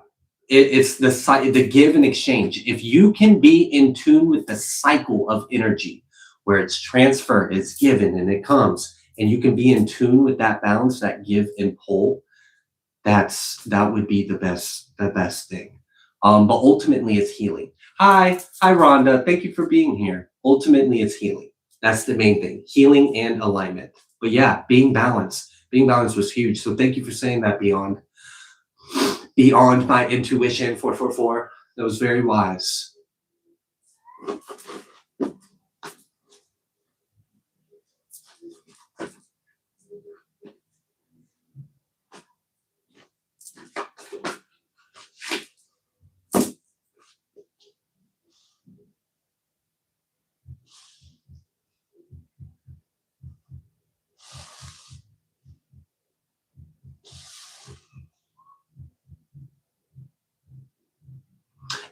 it's the give and exchange. If you can be in tune with the cycle of energy, where it's transferred, it's given, and it comes, and you can be in tune with that balance, that give and pull, that would be the best thing. But ultimately, it's healing. Hi, Rhonda. Thank you for being here. Ultimately, it's healing. That's the main thing, healing and alignment. But yeah, being balanced was huge. So thank you for saying that beyond my intuition. 444. That was very wise.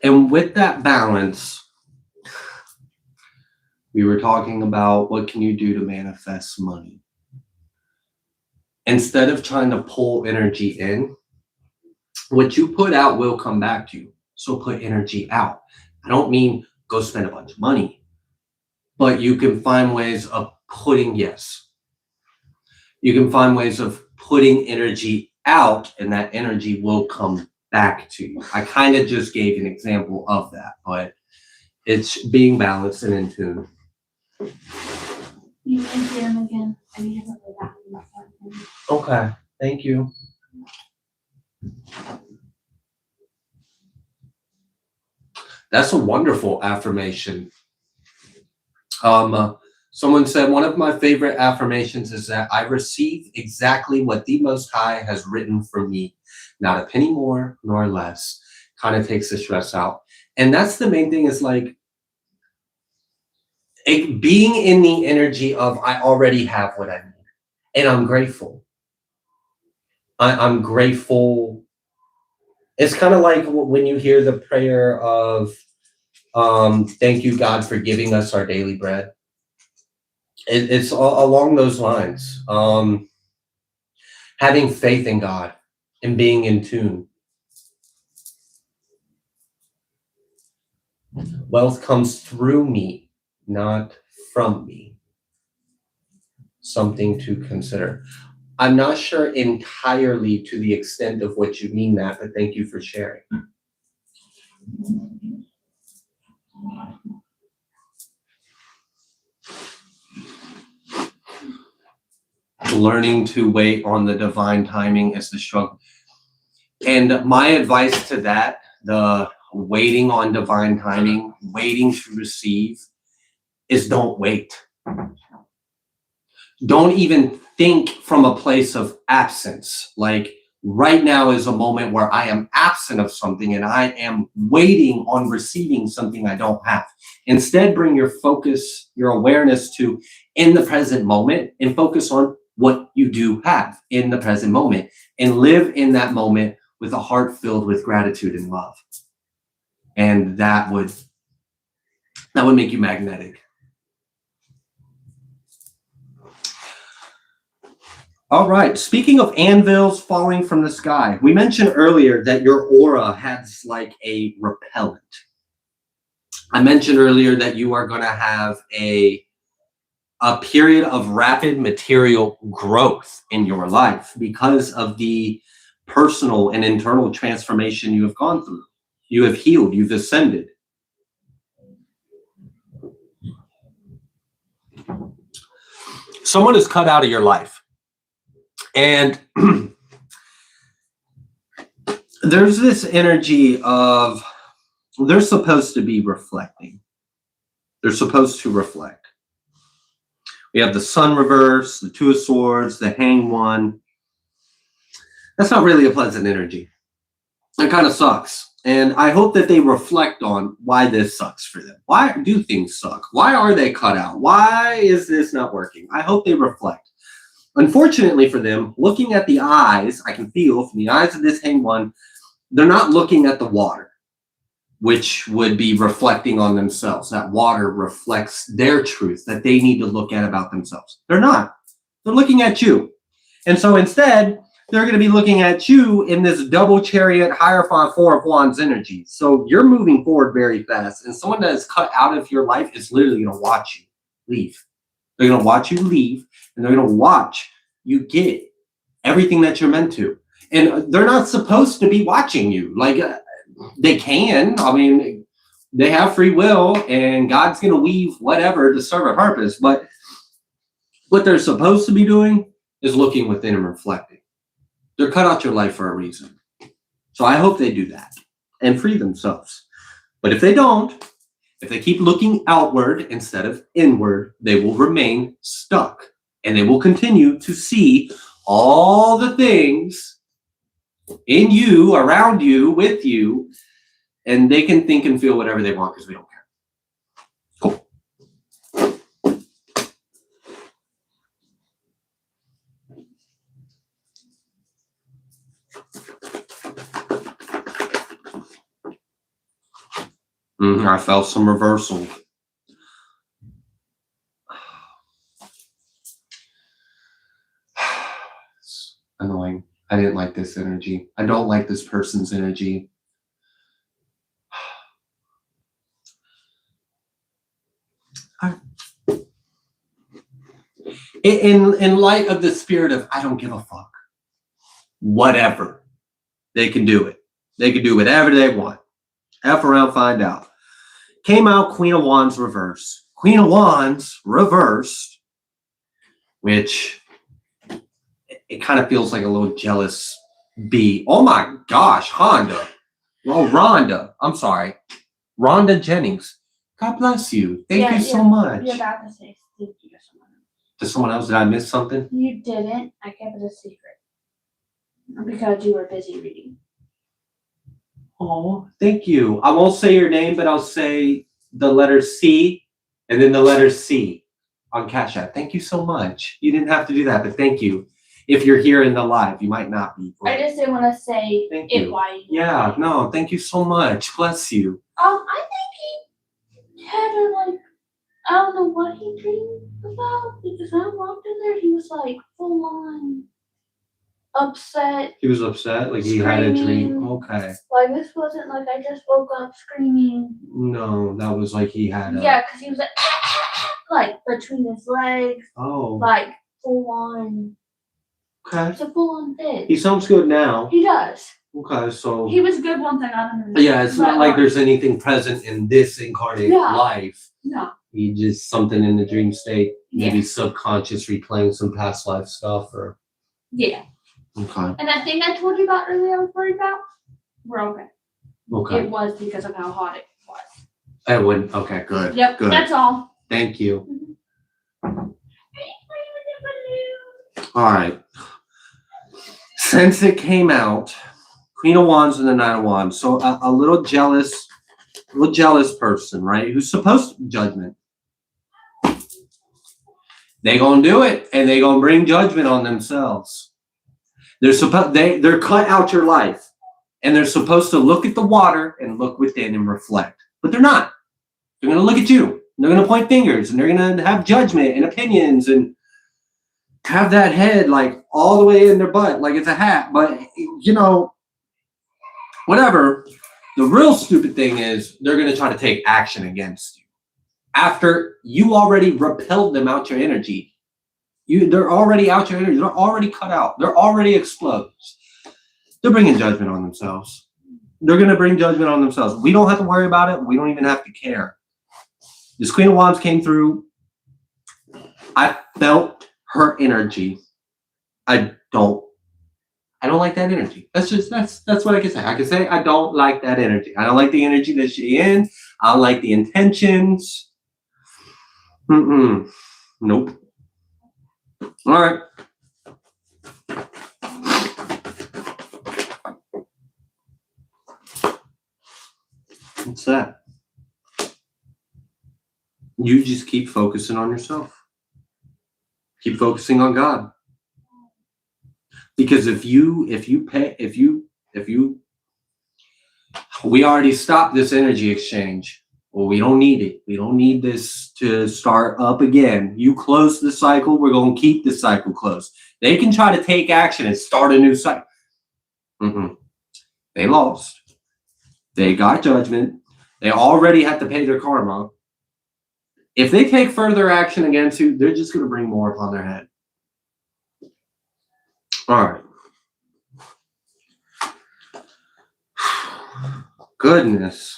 And with that balance, we were talking about what can you do to manifest money. Instead of trying to pull energy in, what you put out will come back to you. So put energy out. I don't mean go spend a bunch of money, but you can find ways of you can find ways of putting energy out, and that energy will come back to you. I kind of just gave an example of that, but it's being balanced and in tune. You can see him again. I need to go back in that one. Okay, thank you. That's a wonderful affirmation. Someone said, one of my favorite affirmations is that I receive exactly what the Most High has written for me, not a penny more nor less. Kind of takes the stress out. And that's the main thing, is like being in the energy of I already have what I need. And I'm grateful. I'm grateful. It's kind of like when you hear the prayer of, thank you, God, for giving us our daily bread. It's all along those lines. Having faith in God and being in tune. Wealth comes through me, not from me. Something to consider. I'm not sure entirely to the extent of what you mean that, but thank you for sharing. Learning to wait on the divine timing is the struggle. And my advice to that, the waiting on divine timing, waiting to receive, is don't wait. Don't even think from a place of absence. Like right now is a moment where I am absent of something and I am waiting on receiving something I don't have. Instead, bring your focus, your awareness to in the present moment, and focus on what you do have in the present moment, and live in that moment with a heart filled with gratitude and love. And that would make you magnetic. All right, speaking of anvils falling from the sky, we mentioned earlier that your aura has like a repellent. I mentioned earlier that you are going to have a period of rapid material growth in your life because of the personal and internal transformation you have gone through. You have healed, you've ascended. Someone is cut out of your life. And there's this energy of they're supposed to be reflecting. They're supposed to reflect. We have the Sun reverse, the Two of Swords, the Hanged One. That's not really a pleasant energy. It kind of sucks. And I hope that they reflect on why this sucks for them. Why do things suck? Why are they cut out? Why is this not working? I hope they reflect. Unfortunately for them, looking at the eyes, I can feel from the eyes of this hanged one, they're not looking at the water, which would be reflecting on themselves. That water reflects their truth that they need to look at about themselves. They're not. They're looking at you. And so instead, they're going to be looking at you in this double chariot Hierophant 4 of Wands energy. So you're moving forward very fast. And someone that is cut out of your life is literally going to watch you leave. They're going to watch you leave. And they're going to watch you get everything that you're meant to. And they're not supposed to be watching you. Like, they can. I mean, they have free will. And God's going to weave whatever to serve a purpose. But what they're supposed to be doing is looking within and reflecting. They're cut out your life for a reason. So I hope they do that and free themselves. But if they don't, if they keep looking outward instead of inward, they will remain stuck. And they will continue to see all the things in you, around you, with you, and they can think and feel whatever they want because we don't care. Cool. I felt some reversal. It's annoying. I didn't like this energy. I don't like this person's energy. In light of the spirit of I don't give a fuck, whatever, they can do it. They can do whatever they want. F around, find out. Came out Queen of Wands reverse. Queen of Wands reversed, which it kind of feels like a little jealous bee. Oh my gosh, Honda. Oh, Rhonda. I'm sorry. Rhonda Jennings. God bless you. Thank you so much. You're about to say thank you to someone else. To someone else, did I miss something? You didn't. I kept it a secret. Because you were busy reading. Oh, thank you. I won't say your name, but I'll say the letter C and then the letter C on Cashapp. Thank you so much. You didn't have to do that, but thank you. If you're here in the live, you might not be. I just didn't want to say thank it you. why. Yeah, no, thank you so much. Bless you. I think he had I don't know what he dreamed about because I walked in there, he was like full on upset. He was upset, like he had a dream. Okay. Like this wasn't like I just woke up screaming. No, that was like he had a... Yeah, because he was like between his legs. Oh. Like full on. Okay. It's a full on fit. He sounds good now. He does. Okay, so... He was good once I got him. Yeah, it's not like there's anything present in this incarnate life. No. He just something in the dream state, maybe subconscious replaying some past life stuff or... Yeah. Okay. And that thing I told you about earlier I was worried about, we're okay. Okay. It was because of how hot it was. It wouldn't. Okay, good. Yep, good. that's all. Thank you. Mm-hmm. All right. Since it came out, Queen of Wands and the Nine of Wands. So a little jealous person, right? Who's supposed to judgment. They gonna do it, and they gonna bring judgment on themselves. They're cut out your life, and they're supposed to look at the water and look within and reflect, but they're not. They're gonna look at you. They're gonna point fingers, and they're gonna have judgment and opinions, and have that head like all the way in their butt, like it's a hat. But you know, whatever. The real stupid thing is they're gonna try to take action against you after you already repelled them out your energy. They're already out your energy. They're already cut out. They're already exploded. They're bringing judgment on themselves. They're going to bring judgment on themselves. We don't have to worry about it. We don't even have to care. This Queen of Wands came through. I felt her energy. I don't like that energy. That's what I can say. I can say I don't like that energy. I don't like the energy that she's in. I don't like the intentions. Nope. All right. You just keep focusing on yourself. Keep focusing on God. Because we already stopped this energy exchange. Well, we don't need it. We don't need this to start up again. You close the cycle, we're going to keep the cycle closed. They can try to take action and start a new cycle. They lost. They got judgment. They already had to pay their karma. If they take further action against you, they're just going to bring more upon their head. All right. Goodness.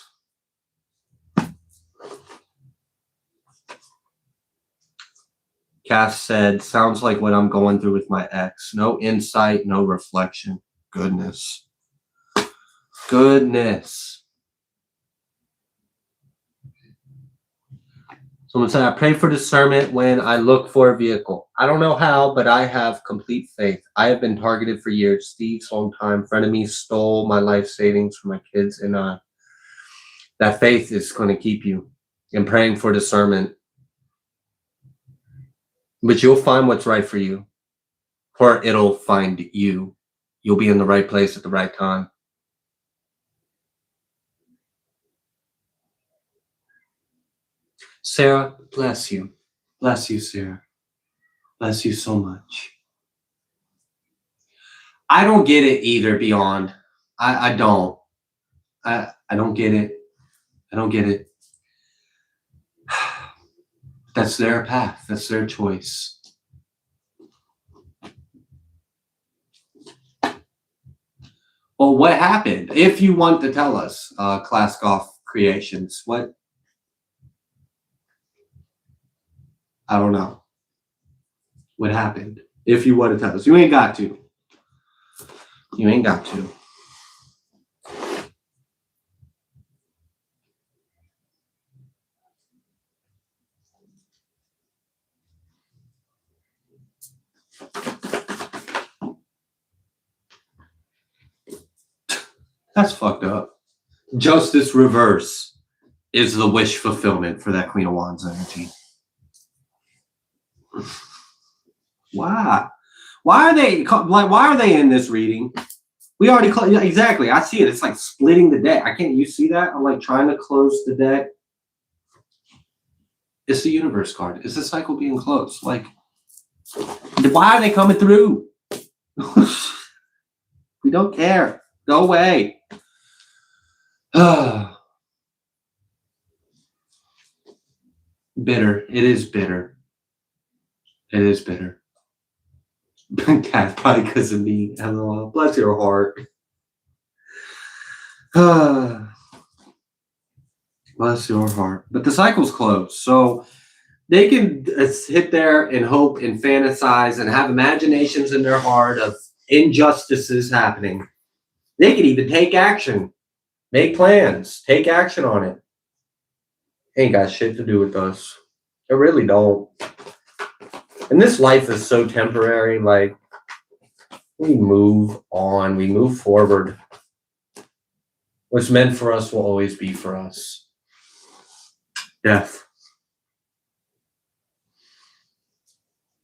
Cass said, sounds like what I'm going through with my ex. No insight, no reflection. Goodness. Goodness. Someone said, I pray for discernment when I look for a vehicle. I don't know how, but I have complete faith. I have been targeted for years. Steve's longtime friend of me stole my life savings for my kids and I. That faith is going to keep you in praying for discernment. But you'll find what's right for you, or it'll find you. You'll be in the right place at the right time. Sarah, bless you. Bless you, Sarah. Bless you so much. I don't get it either, Beyond. I don't. I don't get it. I don't get it. That's their path. That's their choice. Well, what happened? If you want to tell us, Class Golf Creations, what? I don't know. What happened? If you want to tell us. You ain't got to. You ain't got to. That's fucked up. Justice reverse is the wish fulfillment for that Queen of Wands energy. Why? Why are they in this reading? We already exactly. I see it. It's like splitting the deck. I can't. You see that? I'm like trying to close the deck. It's the universe card. It's the cycle being closed. Like, why are they coming through? We don't care. Go away. Bitter. It is bitter. It is bitter. Cat, probably because of me. LOL. Bless your heart. Bless your heart. But the cycle's closed. So they can sit there and hope and fantasize and have imaginations in their heart of injustices happening. They can even take action. Make plans. Take action on it. Ain't got shit to do with us. It really don't. And this life is so temporary. Like, we move on. We move forward. What's meant for us will always be for us. Death.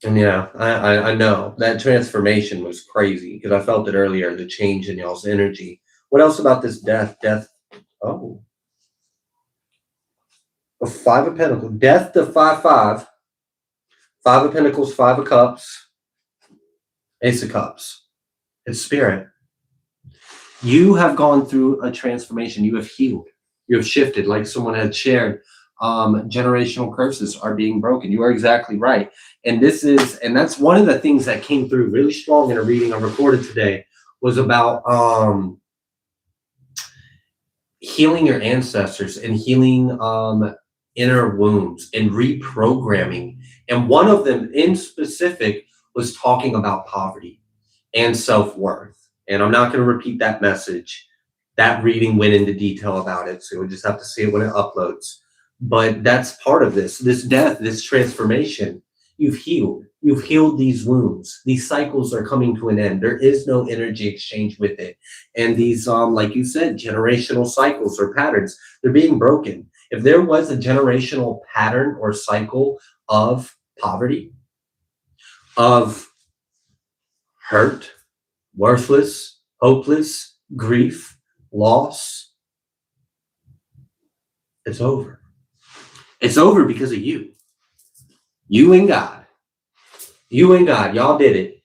And yeah, I know that transformation was crazy because I felt it earlier, the change in y'all's energy. What else about this death? Death. Oh. A 5 of Pentacles. Death to 5-5. 5 of Pentacles, 5 of Cups. Ace of Cups. It's spirit. You have gone through a transformation. You have healed. You have shifted, like someone had shared. Generational curses are being broken. You are exactly right. And that's one of the things that came through really strong in a reading I recorded today was about healing your ancestors and healing inner wounds and reprogramming. And one of them in specific was talking about poverty and self-worth. And I'm not going to repeat that message. That reading went into detail about it. So you'll just have to see it when it uploads. But that's part of this death, this transformation. You've healed these wounds. These cycles are coming to an end. There is no energy exchange with it. And these, like you said, generational cycles or patterns, they're being broken. if there was a generational pattern or cycle of poverty, of hurt, worthless, hopeless, grief, loss, it's over. It's over because of you. You and God. You and God. Y'all did it.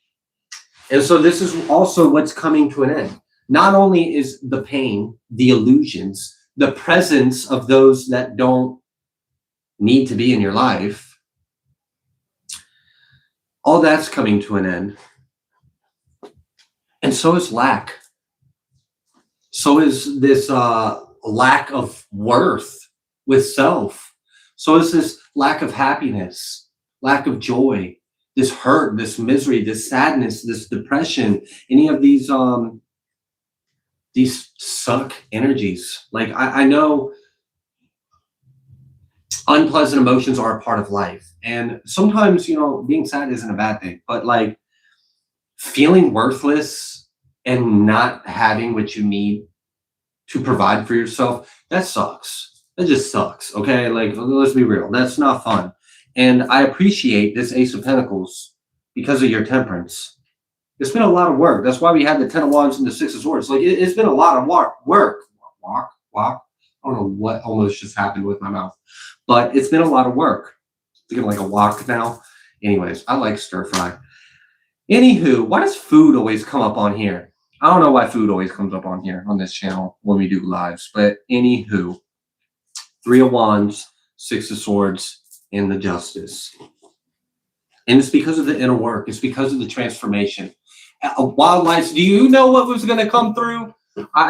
And so this is also what's coming to an end. Not only is the pain, the illusions, the presence of those that don't need to be in your life, all that's coming to an end. And so is lack. So is this lack of worth with self. So is this lack of happiness, lack of joy, this hurt, this misery, this sadness, this depression, any of these suck energies. Like I know unpleasant emotions are a part of life. And sometimes, being sad isn't a bad thing, but like feeling worthless and not having what you need to provide for yourself, that sucks. That just sucks. Okay. Like, let's be real. That's not fun. And I appreciate this Ace of Pentacles because of your temperance. It's been a lot of work. That's why we had the 10 of Wands and the 6 of Swords. Like, it's been a lot of work. Walk. I don't know what almost just happened with my mouth, but it's been a lot of work. Thinking like a walk now. Anyways, I like stir fry. Anywho, why does food always come up on here? I don't know why food always comes up on here on this channel when we do lives, but anywho, 3 of Wands, 6 of Swords, and the Justice. And it's because of the inner work. It's because of the transformation. Wildlife, do you know what was going to come through?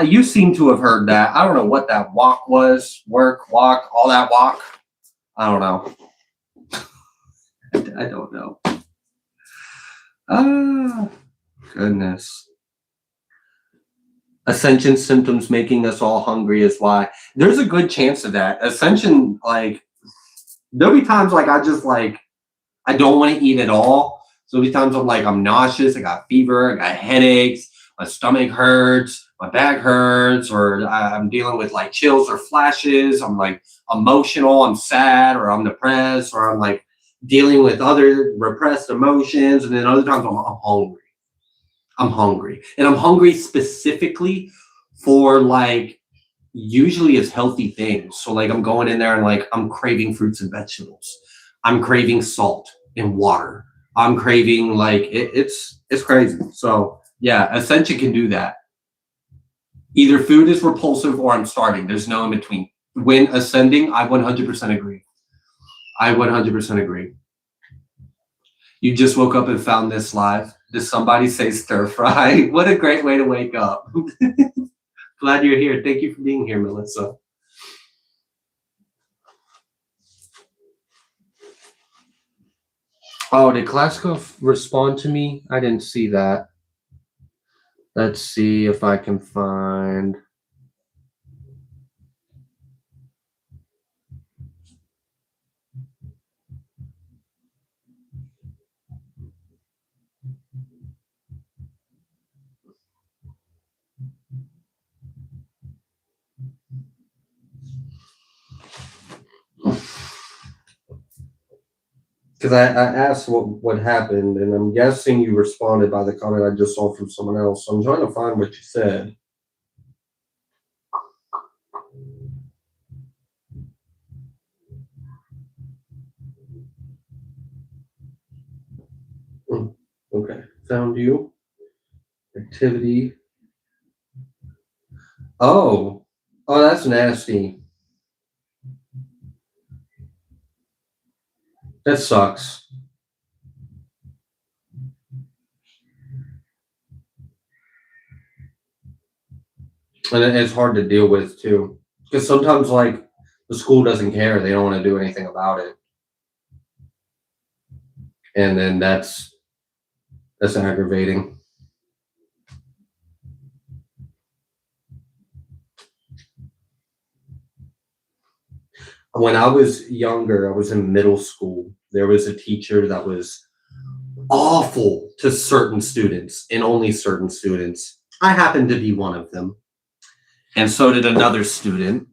You seem to have heard that. I don't know what that walk was. Work, walk, all that walk. I don't know. I don't know. Ah, goodness. Ascension symptoms making us all hungry is why. There's a good chance of that. Ascension, like, there'll be times like I don't want to eat at all. So there'll be times I'm nauseous, I got fever, I got headaches, my stomach hurts, my back hurts, or I'm dealing with like chills or flashes. I'm like emotional, I'm sad, or I'm depressed, or I'm like dealing with other repressed emotions. And then other times I'm hungry. I'm hungry. And I'm hungry specifically for like, usually it's healthy things. So like I'm going in there and like I'm craving fruits and vegetables. I'm craving salt and water. I'm craving like it's crazy. So yeah, Ascension can do that. Either food is repulsive or I'm starving. There's no in between. When ascending, I 100% agree. I 100% agree. You just woke up and found this live. Did somebody say stir fry? What a great way to wake up. Glad you're here. Thank you for being here, Melissa. Oh, did Klaskov respond to me? I didn't see that. Let's see if I can find. Because I asked what happened, and I'm guessing you responded by the comment I just saw from someone else. So I'm trying to find what you said. Okay, found you. Activity. Oh, that's nasty. That sucks. And it's hard to deal with too. Because sometimes like the school doesn't care. They don't want to do anything about it. And then that's aggravating. When I was younger, I was in middle school. There was a teacher that was awful to certain students and only certain students. I happened to be one of them. And so did another student.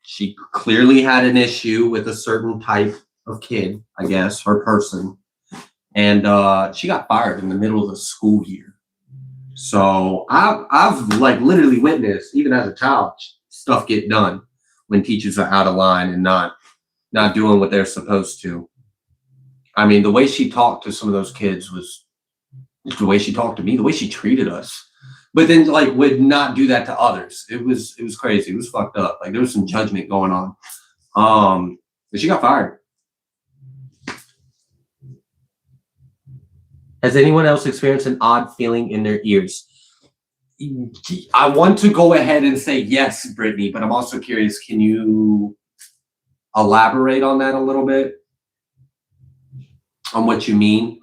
She clearly had an issue with a certain type of kid, I guess, or person. And she got fired in the middle of the school year. So I've like literally witnessed, even as a child, stuff get done when teachers are out of line and not doing what they're supposed to. I mean, the way she talked to some of those kids was the way she talked to me, the way she treated us. But then like would not do that to others. It was crazy. It was fucked up. Like there was some judgment going on. But she got fired. Has anyone else experienced an odd feeling in their ears? I want to go ahead and say yes, Brittany, but I'm also curious, can you elaborate on that a little bit? On what you mean?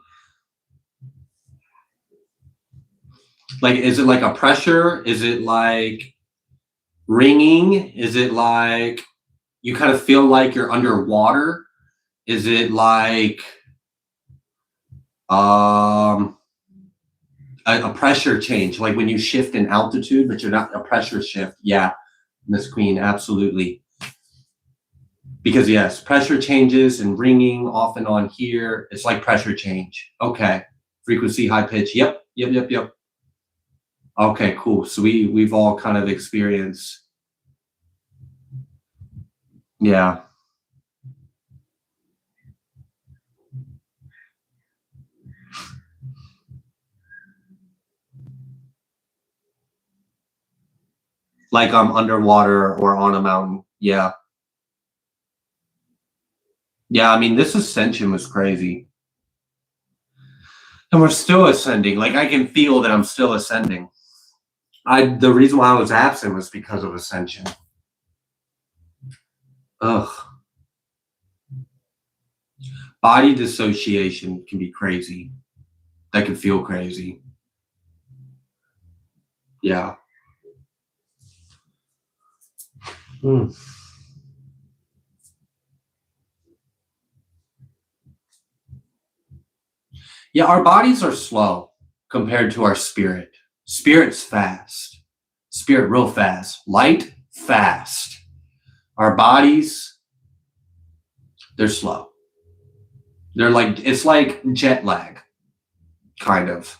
Like, is it like a pressure? Is it like ringing? Is it like you kind of feel like you're underwater? Is it like a pressure change, like when you shift in altitude, but you're not a pressure shift? Yeah, Miss Queen, absolutely. Because yes, pressure changes and ringing off and on here. It's like pressure change. Okay, frequency, high pitch. Yep. Okay, cool. So we've all kind of experienced. Yeah. Like I'm underwater or on a mountain. Yeah. Yeah, I mean, this ascension was crazy. And we're still ascending. Like I can feel that I'm still ascending. The reason why I was absent was because of ascension. Ugh. Body dissociation can be crazy. That can feel crazy. Yeah. Yeah, our bodies are slow compared to our spirit. Spirit's fast. Spirit real fast. Light, fast. Our bodies, they're slow. They're like, it's like jet lag, kind of.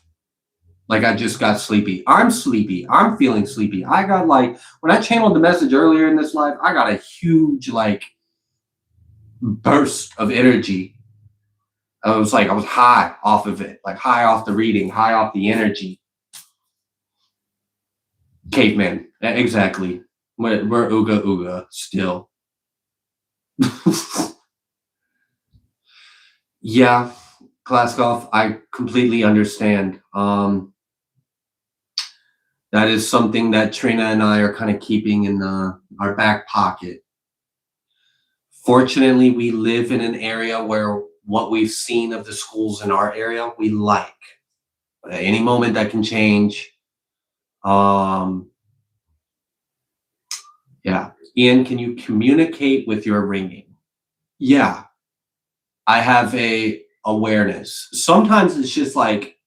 Like I just got sleepy. I'm sleepy. I'm feeling sleepy. I got like, when I channeled the message earlier in this life, I got a huge like burst of energy. I was high off of it, like high off the reading, high off the energy. Caveman, exactly. We're ooga ooga still. Yeah, Klaskov, I completely understand. That is something that Trina and I are kind of keeping in our back pocket. Fortunately, we live in an area where what we've seen of the schools in our area, we like. At any moment that can change. Yeah. Ian, can you communicate with your ringing? Yeah. I have a awareness. Sometimes it's just like,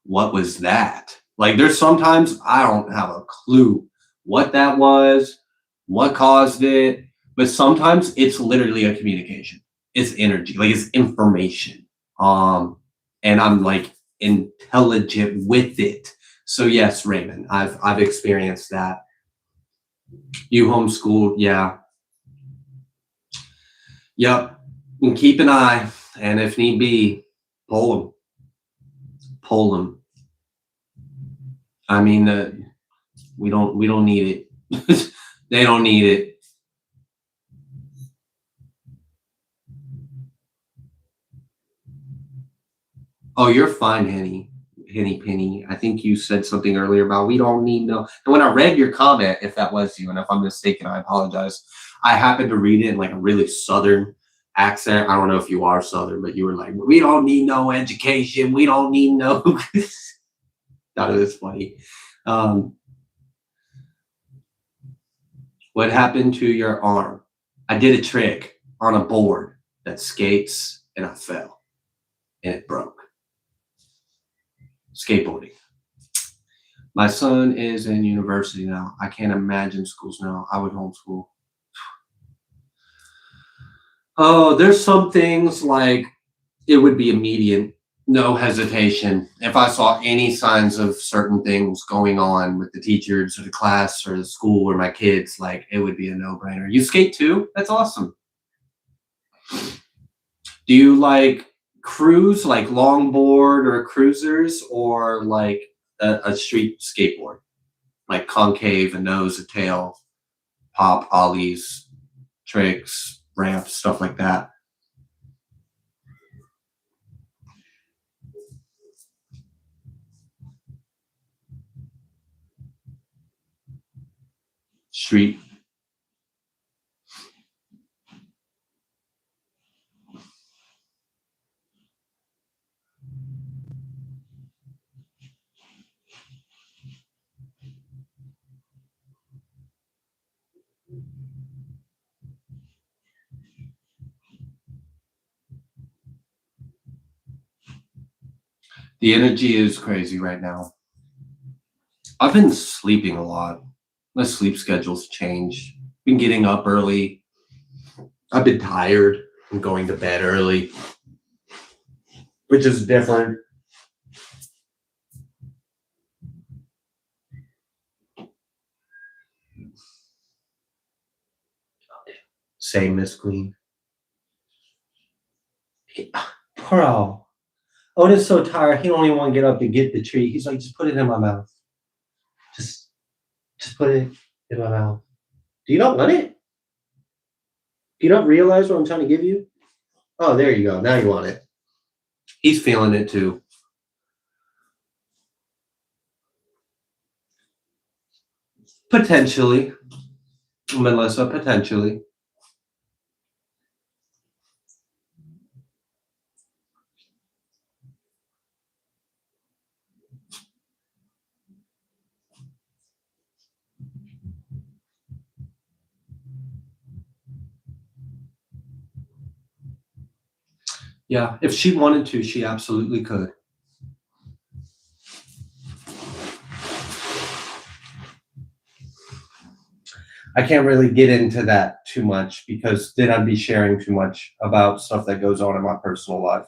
what was that? Like there's sometimes I don't have a clue what that was, what caused it, but sometimes it's literally a communication. It's energy, like it's information. And I'm like intelligent with it. So yes, Raymond, I've experienced that. You homeschooled, yeah. Yep. And keep an eye, and if need be, pull them. I mean, we don't need it. They don't need it. Oh, you're fine, Henny Penny. I think you said something earlier about we don't need no. And when I read your comment, if that was you, and if I'm mistaken, I apologize. I happened to read it in like a really Southern accent. I don't know if you are Southern, but you were like, we don't need no education. We don't need no. Thought it was funny. What happened to your arm? I did a trick on a board that skates and I fell and it broke. Skateboarding. My son is in university now. I can't imagine schools now. I would homeschool. Oh, there's some things like it would be immediate, no hesitation. If I saw any signs of certain things going on with the teachers or the class or the school or my kids, like it would be a no-brainer. You skate too? That's awesome. Do you like cruise, like longboard or cruisers, or like a street skateboard, like concave, a nose, a tail, pop, ollies, tricks, ramps, stuff like that? Street. The energy is crazy right now. I've been sleeping a lot. My sleep schedule's changed. Been getting up early. I've been tired. I'm going to bed early, which is different. Same, Miss Queen. Bro, Otis so tired. He don't even want to get up and get the treat. He's like, just put it in my mouth. Just put it in my mouth. Do you not want it? Do you not realize what I'm trying to give you? Oh, there you go. Now you want it. He's feeling it too. Potentially. Melissa, potentially. Yeah, if she wanted to, she absolutely could. I can't really get into that too much because then I'd be sharing too much about stuff that goes on in my personal life.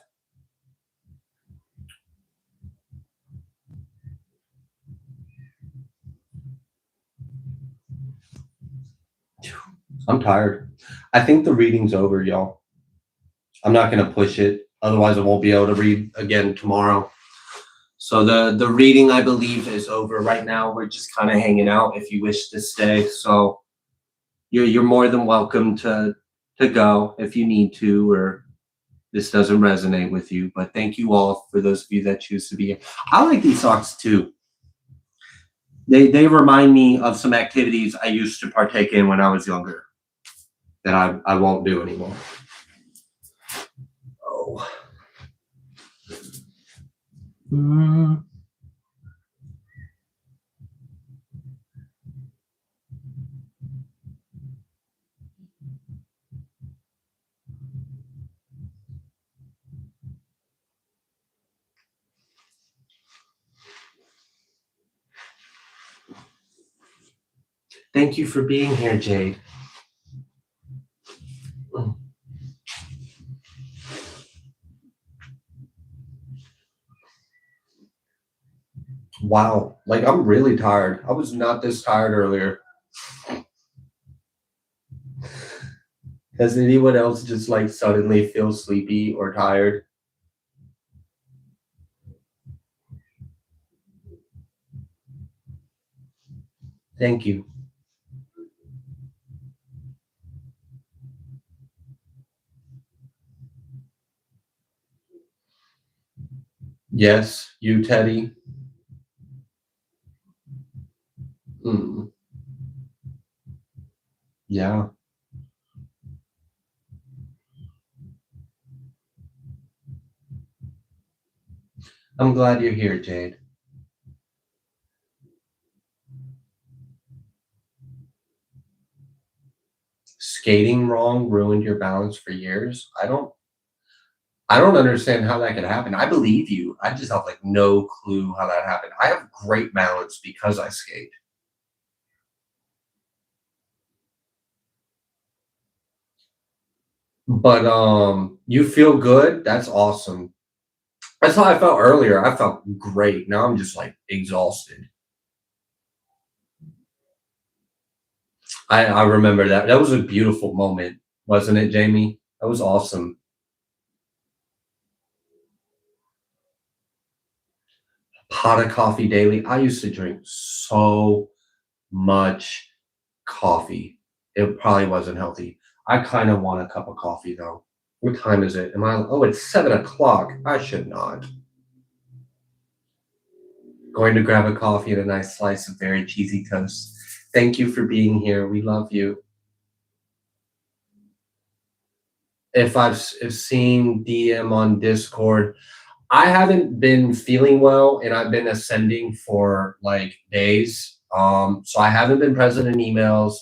I'm tired. I think the reading's over, y'all. I'm not going to push it. Otherwise, I won't be able to read again tomorrow. So the reading, I believe, is over right now. We're just kind of hanging out if you wish to stay. So you're more than welcome to go if you need to, or this doesn't resonate with you. But thank you all for those of you that choose to be here. I like these socks too. They remind me of some activities I used to partake in when I was younger that I won't do anymore. Oh. Thank you for being here, Jade. Wow, like I'm really tired. I was not this tired earlier. Does anyone else just like suddenly feel sleepy or tired? Thank you. Yes, you, Teddy. Yeah. I'm glad you're here, Jade. Skating wrong ruined your balance for years? I don't understand how that could happen. I believe you. I just have like no clue how that happened. I have great balance because I skate. But you feel good? That's awesome. That's how I felt earlier. I felt great. Now I'm just like exhausted. I remember that. That was a beautiful moment, wasn't it, Jamie? That was awesome. Pot of coffee daily. I used to drink so much coffee. It probably wasn't healthy. I kind of want a cup of coffee though. What time is it? Am I? Oh, it's 7 o'clock. I should not. Going to grab a coffee and a nice slice of very cheesy toast. Thank you for being here. We love you. If I've seen DM on Discord, I haven't been feeling well and I've been ascending for like days. So I haven't been present in emails.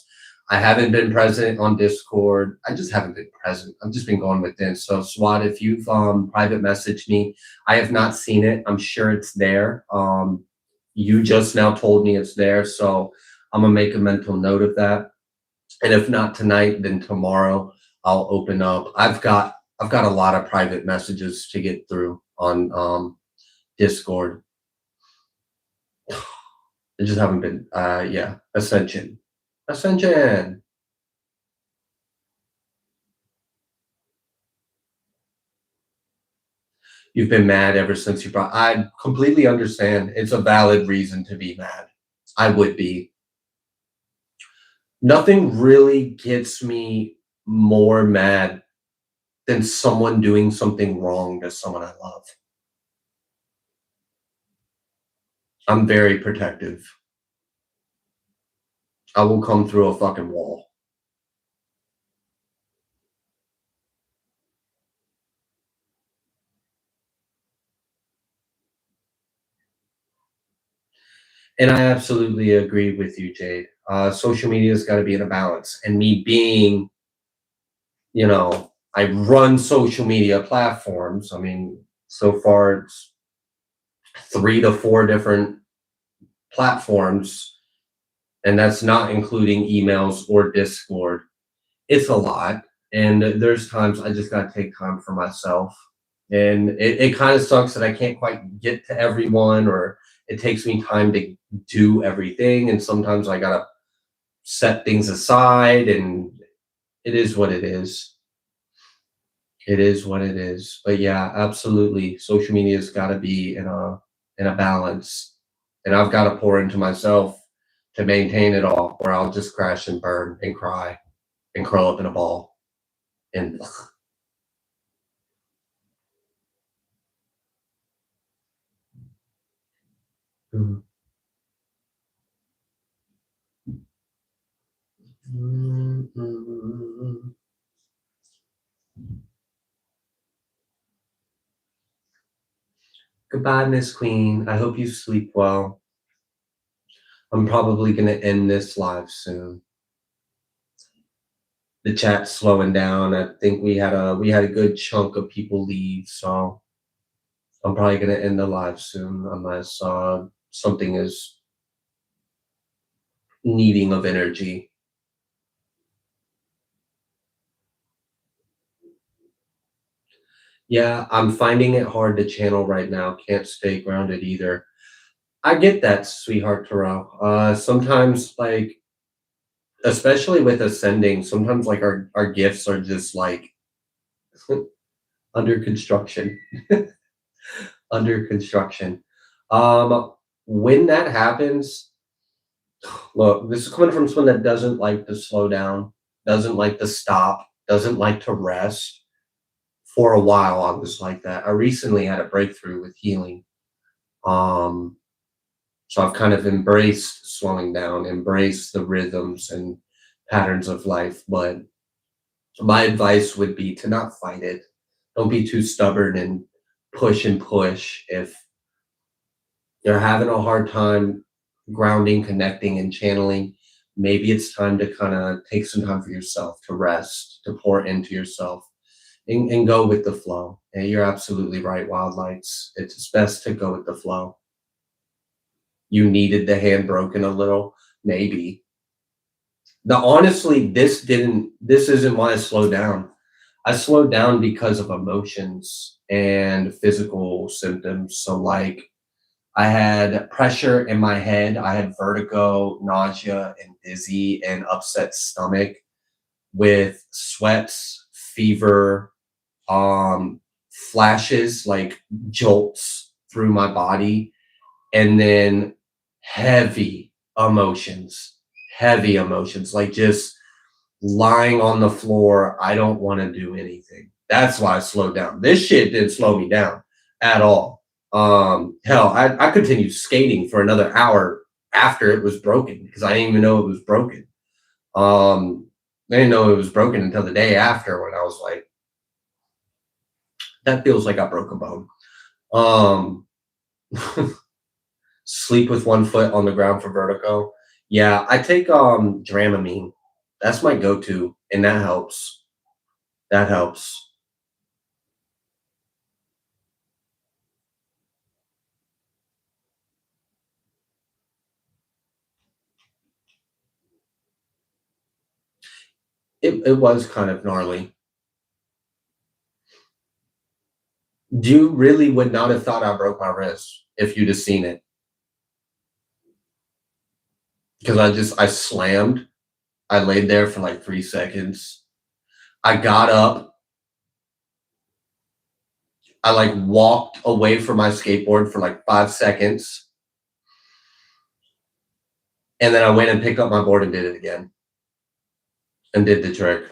I haven't been present on Discord. I just haven't been present. I've just been going within. So SWAT, if you've private messaged me, I have not seen it. I'm sure it's there. You just now told me it's there. So I'm gonna make a mental note of that. And if not tonight, then tomorrow I'll open up. I've got a lot of private messages to get through on Discord. I just haven't been yeah, Ascension. You've been mad ever since you brought. I completely understand. It's a valid reason to be mad. I would be. Nothing really gets me more mad than someone doing something wrong to someone I love. I'm very protective. I will come through a fucking wall. And I absolutely agree with you, Jade. Social media's got to be in a balance. And me being, I run social media platforms. I mean, so far it's 3 to 4 different platforms, and that's not including emails or Discord. It's a lot. And there's times I just got to take time for myself. And it kind of sucks that I can't quite get to everyone, or it takes me time to do everything. And sometimes I got to set things aside, and it is what it is. It is what it is. But yeah, absolutely. Social media's got to be in a balance. And I've got to pour into myself to maintain it all, or I'll just crash and burn and cry and curl up in a ball. And goodbye, Miss Queen. I hope you sleep well. I'm probably going to end this live soon. The chat's slowing down. I think we had a good chunk of people leave, so I'm probably going to end the live soon unless something is needing of energy. Yeah, I'm finding it hard to channel right now. Can't stay grounded either. I get that, sweetheart Terrell. Sometimes, like, especially with ascending, sometimes like our gifts are just like under construction. Under construction. When that happens, look, this is coming from someone that doesn't like to slow down, doesn't like to stop, doesn't like to rest. For a while, I was like that. I recently had a breakthrough with healing. So I've kind of embraced slowing down, embraced the rhythms and patterns of life. But my advice would be to not fight it. Don't be too stubborn and push. If you're having a hard time grounding, connecting, and channeling, maybe it's time to kind of take some time for yourself, to rest, to pour into yourself. and go with the flow. And you're absolutely right, Wild Lights. It's best to go with the flow. You needed the hand broken a little, maybe. Now, honestly, this isn't why I slowed down. I slowed down because of emotions and physical symptoms. So like I had pressure in my head, I had vertigo, nausea, and dizzy and upset stomach with sweats, fever, flashes like jolts through my body, and then heavy heavy emotions, like just lying on the floor. I don't want to do anything. That's why I slowed down. This shit didn't slow me down at all. Hell, I continued skating for another hour after it was broken because I didn't even know it was broken. I didn't know it was broken until the day after when I was like, that feels like I broke a bone. Sleep with one foot on the ground for vertigo. Yeah, I take Dramamine. That's my go-to, and that helps. That helps. It was kind of gnarly. You really would not have thought I broke my wrist if you'd have seen it. Because I slammed. I laid there for like 3 seconds. I got up. I like walked away from my skateboard for like 5 seconds. And then I went and picked up my board and did it again. And did the trick.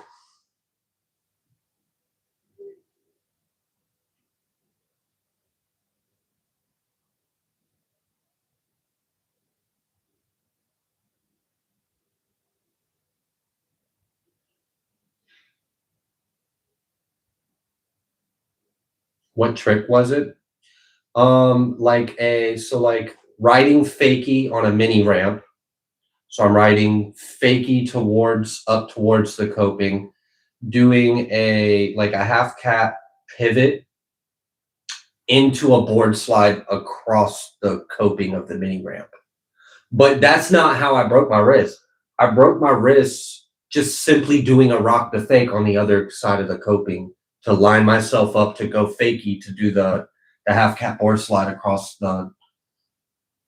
What trick was it? Like riding fakie on a mini ramp. So I'm riding fakie up towards the coping, doing a half cap pivot into a board slide across the coping of the mini ramp. But that's not how I broke my wrist. I broke my wrist just simply doing a rock the fake on the other side of the coping to line myself up to go fakie to do the half cap board slide across the,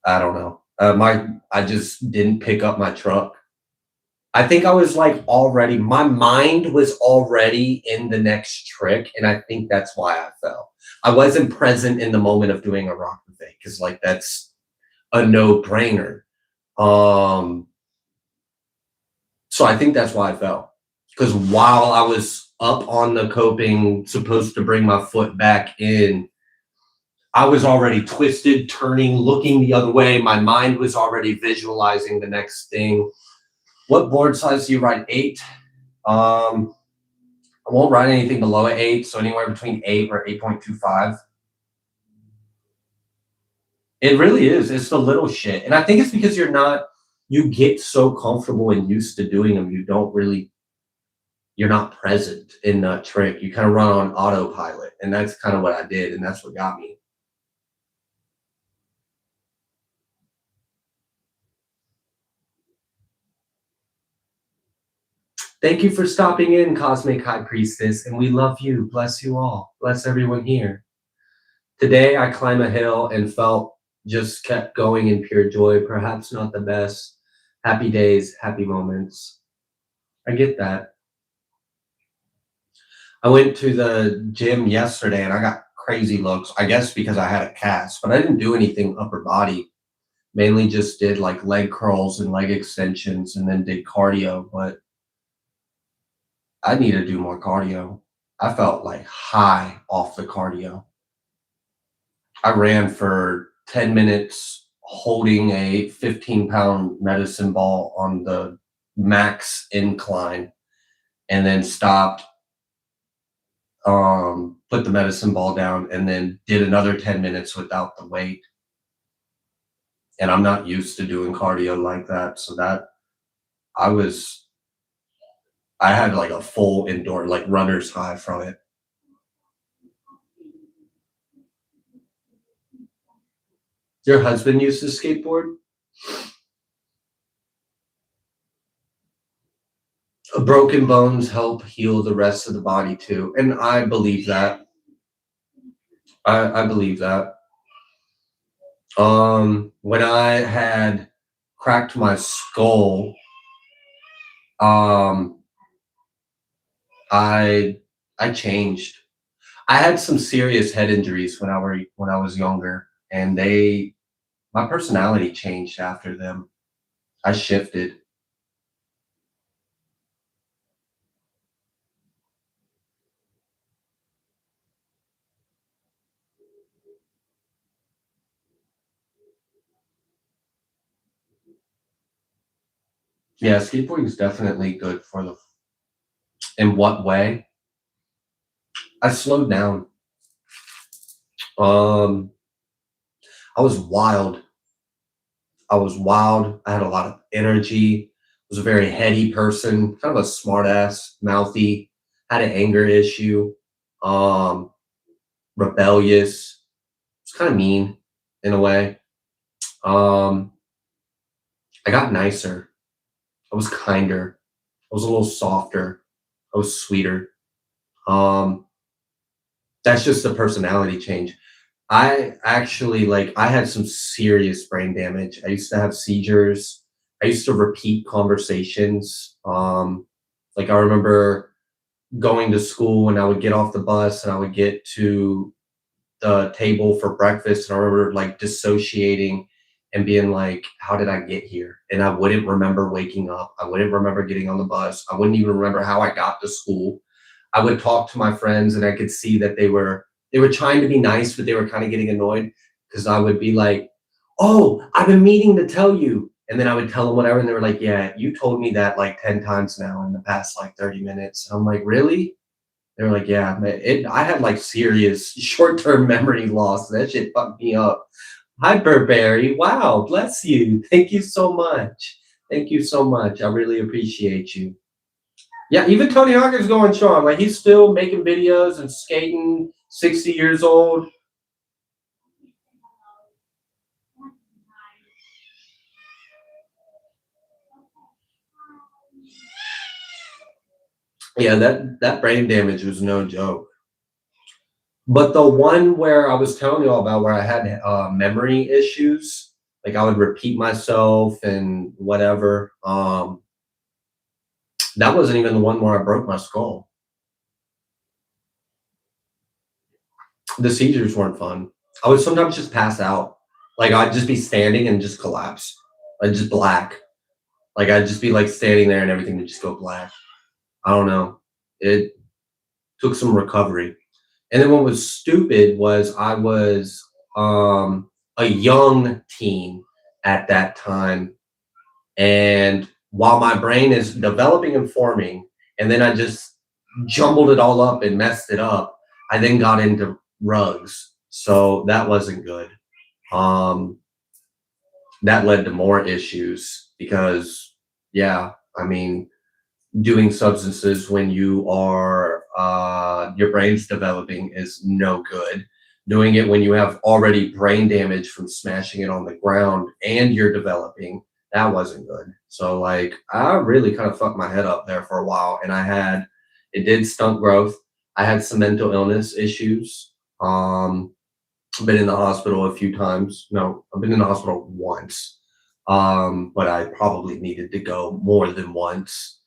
I don't know. I just didn't pick up my truck. I think I was like my mind was already in the next trick, and I think that's why I fell. I wasn't present in the moment of doing a rock the fake because like that's a no-brainer. So I think that's why I fell. Because while I was up on the coping, supposed to bring my foot back in, I was already twisted, turning, looking the other way. My mind was already visualizing the next thing. What board size do you ride? 8? I won't ride anything below an 8, so anywhere between 8 or 8.25. It really is. It's the little shit. And I think it's because you get so comfortable and used to doing them, you're not present in that trick. You kind of run on autopilot. And that's kind of what I did. And that's what got me. Thank you for stopping in, Cosmic High Priestess. And we love you. Bless you all. Bless everyone here. Today, I climbed a hill and just kept going in pure joy. Perhaps not the best. Happy days, happy moments. I get that. I went to the gym yesterday and I got crazy looks, I guess because I had a cast, but I didn't do anything upper body. Mainly just did like leg curls and leg extensions and then did cardio, but I need to do more cardio. I felt like high off the cardio. I ran for 10 minutes holding a 15-pound medicine ball on the max incline and then stopped, put the medicine ball down, and then did another 10 minutes without the weight. And I'm not used to doing cardio like that. So I had like a full indoor, like runner's high from it. Your husband used to skateboard? Broken bones help heal the rest of the body too. And I believe that. I believe that. When I had cracked my skull, um, I changed. I had some serious head injuries when I was younger, and my personality changed after them. I shifted. Yeah, skateboarding is definitely good for the. In what way? I slowed down. Um, I was wild. I was wild. I had a lot of energy. I was a very heady person, kind of a smart ass, mouthy, had an anger issue, um, rebellious. It's kind of mean in a way. Um, I got nicer. I was kinder. I was a little softer. I was sweeter. Um, that's just a personality change. I actually I had some serious brain damage. I used to have seizures. I used to repeat conversations. Like I remember going to school and I would get off the bus and I would get to the table for breakfast and I remember dissociating and being like, how did I get here? And I wouldn't remember waking up. I wouldn't remember getting on the bus. I wouldn't even remember how I got to school. I would talk to my friends and I could see that they were trying to be nice, but they were kind of getting annoyed because I would be like, "Oh, I've been meaning to tell you." And then I would tell them whatever and they were like, "Yeah, you told me that like 10 times now in the past like 30 minutes." And I'm like, "Really?" They were like, "Yeah, man, I had like serious short-term memory loss. That shit fucked me up." Hi, Burberry. Wow, bless you. Thank you so much. Thank you so much. I really appreciate you. Yeah, even Tony Hawk is going strong. Like he's still making videos and skating, 60 years old. Yeah, that brain damage was no joke. But the one where I was telling you all about where I had memory issues, like I would repeat myself and whatever. That wasn't even the one where I broke my skull. The seizures weren't fun. I would sometimes just pass out. Like I'd just be standing and just collapse. I'd just black. Like I'd just be like standing there and everything would just go black. I don't know. It took some recovery. And then what was stupid was I was a young teen at that time. And while my brain is developing and forming, and then I just jumbled it all up and messed it up, I then got into rugs. So that wasn't good. Um, that led to more issues because, yeah, I mean, doing substances when you are your brain's developing is no good. Doing it when you have already brain damage from smashing it on the ground and you're developing, that wasn't good. So like I really kind of fucked my head up there for a while and it did stunt growth. I had some mental illness issues. I've been in the hospital a few times. No, I've been in the hospital once. But I probably needed to go more than once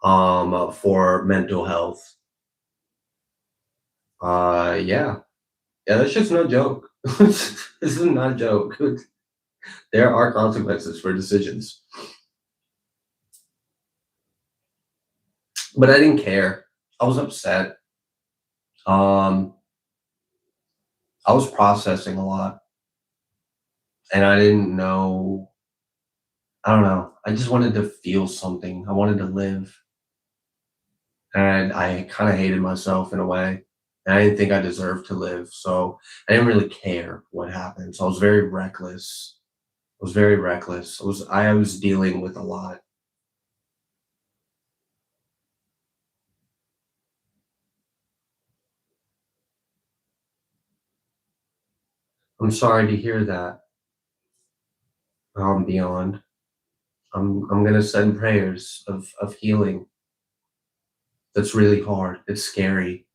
for mental health. Yeah, yeah, that's just no joke. This is not a joke. There are consequences for decisions, but I didn't care. I was upset. Um, I was processing a lot, and I didn't know. I don't know. I just wanted to feel something. I wanted to live, and I kind of hated myself in a way. And I didn't think I deserved to live, so I didn't really care what happened. So I was very reckless. I was very reckless. I was dealing with a lot. I'm sorry to hear that. beyond. I'm gonna send prayers of healing. That's really hard. It's scary.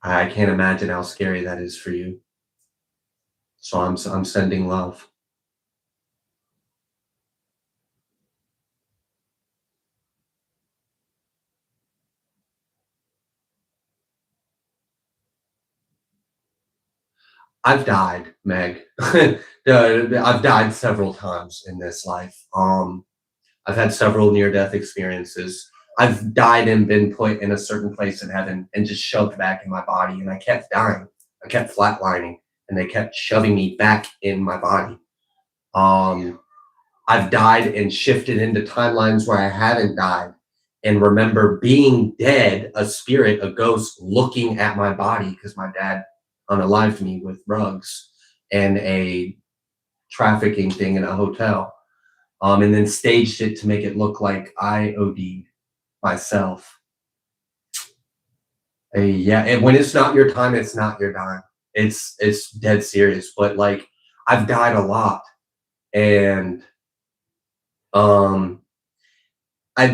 I can't imagine how scary that is for you. So I'm sending love. I've died, Meg. I've died several times in this life. I've had several near-death experiences. I've died and been put in a certain place in heaven and just shoved back in my body, and I kept dying. I kept flatlining, and they kept shoving me back in my body. I've died and shifted into timelines where I haven't died and remember being dead, a spirit, a ghost looking at my body because my dad unalived me with drugs and a trafficking thing in a hotel. And then staged it to make it look like I OD'd myself. Yeah, and when it's not your time, it's not your time. It's dead serious. But like, I've died a lot, and I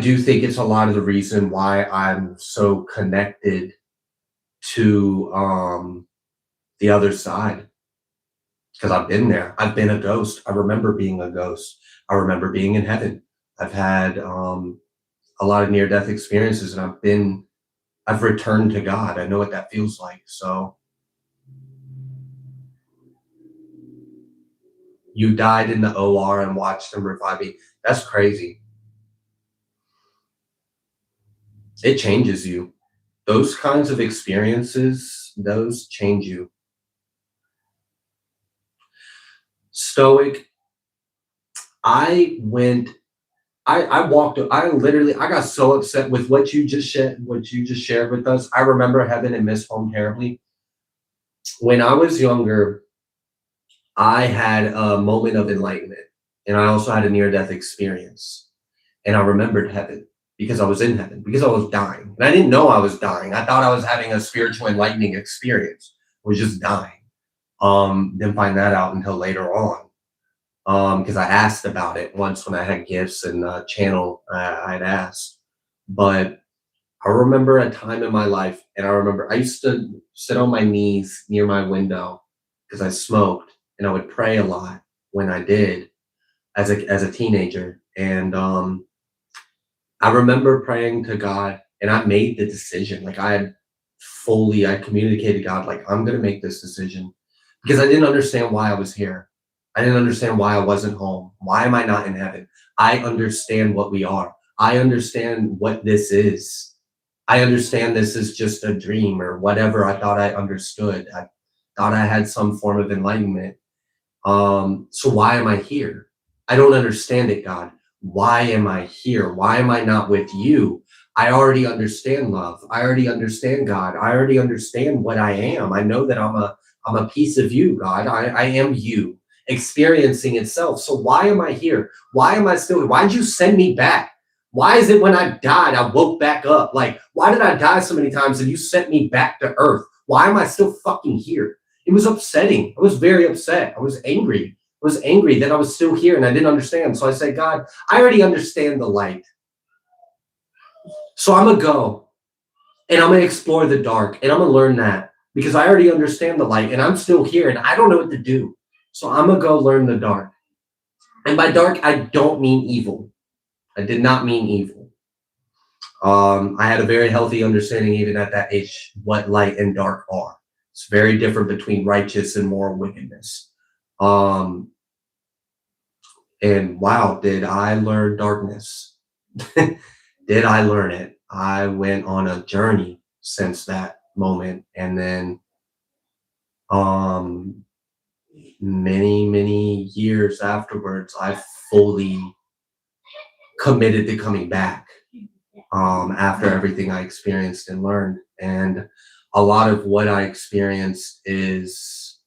do think it's a lot of the reason why I'm so connected to the other side, because I've been there. I've been a ghost. I remember being a ghost. I remember being in heaven. I've had a lot of near-death experiences, and I've returned to God. I know what that feels like. So you died in the OR and watched them revive me. That's crazy. It changes you. Those kinds of experiences, those change you. Stoic. I got so upset with what you just shared with us. I remember having a miss home terribly. When I was younger, I had a moment of enlightenment, and I also had a near-death experience. And I remembered heaven because I was in heaven, because I was dying. And I didn't know I was dying. I thought I was having a spiritual enlightening experience. I was just dying. Didn't find that out until later on. Because I asked about it once when I had gifts and channel, I'd asked. But I remember a time in my life, and I remember I used to sit on my knees near my window because I smoked, and I would pray a lot when I did as a teenager. And I remember praying to God, and I made the decision. Like I communicated to God, like, I'm gonna make this decision because I didn't understand why I was here. I didn't understand why I wasn't home. Why am I not in heaven? I understand what we are. I understand what this is. I understand this is just a dream or whatever I thought I understood. I thought I had some form of enlightenment. So why am I here? I don't understand it, God. Why am I here? Why am I not with you? I already understand love. I already understand God. I already understand what I am. I know that I'm a piece of you, God. I am you experiencing itself. So why am I here? Why am I still here? Why'd you send me back? Why is it when I died, I woke back up? Like, why did I die so many times and you sent me back to earth? Why am I still fucking here? It was upsetting. I was very upset. I was angry. I was angry that I was still here and I didn't understand. So I said, God, I already understand the light. So I'm going to go and I'm going to explore the dark and I'm going to learn that because I already understand the light and I'm still here and I don't know what to do. So I'm going to go learn the dark. And by dark, I don't mean evil. I did not mean evil. I had a very healthy understanding even at that age what light and dark are. It's very different between righteous and moral wickedness. And wow, did I learn darkness? Did I learn it? I went on a journey since that moment. And then many years afterwards, I fully committed to coming back after everything I experienced and learned. And a lot of what I experienced is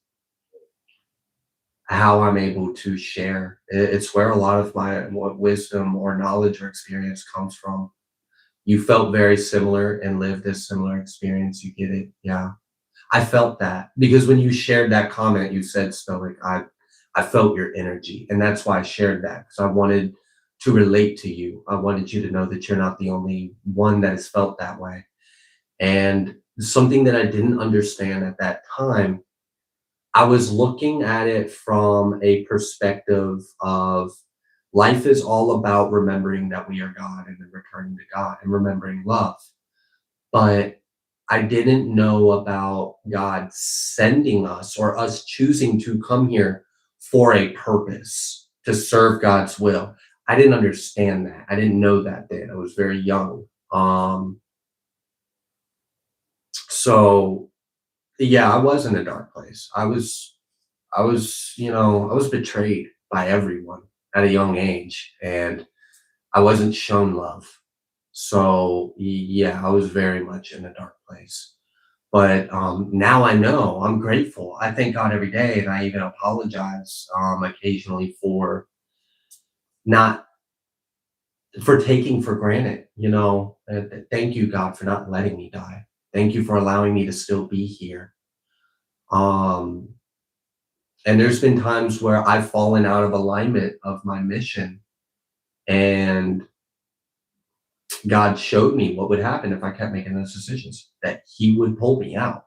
how I'm able to share. It's where a lot of my wisdom or knowledge or experience comes from. You felt very similar and lived this similar experience. You get it. Yeah. I felt that because when you shared that comment, you said stoic. I I felt your energy. And that's why I shared that, because I wanted to relate to you. I wanted you to know that you're not the only one that has felt that way. And something that I didn't understand at that time, I was looking at it from a perspective of life is all about remembering that we are God and then returning to God and remembering love. But I didn't know about God sending us or us choosing to come here for a purpose to serve God's will. I didn't understand that. I didn't know that then. I was very young. So yeah, I was in a dark place. I was, I was betrayed by everyone at a young age, and I wasn't shown love. So yeah, I was very much in a dark place. But now I know. I'm grateful. I thank God every day, and I even apologize occasionally for not for taking for granted. Thank you, God, for not letting me die. Thank you for allowing me to still be here. Um, and there's been times where I've fallen out of alignment of my mission, and God showed me what would happen if I kept making those decisions, that He would pull me out,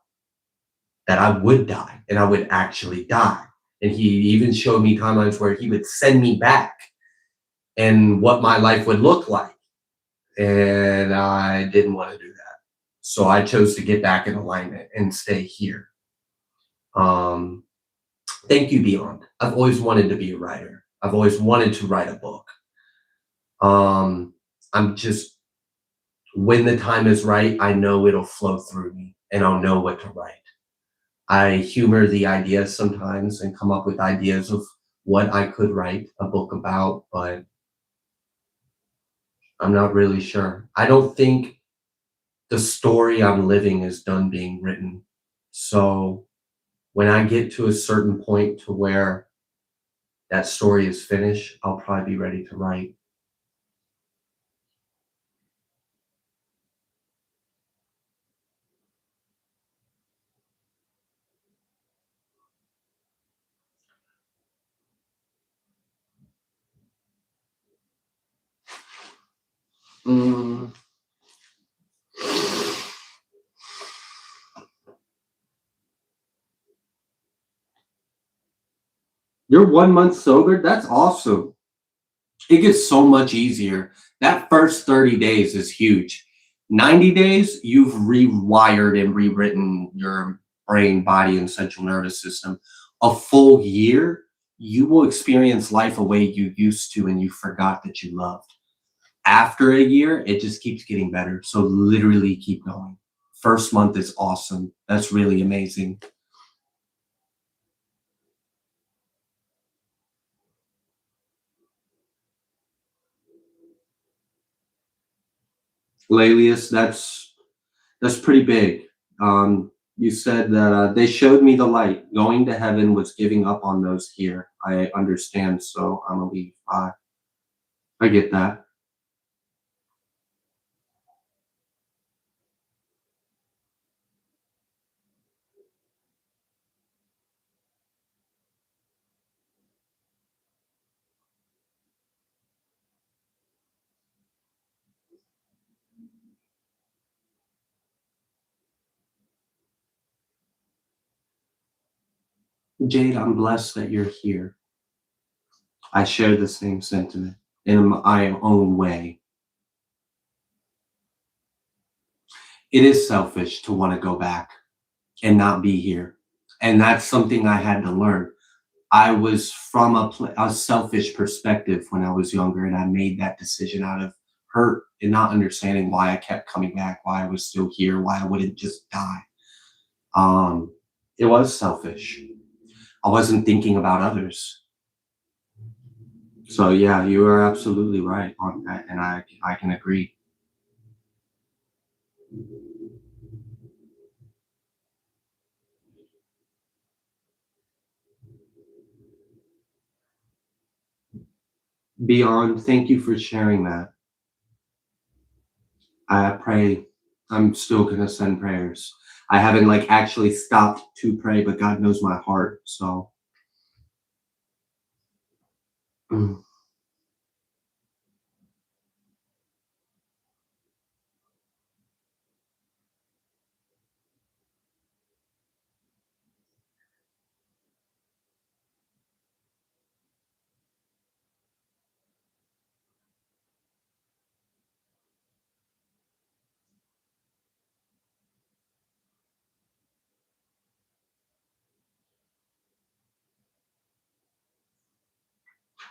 that I would die, and I would actually die. And He even showed me timelines where He would send me back and what my life would look like. And I didn't want to do that. So I chose to get back in alignment and stay here. Thank you, Beyond. I've always wanted to be a writer. I've always wanted to write a book. I'm just, when the time is right, I know it'll flow through me and I'll know what to write. I humor the ideas sometimes and come up with ideas of what I could write a book about, but I'm not really sure. I don't think the story I'm living is done being written. So when I get to a certain point to where that story is finished, I'll probably be ready to write. Mm. You're 1 month sober? That's awesome. It gets so much easier. That first 30 days is huge. 90 days, you've rewired and rewritten your brain, body, and central nervous system. A full year, you will experience life a way you used to and you forgot that you loved. After a year, it just keeps getting better. So literally keep going. First month is awesome. That's really amazing. Laelius, that's pretty big. You said that they showed me the light. Going to heaven was giving up on those here. I understand, so I'm gonna leave. I get that. Jade, I'm blessed that you're here. I share the same sentiment in my own way. It is selfish to want to go back and not be here. And that's something I had to learn. I was from a selfish perspective when I was younger, and I made that decision out of hurt and not understanding why I kept coming back, why I was still here, why I wouldn't just die. It was selfish. I wasn't thinking about others. So yeah, you are absolutely right on that, and I can agree. Beyond, thank you for sharing that. I pray. I'm still gonna send prayers. I haven't actually stopped to pray, but God knows my heart. So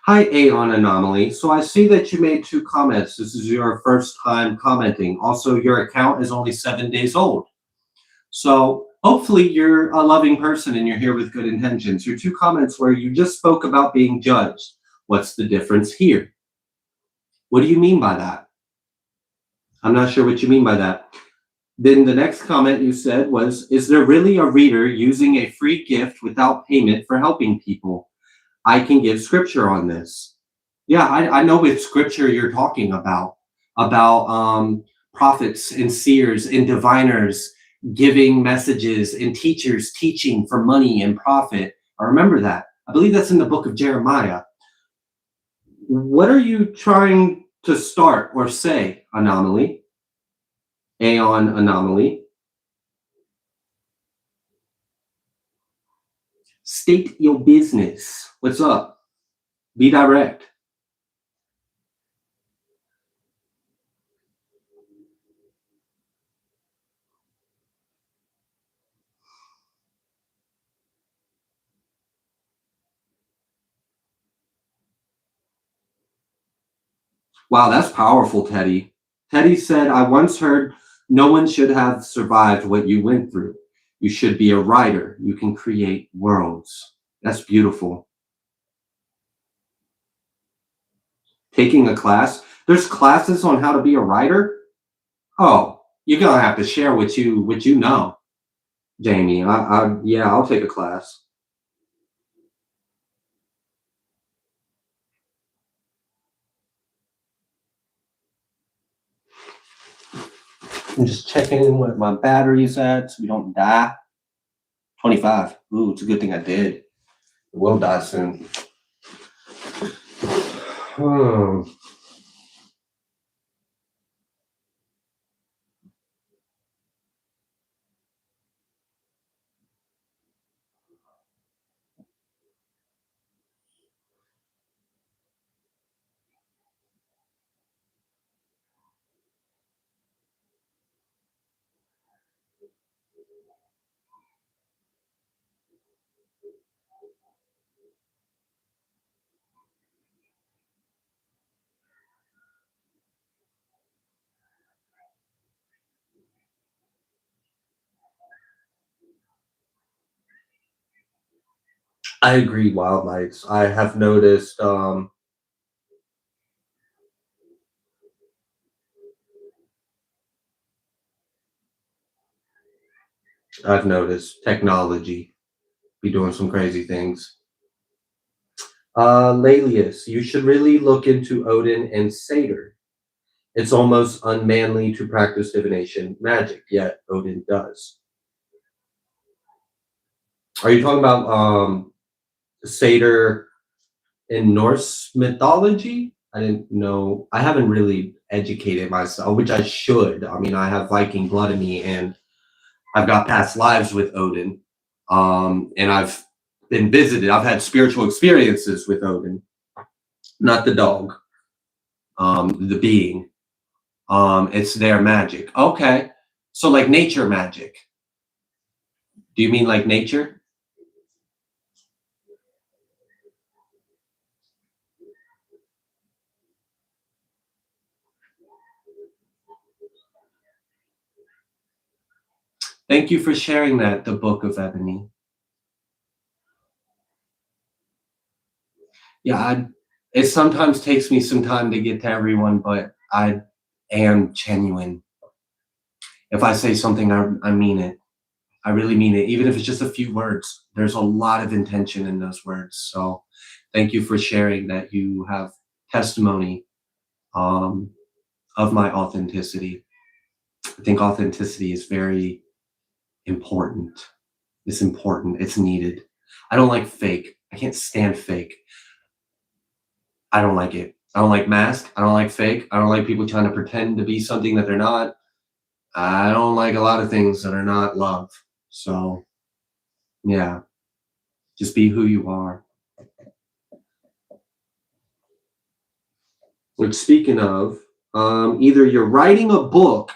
Hi, Aeon Anomaly. So I see that you made 2 comments. This is your first time commenting. Also, your account is only 7 days old. So hopefully you're a loving person and you're here with good intentions. Your 2 comments where you just spoke about being judged. What's the difference here? What do you mean by that? I'm not sure what you mean by that. Then the next comment you said was, is there really a reader using a free gift without payment for helping people? I can give scripture on this. Yeah, I know with scripture you're talking about prophets and seers and diviners giving messages and teachers teaching for money and profit. I remember that. I believe that's in the book of Jeremiah. What are you trying to start or say, Anomaly? Aeon Anomaly. State your business. What's up? Be direct. Wow, that's powerful, Teddy. Teddy said, I once heard no one should have survived what you went through. You should be a writer. You can create worlds. That's beautiful. Taking a class. There's classes on how to be a writer. Oh, you're gonna have to share what you know, Jamie. Yeah, I'll take a class. I'm just checking what my battery's at so we don't die. 25. Ooh, it's a good thing I did. We'll die soon. I agree, Wild Lights. I have noticed technology be doing some crazy things. Lalius, you should really look into Odin and Satyr. It's almost unmanly to practice divination magic, yet Odin does. Are you talking about Satyr in Norse mythology? I didn't know. I haven't really educated myself, which I should. I mean, I have Viking blood in me, and I've got past lives with Odin, and I've been visited. I've had spiritual experiences with Odin, not the dog, the being. It's their magic. Okay, so like nature magic. Do you mean like nature? Thank you for sharing that, the Book of Ebony. Yeah, it sometimes takes me some time to get to everyone, but I am genuine. If I say something, I mean it. I really mean it. Even if it's just a few words, there's a lot of intention in those words. So thank you for sharing that you have testimony of my authenticity. I think authenticity is very important. It's important. It's needed. I don't like fake. I can't stand fake. I don't like it. I don't like mask. I don't like fake. I don't like people trying to pretend to be something that they're not. I don't like a lot of things that are not love. So, yeah, just be who you are. Which, speaking of, either you're writing a book,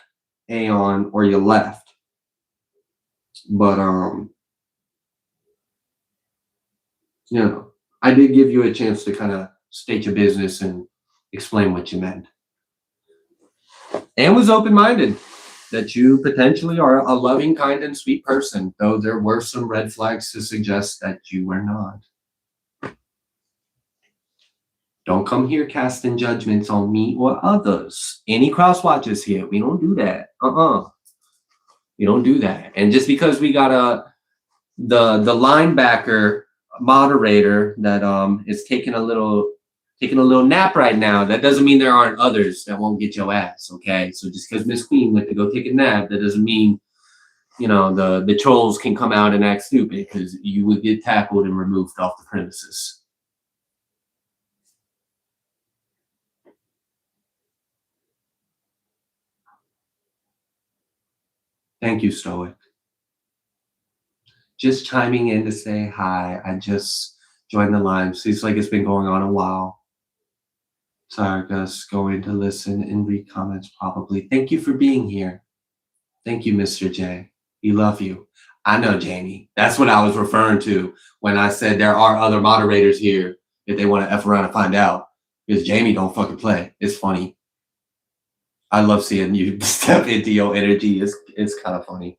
Aeon, or you left. But, you know, I did give you a chance to kind of state your business and explain what you meant. And was open-minded that you potentially are a loving, kind, and sweet person, though there were some red flags to suggest that you were not. Don't come here casting judgments on me or others. Any cross watchers here, we don't do that. We don't do that. And just because we got the linebacker moderator that is taking a little nap right now, that doesn't mean there aren't others that won't get your ass. Okay, so just because Miss Queen went to go take a nap, that doesn't mean, you know, the trolls can come out and act stupid, because you would get tackled and removed off the premises. Thank you, Stoic. Just chiming in to say hi. I just joined the line. Seems like it's been going on a while. Targus going to listen and read comments probably. Thank you for being here. Thank you, Mr. J. We love you. I know, Jamie. That's what I was referring to when I said there are other moderators here if they want to F around and find out. Because Jamie don't fucking play. It's funny. I love seeing you step into your energy. It's kind of funny.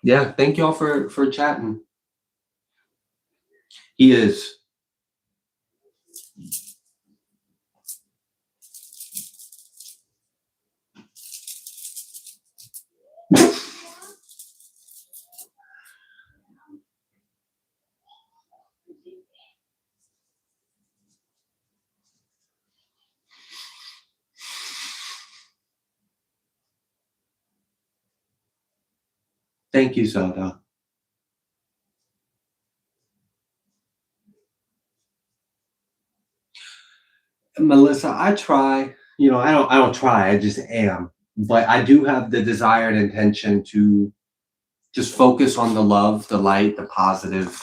Yeah, thank y'all for chatting. He is. Thank you, Zelda. Melissa, I try, you know, I don't try, I just am. But I do have the desire and intention to just focus on the love, the light, the positive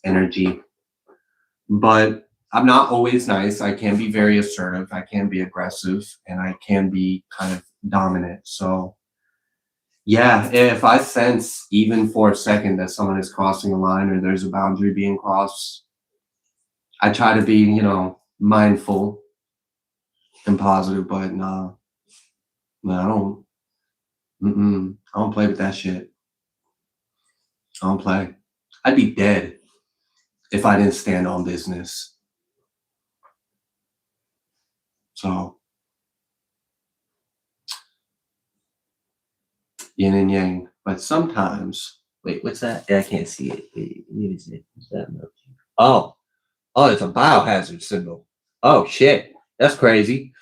energy. But I'm not always nice. I can be very assertive, I can be aggressive, and I can be kind of dominant. So yeah, if I sense even for a second that someone is crossing a line or there's a boundary being crossed, I try to be, you know, mindful and positive, but no, I don't. I don't play with that shit. I don't play. I'd be dead if I didn't stand on business. So, yin and yang. But sometimes, wait, what's that? Yeah, I can't see it. Wait, what is it? What's that? Oh, it's a biohazard symbol. Oh shit, that's crazy.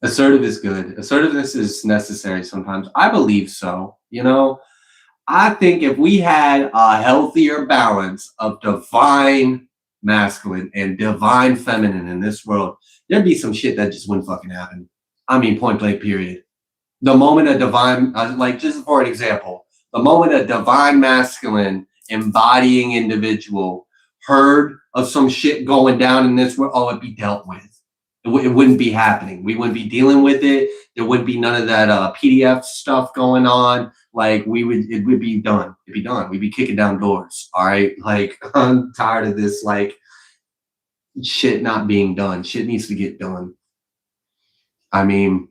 Assertive is good. Assertiveness is necessary sometimes. I believe so. You know, I think if we had a healthier balance of divine masculine and divine feminine in this world, there'd be some shit that just wouldn't fucking happen. I mean, point blank, period. The moment a divine, like just for an example, the moment a divine masculine embodying individual heard of some shit going down in this world, oh, it'd be dealt with. It wouldn't be happening. We wouldn't be dealing with it. There wouldn't be none of that PDF stuff going on. Like it would be done. It'd be done. We'd be kicking down doors. All right. Like I'm tired of this, like shit not being done. Shit needs to get done. I mean,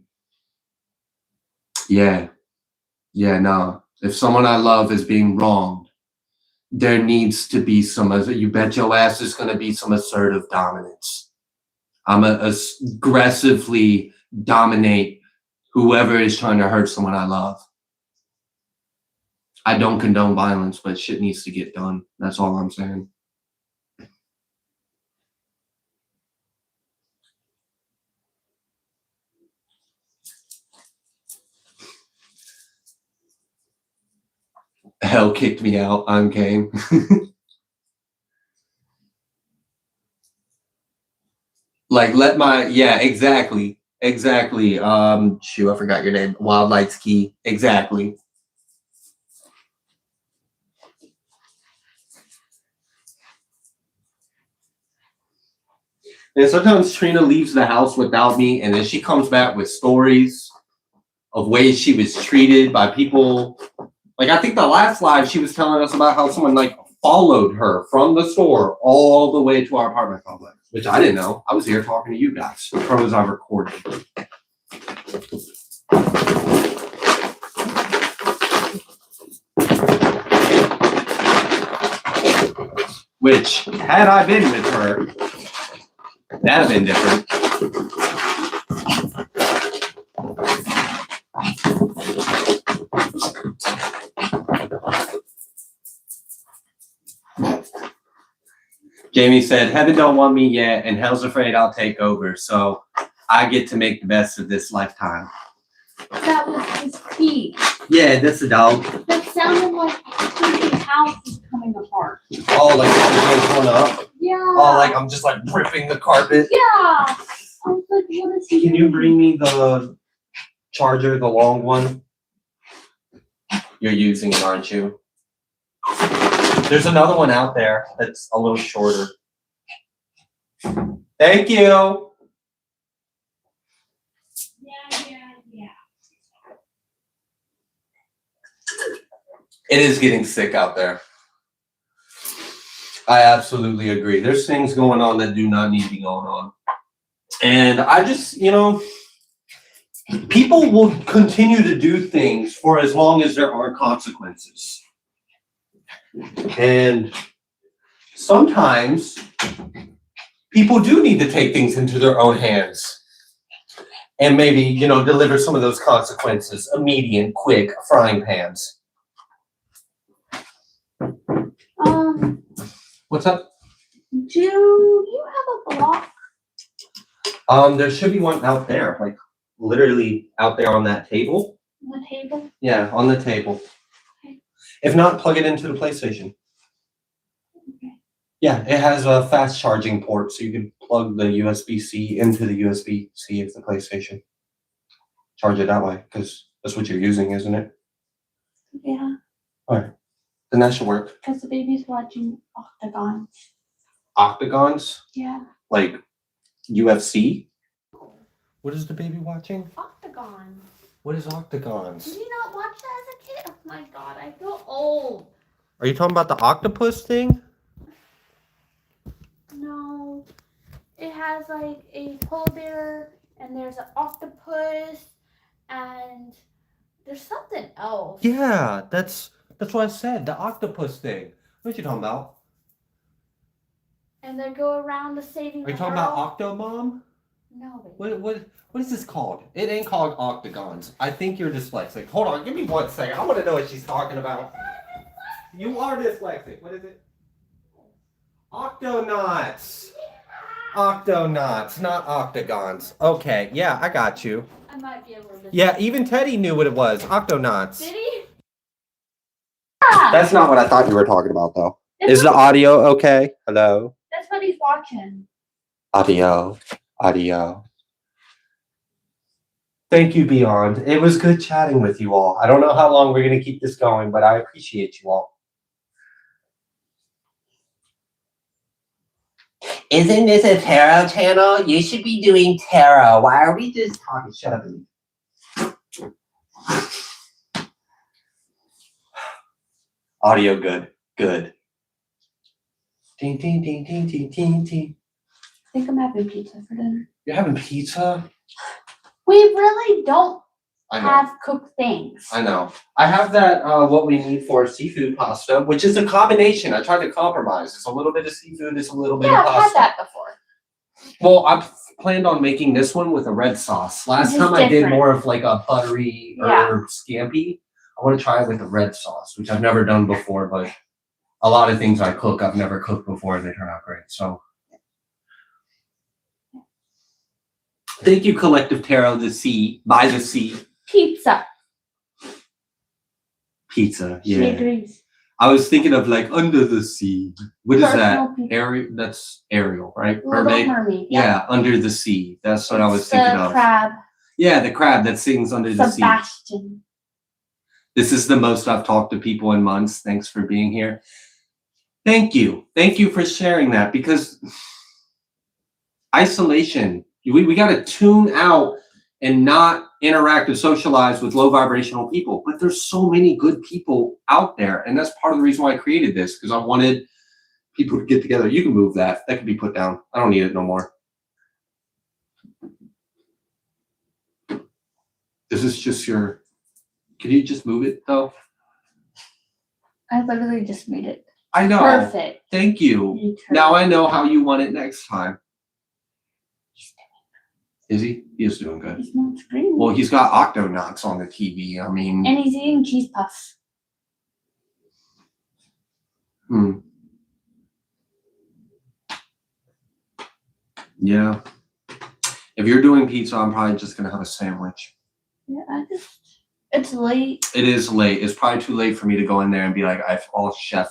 yeah, no. If someone I love is being wronged, there needs to be some, you bet your ass there's going to be some assertive dominance. I'm aggressively dominate whoever is trying to hurt someone I love. I don't condone violence, but shit needs to get done. That's all I'm saying. hell kicked me out on game. Like exactly. Exactly. Shoot, I forgot your name. Wildlight's Key. Exactly. And sometimes Trina leaves the house without me, and then she comes back with stories of ways she was treated by people. Like, I think the last live, she was telling us about how someone like followed her from the store all the way to our apartment complex, which I didn't know. I was here talking to you guys. The pros I recorded. Which, had I been with her, that'd have been different. Jamie said, heaven don't want me yet, and hell's afraid I'll take over. So I get to make the best of this lifetime. That was his feet. Yeah, that's a dog. That sounded like his house is coming apart. Oh, like it's going up? Yeah. Oh, like I'm just like ripping the carpet? Yeah. I was like, what is he Can you doing? bring me the charger, the long one? You're using it, aren't you? There's another one out there that's a little shorter. Thank you. Yeah. It is getting sick out there. I absolutely agree. There's things going on that do not need to be going on. And I just, people will continue to do things for as long as there are consequences. And sometimes people do need to take things into their own hands and maybe, deliver some of those consequences, immediate, quick, frying pans. What's up? Do you have a block? There should be one out there, like literally out there on that table. On the table? Yeah, on the table. Okay. If not, plug it into the PlayStation. Okay. Yeah, it has a fast charging port, so you can plug the USB-C into the USB-C of the PlayStation. Charge it that way, because that's what you're using, isn't it? Yeah. All right. Then that should work. Because the baby's watching Octagons. Octagons? Yeah. Like UFC? What is the baby watching? Octagons. What is Octagons? Did you not watch that as a kid? Oh my god, I feel old. Are you talking about the octopus thing? No. It has like a polar bear and there's an octopus and there's something else. Yeah, that's what I said, the octopus thing. What are you talking about? And they go around the saving. Are you talking about Octomom? No. What is this called? It ain't called octagons. I think you're dyslexic. Hold on, give me 1 second. I want to know what she's talking about. You are dyslexic. What is it? Octonauts. Octonauts, not octagons. Okay, yeah, I got you. I might be able to. Yeah, even Teddy knew what it was. Octonauts. Did he? That's not what I thought you were talking about, though. Is the audio okay? Hello? That's what he's watching. Audio. Thank you, Beyond. It was good chatting with you all. I don't know how long we're going to keep this going, but I appreciate you all. Isn't this a tarot channel? You should be doing tarot. Why are we just talking? Shut up. Audio good. Good. Ding, ding, ding, ding, ding, ding, ding. I think I'm having pizza for dinner. You're having pizza? We really don't I know. have cooked things. I know. I have that, what we need for seafood pasta, which is a combination. I tried to compromise. It's a little bit of seafood, it's a little bit of I've pasta. had that before. Well, I planned on making this one with a red sauce. Last This is time I did different. more of like a buttery herb scampi. I want to try it with a red sauce, which I've never done before, but a lot of things I cook, I've never cooked before, and they turn out great. So thank you, Collective Tarot, the Sea, by the Sea. Pizza. Pizza, She yeah. agrees. I was thinking of like Under the Sea. What is that? Personal people. Ariel. That's Ariel, right? Little Mermaid. Mermaid. Yeah, Under the Sea. That's what I was It's thinking the of. crab. Yeah, the crab that sings under the sea. Sebastian. This is the most I've talked to people in months. Thanks for being here. Thank you. Thank you for sharing that, because isolation, we got to tune out and not interact and socialize with low vibrational people. But there's so many good people out there. And that's part of the reason why I created this, because I wanted people to get together. You can move that. That can be put down. I don't need it no more. This is just your, can you just move it though? I literally just made it. I know. Perfect. Thank you. Now I know how you want it next time. Is he? He is doing good. He's not screaming. Well, he's got Octonauts on the TV. I mean. And he's eating cheese puffs. Yeah. If you're doing pizza, I'm probably just going to have a sandwich. Yeah, it's late. It is late. It's probably too late for me to go in there and be like, I've all chefed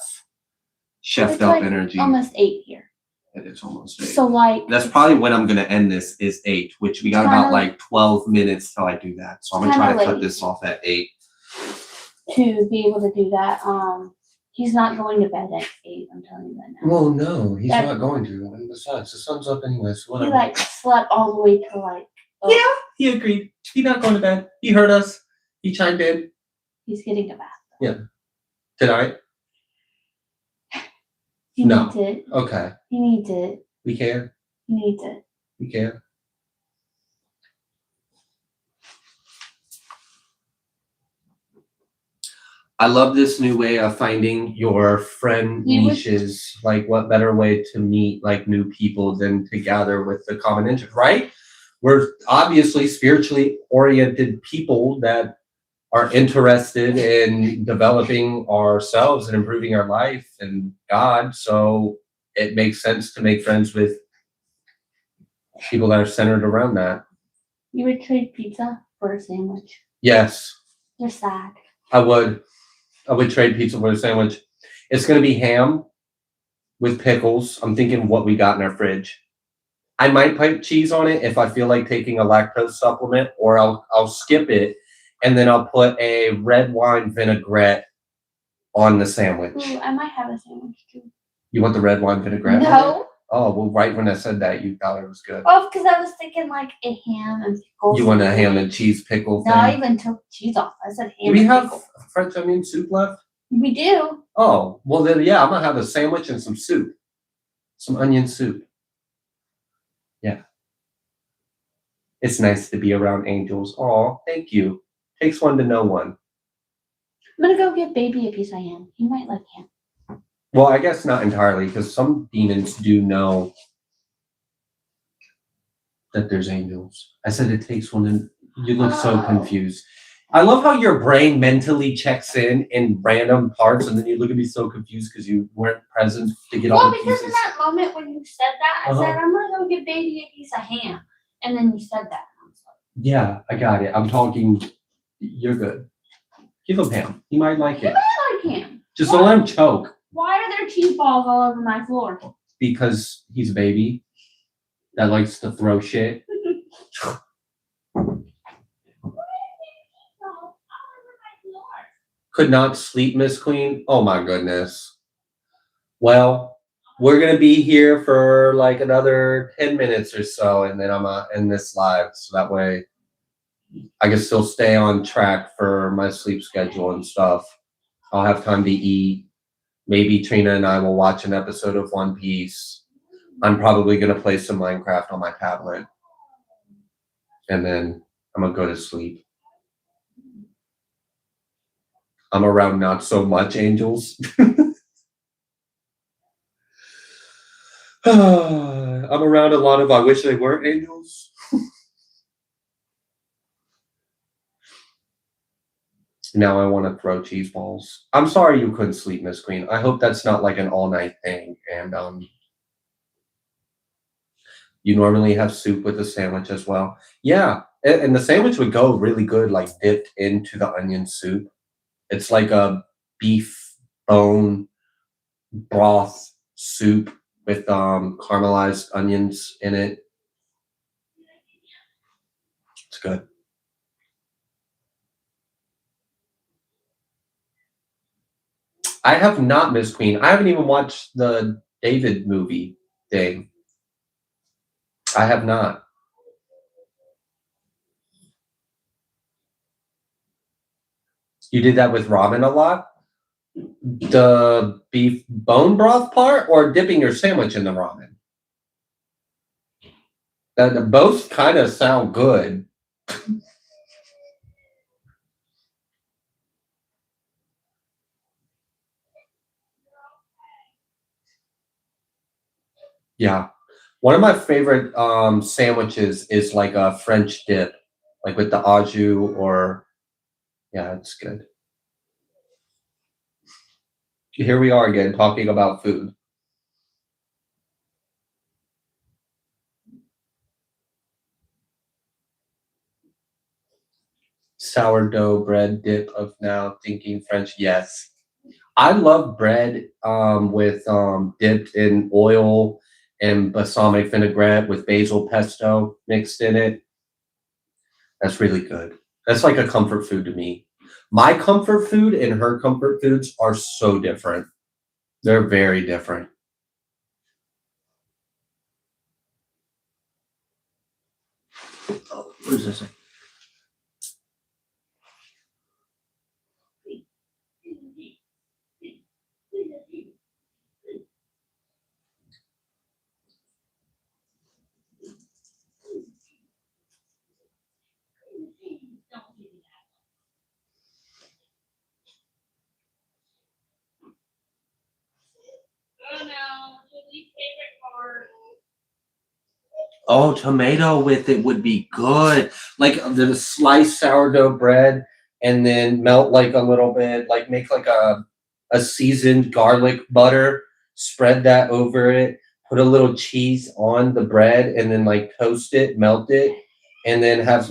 It's up like energy. almost 8 here. It is almost 8. So like. That's probably when I'm going to end this is 8, which we got about like 12 minutes till I do that. So I'm going to try to cut this off at 8. To be able to do that. He's not going to bed at 8, I'm telling you that now. Well, no, he's not going to. And besides, the sun's up anyway, so whatever. He like slept all the way to like. Yeah, he agreed. He's not going to bed. He heard us. He chimed in. He's getting a bath. Yeah. Tonight? He needs it. Okay. He needs it. We can? He needs it. We can. I love this new way of finding your friend niches. Like, what better way to meet like new people than to gather with the common interest, right? We're obviously spiritually oriented people that are interested in developing ourselves and improving our life and God. So it makes sense to make friends with people that are centered around that. You would trade pizza for a sandwich? Yes. They're sad. I would trade pizza for a sandwich. It's going to be ham with pickles. I'm thinking what we got in our fridge. I might put cheese on it if I feel like taking a lactose supplement, or I'll skip it, and then I'll put a red wine vinaigrette on the sandwich. Ooh, I might have a sandwich too. You want the red wine vinaigrette? No. Oh, well, right when I said that, you thought it was good. Oh, because I was thinking like a ham and pickles. You want a ham and cheese pickle thing? No, I even took cheese off. I said ham. Do we and have pickle. French onion soup left? We do. Oh, well then, yeah, I'm gonna have a sandwich and some soup, some onion soup. Yeah, it's nice to be around angels. Oh, thank you. Takes one to know one. I'm gonna go get baby a piece of ham. He might like ham. Well, I guess not entirely, because some demons do know that there's angels. I said it takes one to. You look so confused. I love how your brain mentally checks in random parts, and then you look at me so confused because you weren't present to get all the pieces. Well, because in that moment when you said that, I said, I'm going to go get baby a piece of ham. And then you said that. Yeah, I got it. I'm talking. You're good. Give him ham. He might like it. He might like ham. Just don't let him choke. Why are there cheese balls all over my floor? Because he's a baby that likes to throw shit. Could not sleep, Miss Queen. Oh my goodness. Well, we're gonna be here for like another 10 minutes or so, and then I'm gonna end this live, so that way I can still stay on track for my sleep schedule and stuff. I'll have time to eat. Maybe Trina and I will watch an episode of One Piece. I'm probably gonna play some Minecraft on my tablet, and then I'm gonna go to sleep. I'm around not so much angels. I'm around a lot of I wish they were angels. Now I want to throw cheese balls. I'm sorry you couldn't sleep, Miss Queen. I hope that's not like an all-night thing. And you normally have soup with a sandwich as well. Yeah, and the sandwich would go really good, like dipped into the onion soup. It's like a beef bone broth soup with caramelized onions in it. It's good. I have not, Miss Queen. I haven't even watched the David movie thing. I have not. You did that with ramen a lot? The beef bone broth part or dipping your sandwich in the ramen? Both kind of sound good. Yeah. One of my favorite sandwiches is like a French dip, like with the au jus or, yeah, it's good. Here we are again talking about food. Sourdough bread dip of now thinking French. Yes. I love bread with dipped in oil and balsamic vinaigrette with basil pesto mixed in it. That's really good. That's like a comfort food to me. My comfort food and her comfort foods are so different. They're very different. Oh, what is this? Oh no, Julie's favorite part. Oh, tomato with it would be good. Like the sliced sourdough bread and then melt like a little bit, like make like a seasoned garlic butter, spread that over it, put a little cheese on the bread and then like toast it, melt it, and then have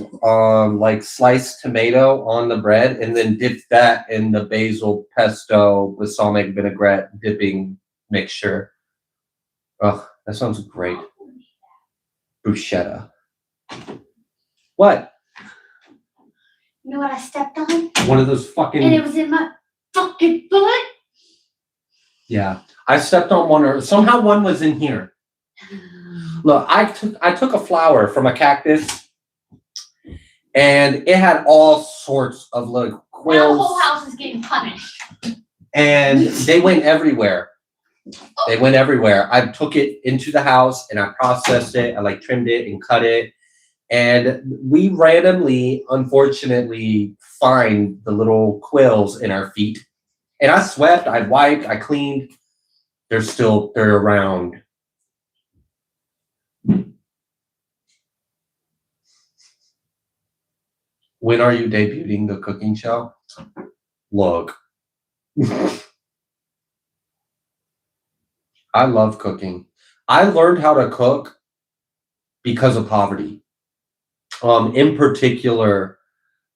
like sliced tomato on the bread and then dip that in the basil pesto balsamic vinaigrette dipping mixture. Oh, that sounds great. Bruschetta. What? You know what I stepped on? One of those fucking. And it was in my fucking foot. Yeah, I stepped on one, or somehow one was in here. Look, I took a flower from a cactus, and it had all sorts of little Now quills. the whole house is getting punished. And they went everywhere. They went everywhere. I took it into the house and I processed it. I like trimmed it and cut it. And we randomly, unfortunately, find the little quills in our feet. And I swept, I wiped, I cleaned. They're around. When are you debuting the cooking show? Look. I love cooking. I learned how to cook because of poverty. In particular,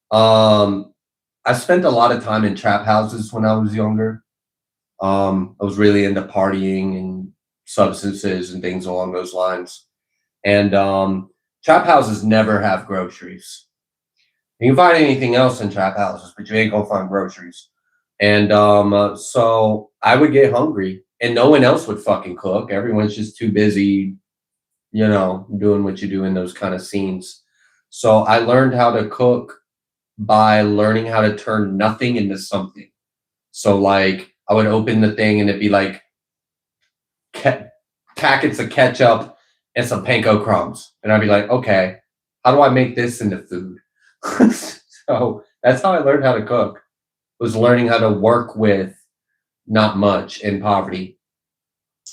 I spent a lot of time in trap houses when I was younger. I was really into partying and substances and things along those lines. And trap houses never have groceries. You can find anything else in trap houses, but you ain't gonna find groceries. And so I would get hungry and no one else would fucking cook. Everyone's just too busy, doing what you do in those kind of scenes. So I learned how to cook by learning how to turn nothing into something. So like I would open the thing and it'd be like packets of ketchup and some panko crumbs. And I'd be like, okay, how do I make this into food? So that's how I learned how to cook, was learning how to work with not much in poverty.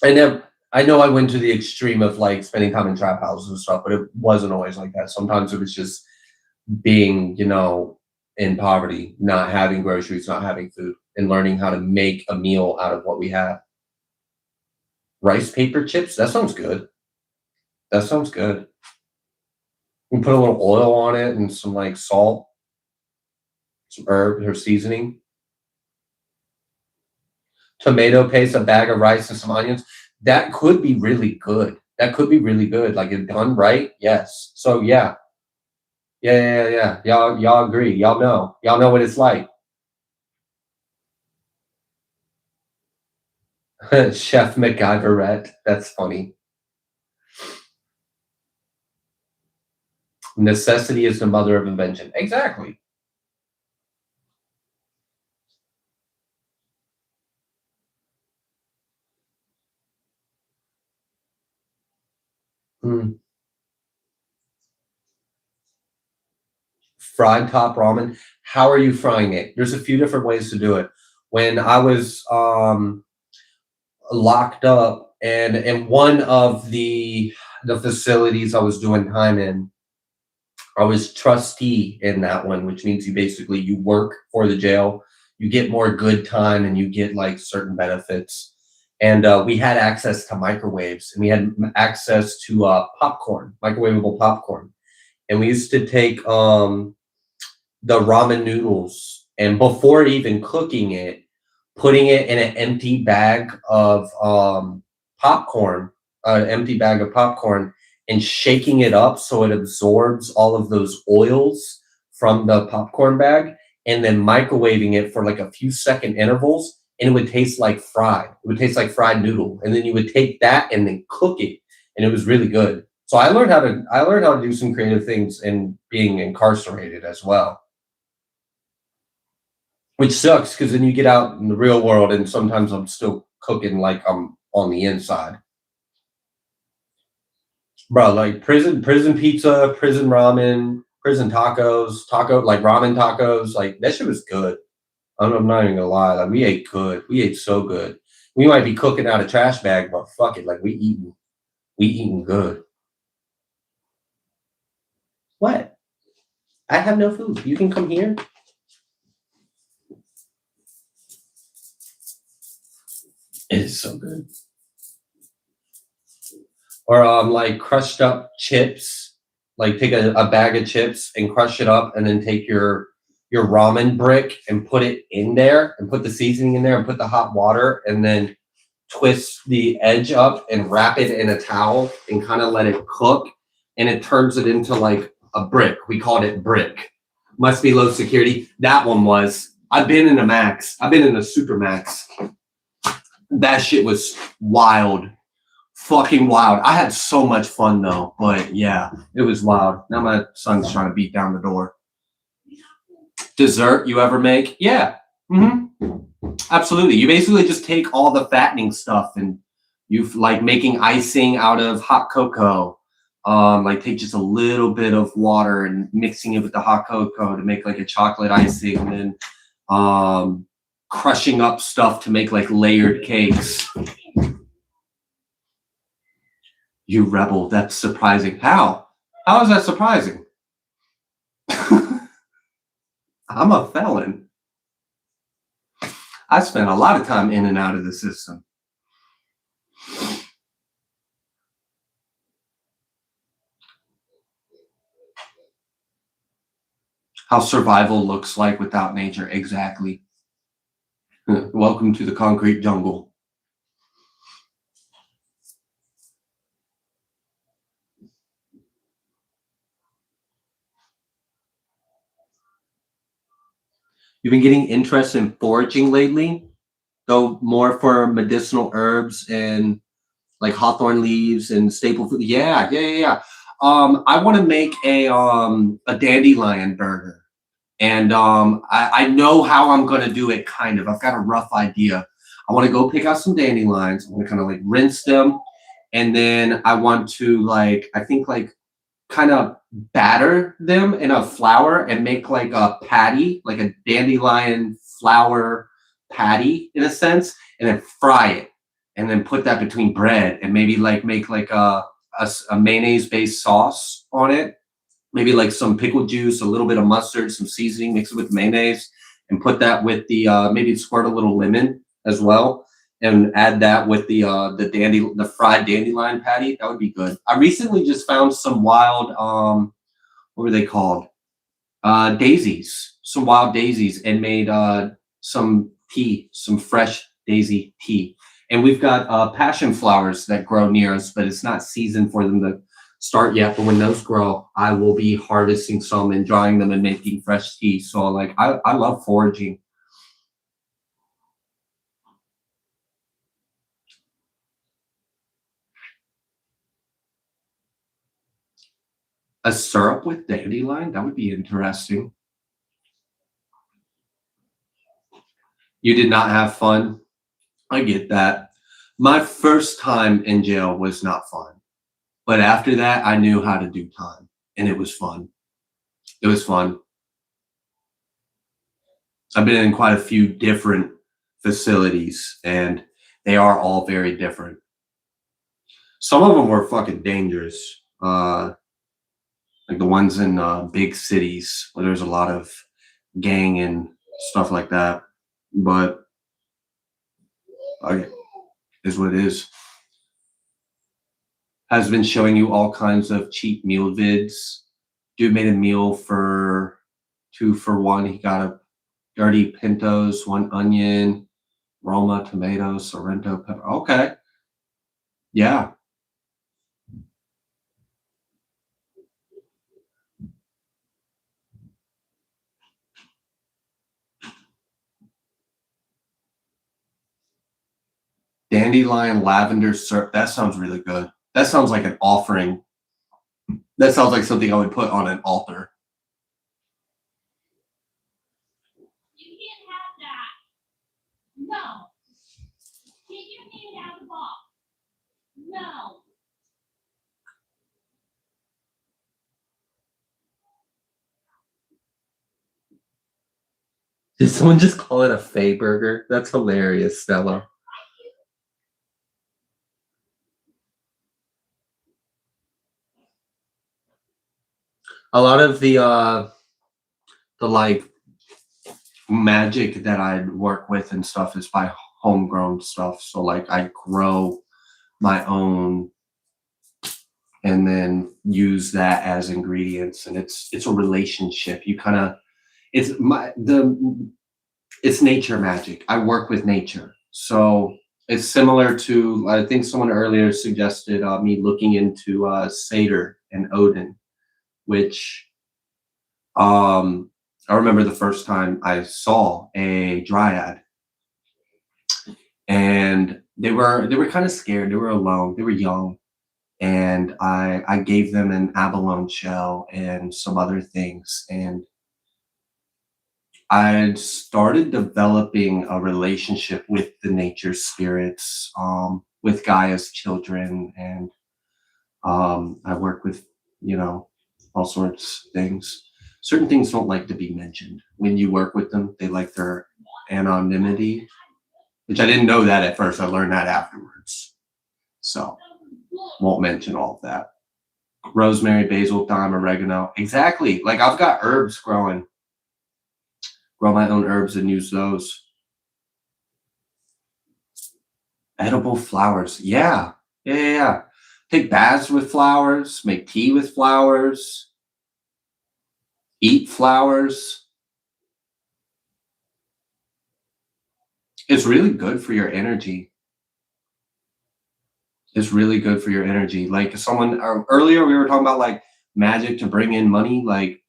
And then I know I went to the extreme of like spending time in trap houses and stuff, but it wasn't always like that. Sometimes it was just being, in poverty, not having groceries, not having food, and learning how to make a meal out of what we have. Rice paper chips? That sounds good. That sounds good. We put a little oil on it and some like salt, some herb or seasoning. tomato paste, a bag of rice, and some onions. That could be really good. That could be really good. Like if done right, yes. So yeah. Yeah. Y'all agree. Y'all know what it's like. Chef MacGyverette. That's funny. Necessity is the mother of invention. Exactly. Mm. Fried top ramen. How are you frying it? There's a few different ways to do it. When I was locked up and in one of the facilities I was doing time in, I was trustee in that one, which means you work for the jail, you get more good time, and you get like certain benefits. And we had access to microwaves, and we had access to popcorn, microwavable popcorn. And we used to take the ramen noodles, and before even cooking it, putting it in an empty bag of popcorn, and shaking it up so it absorbs all of those oils from the popcorn bag, and then microwaving it for like a few second intervals, and it would taste like fried. It would taste like fried noodle, and then you would take that and then cook it, and it was really good. So I learned how to do some creative things in being incarcerated as well. Which sucks because then you get out in the real world and sometimes I'm still cooking like I'm on the inside. Bro, like prison pizza, prison ramen, prison tacos, like ramen tacos, like that shit was good. I'm not even gonna lie, like we ate good. We ate so good. We might be cooking out a trash bag, but fuck it, like we eating good. What? I have no food. You can come here. It is so good. Or like crushed up chips. Like take a bag of chips and crush it up, and then take your ramen brick and put it in there, and put the seasoning in there, and put the hot water, and then twist the edge up and wrap it in a towel and kind of let it cook, and it turns it into like a brick. We called it brick. Must be low security. That one was. I've been in a max. I've been in a super max. That shit was wild. Fucking wild. I had so much fun though, but yeah, it was wild. Now my son's trying to beat down the door. Dessert you ever make? Yeah. Absolutely. You basically just take all the fattening stuff and you like making icing out of hot cocoa. Like take just a little bit of water and mixing it with the hot cocoa to make like a chocolate icing, and then crushing up stuff to make like layered cakes. You rebel. That's surprising. How? How is that surprising? I'm a felon. I spent a lot of time in and out of the system. How survival looks like without nature. Exactly. Welcome to the concrete jungle. You've been getting interested in foraging lately, though more for medicinal herbs and like hawthorn leaves and staple food. Yeah. I want to make a dandelion burger, and I know how I'm gonna do it. Kind of, I've got a rough idea. I want to go pick out some dandelions. I'm gonna kind of like rinse them, and then I want to kind of batter them in a flour and make like a patty, like a dandelion flour patty in a sense, and then fry it, and then put that between bread, and maybe like make like a mayonnaise based sauce on it, maybe like some pickle juice, a little bit of mustard, some seasoning, mix it with mayonnaise, and put that with the maybe squirt a little lemon as well, and add that with the fried dandelion patty. That would be good. I recently just found some wild what were they called? Daisies. Some wild daisies, and made some tea, some fresh daisy tea. And we've got passion flowers that grow near us, but it's not season for them to start yet. But when those grow, I will be harvesting some and drying them and making fresh tea. So like I love foraging. A syrup with dandelion? That would be interesting. You did not have fun? I get that. My first time in jail was not fun. But after that, I knew how to do time. And it was fun. It was fun. I've been in quite a few different facilities, and they are all very different. Some of them were fucking dangerous. Like the ones in big cities where there's a lot of gang and stuff like that. But okay, is what it is. Has been showing you all kinds of cheap meal vids. Dude made a meal for 2 for 1. He got a dirty pintos, 1 onion, Roma, tomato, Sorrento pepper. Okay. Yeah. Dandelion lavender syrup. That sounds really good. That sounds like an offering. That sounds like something I would put on an altar. You can't have that. No. Get your hand out of the box. No. Did someone just call it a Faye burger? That's hilarious, Stella. A lot of the like magic that I work with and stuff is by homegrown stuff. So like I grow my own and then use that as ingredients, and it's a relationship. You kind of it's nature magic. I work with nature. So it's similar to, I think someone earlier suggested me looking into Satyr and Odin, which I remember the first time I saw a dryad, and they were kind of scared. They were alone. They were young, and I gave them an abalone shell and some other things, and I started developing a relationship with the nature spirits, with Gaia's children, and I work with, all sorts of things. Certain things don't like to be mentioned. When you work with them, they like their anonymity, which I didn't know that at first. I learned that afterwards. So, won't mention all of that. Rosemary, basil, thyme, oregano. Exactly. Like I've got herbs growing. Grow my own herbs and use those. Edible flowers. Yeah. Take baths with flowers, make tea with flowers, eat flowers. It's really good for your energy. It's really good for your energy. Like someone earlier, we were talking about like magic to bring in money. Like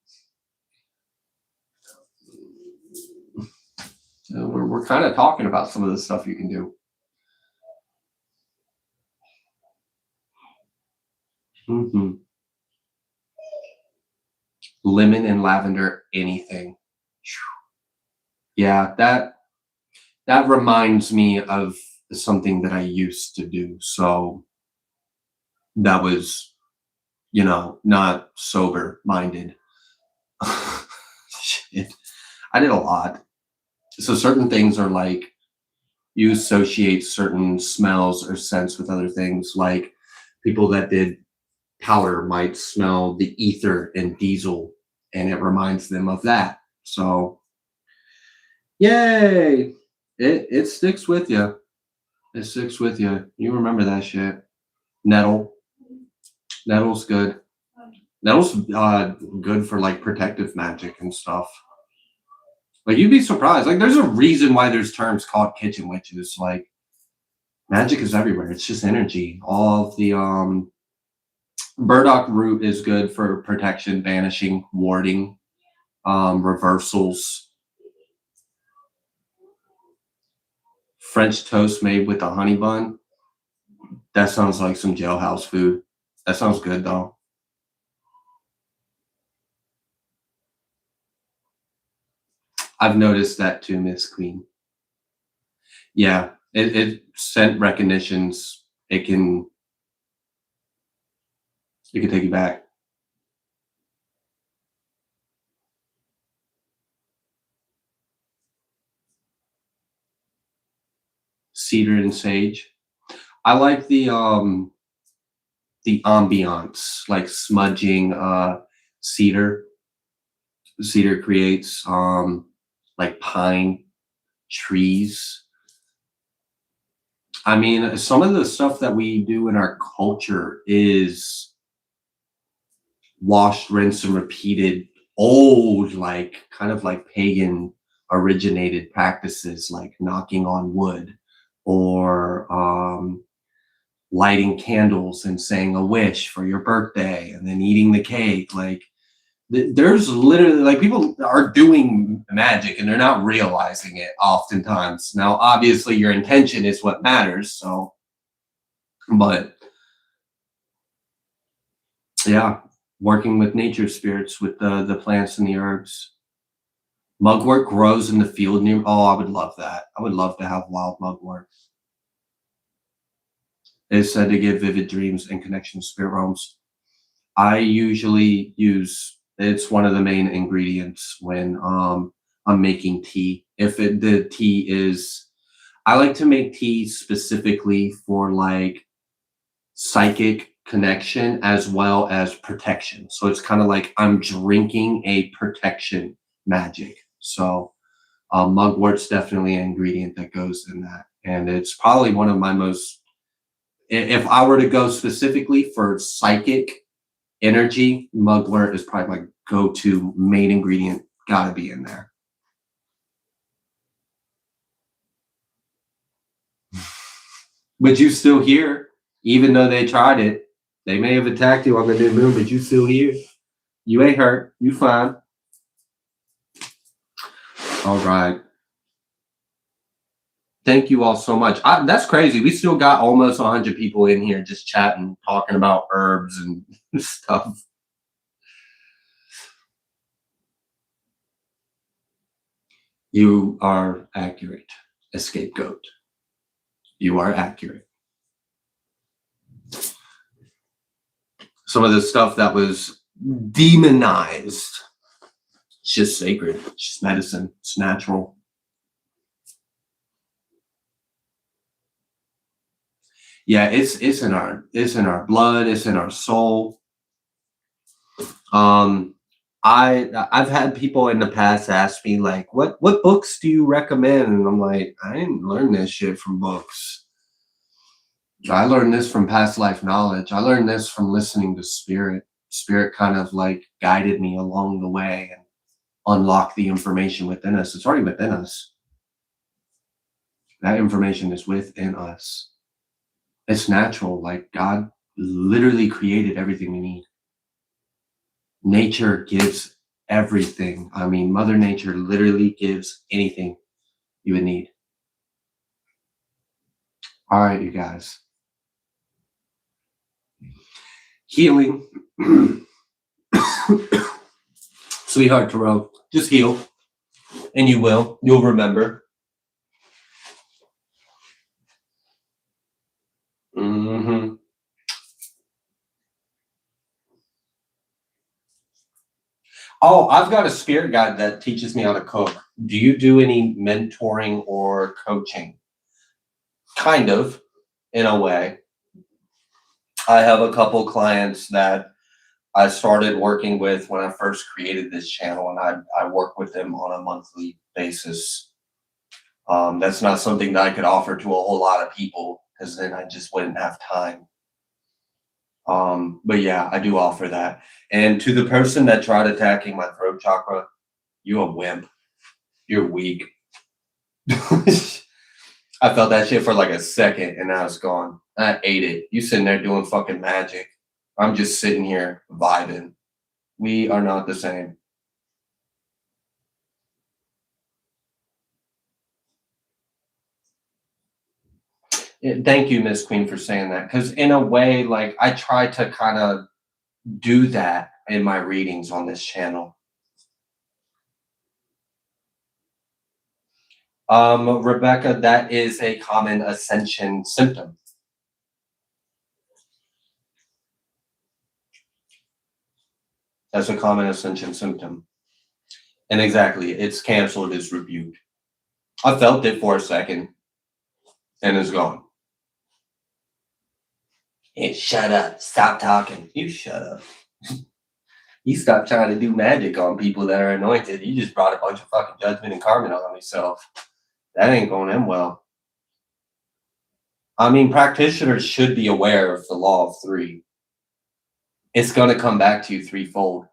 we're kind of talking about some of the stuff you can do. Lemon and lavender, anything. Yeah, that reminds me of something that I used to do. So that was, not sober minded. Shit. I did a lot. So certain things are like you associate certain smells or scents with other things. Like people that did powder might smell the ether and diesel, and it reminds them of that. So yay, it sticks with you. It sticks with you. You remember that shit. Nettle's good. Nettle's good for like protective magic and stuff. Like, you'd be surprised. Like, there's a reason why there's terms called kitchen witches. Like, magic is everywhere. It's just energy. All of the burdock root is good for protection, banishing, warding, reversals. French toast made with a honey bun. That sounds like some jailhouse food. That sounds good though. I've noticed that too, Miss Queen. Yeah, it scent recognitions. It can take you back. Cedar and sage. I like the ambiance, like smudging cedar. Cedar creates like pine trees. I mean, some of the stuff that we do in our culture is washed, rinsed, and repeated old, like kind of like pagan originated practices, like knocking on wood or lighting candles and saying a wish for your birthday and then eating the cake. Like, there's literally, like, people are doing magic and they're not realizing it oftentimes. Now, obviously, your intention is what matters. So, but yeah, working with nature spirits, with the plants and the herbs. Mugwort grows in the field near. Oh, I would love that. I would love to have wild mugwort. It's said to give vivid dreams and connection to spirit realms. I usually use, it's one of the main ingredients when I'm making tea. If the tea is, I like to make tea specifically for like psychic connection as well as protection. So it's kind of like I'm drinking a protection magic. So mugwort's definitely an ingredient that goes in that. And it's probably one of my most, if I were to go specifically for psychic energy, mugwort is probably my go-to main ingredient. Gotta be in there. But you still here, even though they tried it. They may have attacked you on the new moon, but you still here. You ain't hurt. You fine. All right. Thank you all so much. That's crazy. We still got almost 100 people in here just chatting, talking about herbs and stuff. You are accurate, a scapegoat. You are accurate. Some of the stuff that was demonized, it's just sacred. It's just medicine. It's natural. Yeah, it's in our blood. It's in our soul. I've had people in the past ask me like, what books do you recommend? And I'm like, I didn't learn this shit from books. I learned this from past life knowledge. I learned this from listening to spirit. Spirit kind of like guided me along the way and unlocked the information within us. It's already within us. That information is within us. It's natural. Like, God literally created everything we need. Nature gives everything. I mean, Mother Nature literally gives anything you would need. All right, you guys. Healing. Sweetheart Tarot, just heal. And you will. You'll remember. Mm-hmm. Oh, I've got a spirit guide that teaches me how to cook. Do you do any mentoring or coaching? Kind of, in a way. I have a couple clients that I started working with when I first created this channel, and I work with them on a monthly basis. That's not something that I could offer to a whole lot of people because then I just wouldn't have time. But yeah, I do offer that. And to the person that tried attacking my throat chakra, you a wimp. You're weak. I felt that shit for like a second and now it's gone. I ate it. You sitting there doing fucking magic. I'm just sitting here vibing. We are not the same. Thank you, Miss Queen, for saying that. Because in a way, like, I try to kind of do that in my readings on this channel. Rebecca, that is a common ascension symptom. That's a common ascension symptom. And exactly, it's canceled, it's rebuked. I felt it for a second and it's gone. Hey, shut up. Stop talking. You shut up. You stop trying to do magic on people that are anointed. You just brought a bunch of fucking judgment and karma on yourself. That ain't going to end well. I mean, practitioners should be aware of the law of three. It's going to come back to you threefold.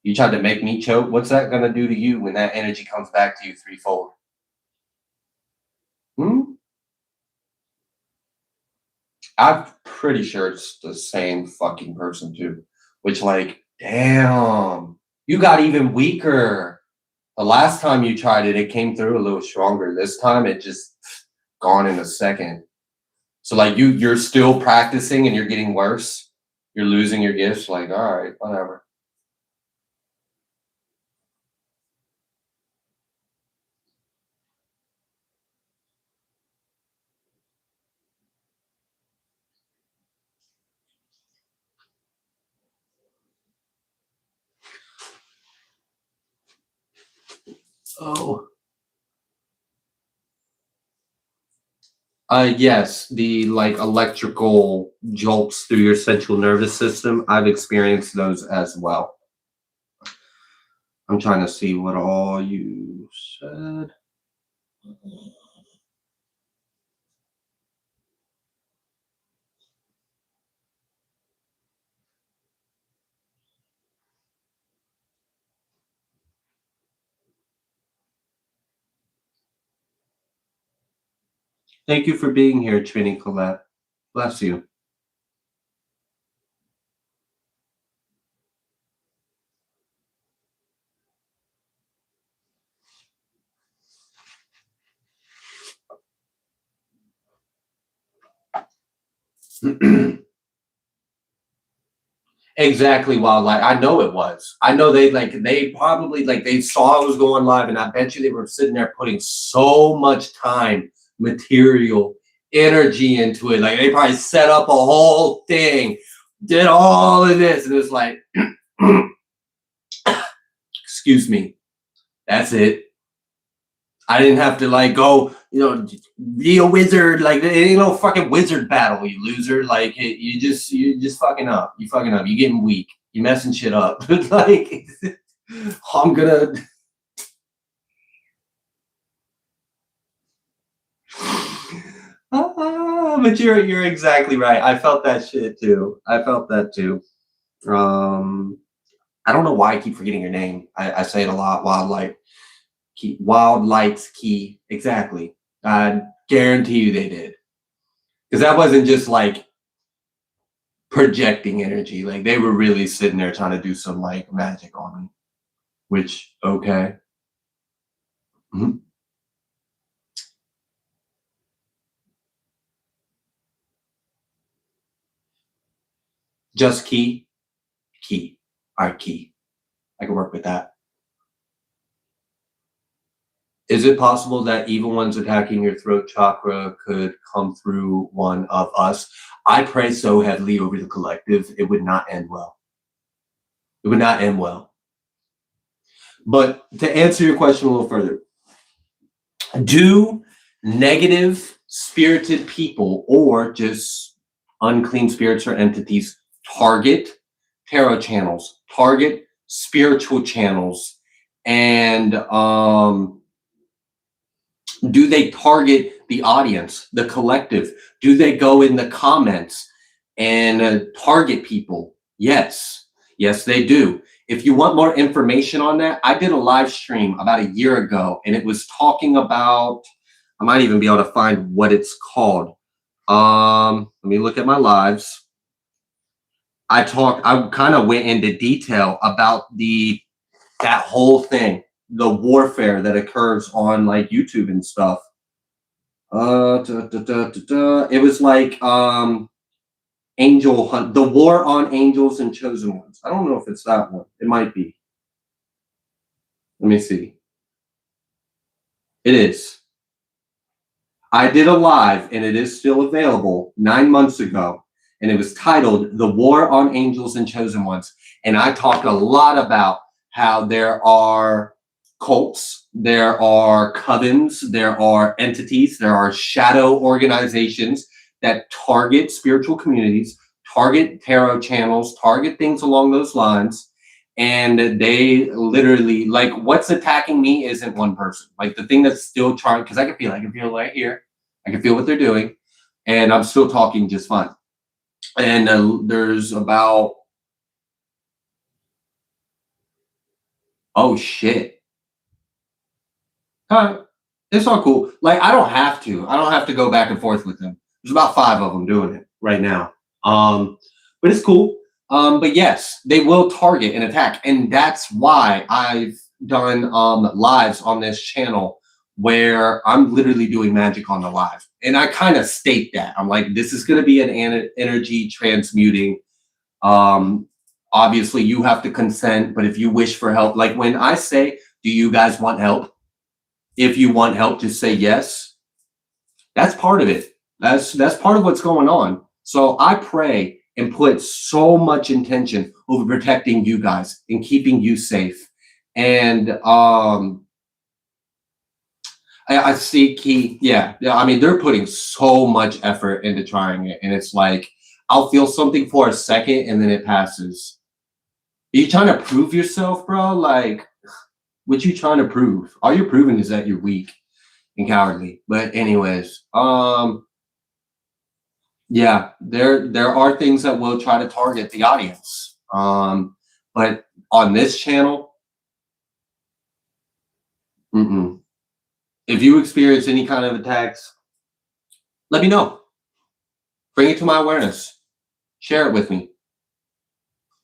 You tried to make me choke. What's that going to do to you when that energy comes back to you threefold? I'm pretty sure it's the same fucking person too. Which, like, damn, you got even weaker. The last time you tried it, it came through a little stronger. This time, it just gone in a second. So, like, you're still practicing and you're getting worse. You're losing your gifts. Like, all right, whatever. Oh. Yes, the like electrical jolts through your central nervous system. I've experienced those as well. I'm trying to see what all you said. Thank you for being here, Trini Colette. Bless you. Exactly, wildlife. I know it was. I know they probably they saw I was going live, and I bet you they were sitting there putting so much time, material, energy into it. Like they probably set up a whole thing, did all of this, and it's like, excuse me, that's it. I didn't have to like go, be a wizard. Like it ain't no fucking wizard battle, you loser. Like you just fucking up. You fucking up. You getting weak. You messing shit up. Like I'm gonna. But you're exactly right. I felt that shit too. I felt that too. I don't know why I keep forgetting your name. I say it a lot. Wild Lights Key. Exactly. I guarantee you they did. Because that wasn't just like projecting energy. Like they were really sitting there trying to do some like magic on me. Which, okay. Mm-hmm. Just key. All right, key. I can work with that. Is it possible that evil ones attacking your throat chakra could come through one of us? I pray so heavily over the collective, it would not end well. It would not end well. But to answer your question a little further, do negative spirited people or just unclean spirits or entities target tarot channels, target spiritual channels, and do they target the audience, the collective? Do they go in the comments and target people? Yes, they do. if you want more information on that, I did a live stream about a year ago, and it was talking about, I might even be able to find what it's called. Let me look at my lives. I kind of went into detail about that whole thing, the warfare that occurs on like YouTube and stuff. It was like Angel Hunt, the War on Angels and Chosen Ones. I don't know if it's that one. It might be. Let me see. It is. I did a live, and it is still available 9 months ago, and it was titled The War on Angels and Chosen Ones. And I talked a lot about how there are cults, there are covens, there are entities, there are shadow organizations that target spiritual communities, target tarot channels, target things along those lines. And they literally, like, what's attacking me isn't one person. Like, the thing that's still trying, because I can feel right here. I can feel what they're doing, and I'm still talking just fine. And there's about, oh shit. It's all cool. Like, I don't have to go back and forth with them. There's about 5 of them doing it right now. But it's cool. But yes, they will target and attack. And that's why I've done lives on this channel where I'm literally doing magic on the live. And I kind of state that. I'm like, this is going to be an energy transmuting. Obviously, you have to consent, but if you wish for help, like when I say, do you guys want help? If you want help, just say yes. That's part of it. That's part of what's going on. So I pray and put so much intention over protecting you guys and keeping you safe. And I see key. Yeah. I mean, they're putting so much effort into trying it. And it's like, I'll feel something for a second and then it passes. Are you trying to prove yourself, bro? Like, what you trying to prove? All you're proving is that you're weak and cowardly. But anyways, yeah, there are things that will try to target the audience. But on this channel, if you experience any kind of attacks, let me know. Bring it to my awareness. Share it with me.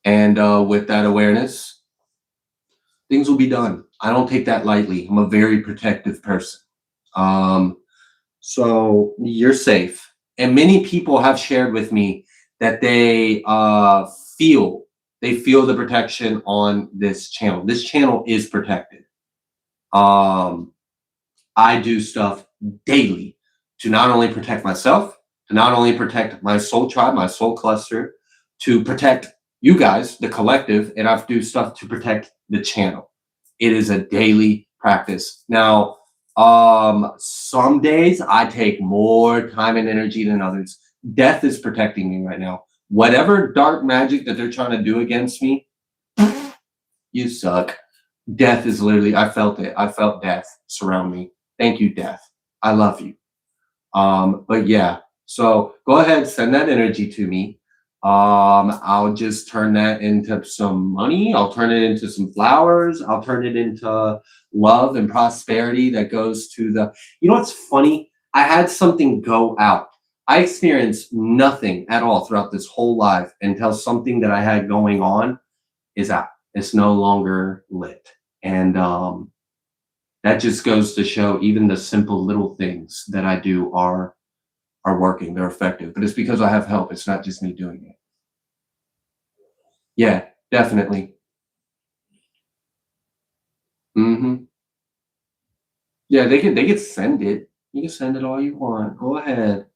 And with that awareness, things will be done. I don't take that lightly. I'm a very protective person. So you're safe. And many people have shared with me that they feel the protection on this channel. This channel is protected. I do stuff daily to not only protect myself, to not only protect my soul tribe, my soul cluster, to protect you guys, the collective, and I do stuff to protect the channel. It is a daily practice. Now, some days I take more time and energy than others. Death is protecting me right now. Whatever dark magic that they're trying to do against me, you suck. Death is literally, I felt it. I felt death surround me. Thank you, death. I love you. But yeah, so go ahead, send that energy to me. I'll just turn that into some money. I'll turn it into some flowers. I'll turn it into love and prosperity that goes to the, you know what's funny? I had something go out. I experienced nothing at all throughout this whole life until something that I had going on is out. It's no longer lit. And that just goes to show even the simple little things that I do are working. They're effective. But it's because I have help. It's not just me doing it. Yeah, definitely. Yeah, they can send it. You can send it all you want. Go ahead.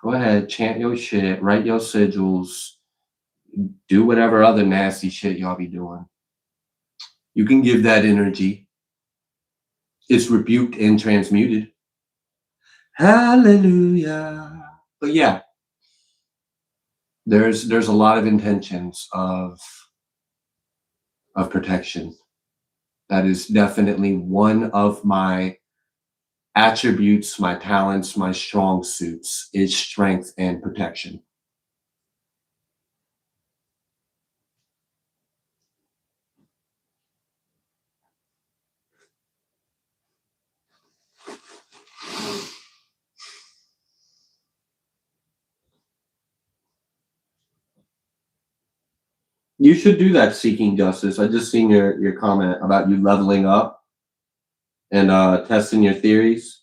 Go ahead. Chant your shit. Write your sigils. Do whatever other nasty shit y'all be doing. You can give that energy. It's rebuked and transmuted. Hallelujah. But yeah, there's a lot of intentions of protection. That is definitely one of my attributes, my talents, my strong suits is strength and protection. You should do that, seeking justice. I just seen your comment about you leveling up and testing your theories.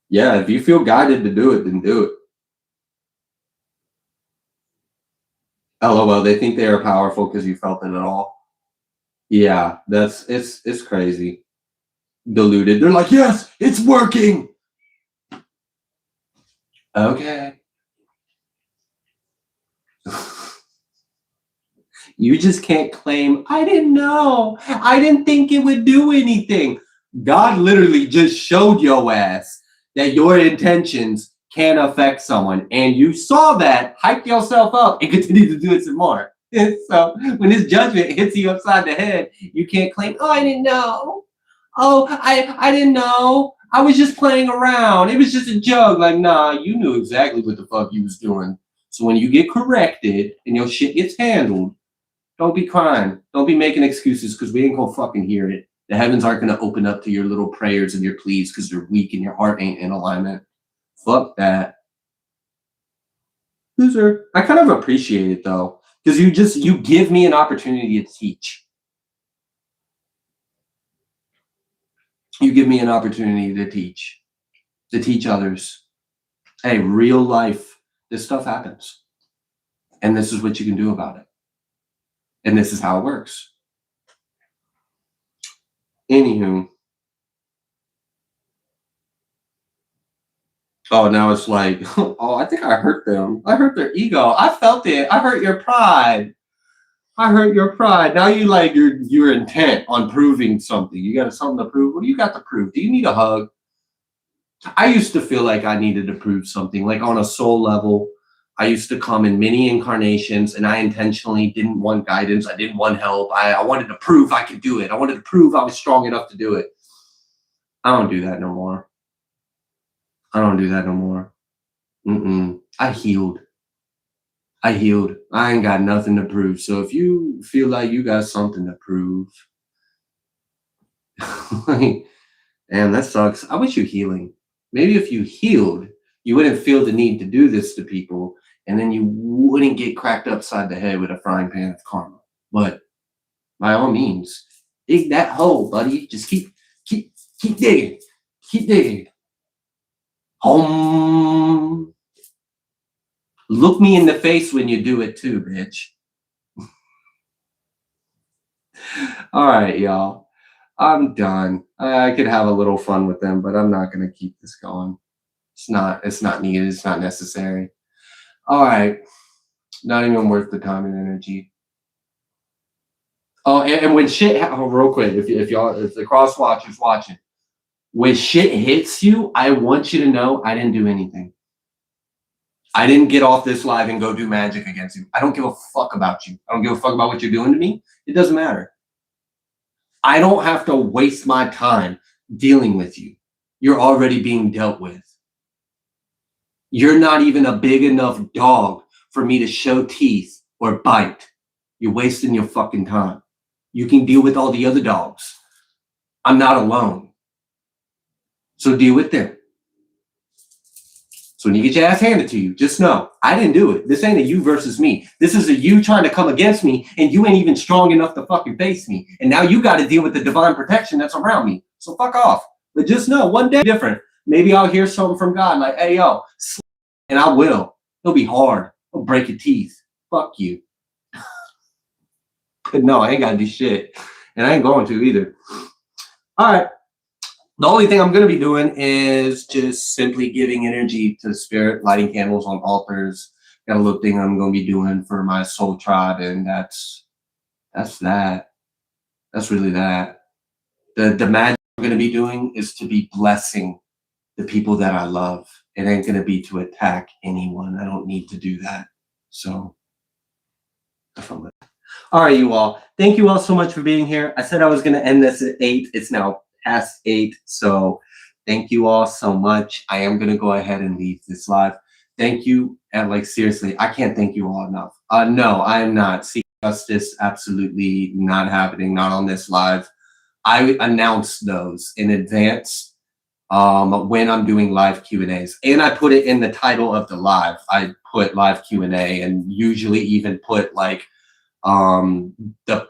Yeah, if you feel guided to do it, then do it. LOL, they think they are powerful because you felt it at all. Yeah, it's crazy. Deluded. They're like, yes, it's working. Okay. You just can't claim, I didn't know. I didn't think it would do anything. God literally just showed your ass that your intentions can affect someone. And you saw that, hyped yourself up, and continue to do it some more. So when this judgment hits you upside the head, you can't claim, oh, I didn't know. Oh, I didn't know. I was just playing around. It was just a joke. Like, nah, you knew exactly what the fuck you was doing. So when you get corrected and your shit gets handled, don't be crying. Don't be making excuses because we ain't gonna fucking hear it. The heavens aren't gonna open up to your little prayers and your pleas because they're weak and your heart ain't in alignment. Fuck that. Loser. I kind of appreciate it though, because you give me an opportunity to teach. You give me an opportunity to teach others. Hey, real life, this stuff happens. And this is what you can do about it. And this is how it works. Anywho. Oh, now it's like, oh, I think I hurt them. I hurt their ego. I felt it. I hurt your pride. I hurt your pride. Now you like you're intent on proving something. You got something to prove. What do you got to prove? Do you need a hug? I used to feel like I needed to prove something, like on a soul level. I used to come in many incarnations and I intentionally didn't want guidance. I didn't want help. I wanted to prove I could do it. I wanted to prove I was strong enough to do it. I don't do that no more. I don't do that no more. I healed. I ain't got nothing to prove. So if you feel like you got something to prove, damn, that sucks. I wish you healing. Maybe if you healed, you wouldn't feel the need to do this to people, and then you wouldn't get cracked upside the head with a frying pan of karma. But by all means, dig that hole, buddy. Just keep digging. Keep digging. Home. Look me in the face when you do it too, bitch. All right, y'all. I'm done. I could have a little fun with them, but I'm not going to keep this going. It's not needed. It's not necessary. All right. Not even worth the time and energy. Oh, and when shit, real quick, if the cross watchers watching, when shit hits you, I want you to know I didn't do anything. I didn't get off this live and go do magic against you. I don't give a fuck about you. I don't give a fuck about what you're doing to me. It doesn't matter. I don't have to waste my time dealing with you. You're already being dealt with. You're not even a big enough dog for me to show teeth or bite. You're wasting your fucking time. You can deal with all the other dogs. I'm not alone. So deal with them. So when you get your ass handed to you, just know, I didn't do it. This ain't a you versus me. This is a you trying to come against me, and you ain't even strong enough to fucking face me. And now you got to deal with the divine protection that's around me. So fuck off. But just know, one day different. Maybe I'll hear something from God like, hey, yo, and I will. It'll be hard. I'll break your teeth. Fuck you. But no, I ain't got to do shit. And I ain't going to either. All right. The only thing I'm going to be doing is just simply giving energy to the spirit, lighting candles on altars. Got a little thing I'm going to be doing for my soul tribe, and that's that. That's really that. The magic I'm going to be doing is to be blessing the people that I love. It ain't going to be to attack anyone. I don't need to do that. So, all right, you all. Thank you all so much for being here. I said I was going to end this at 8. It's now past 8. So thank you all so much. I am going to go ahead and leave this live. Thank you. And like, seriously, I can't thank you all enough. No, I am not. Seek justice, absolutely not happening. Not on this live. I announce those in advance when I'm doing live Q&As. And I put it in the title of the live. I put live Q&A and usually even put like the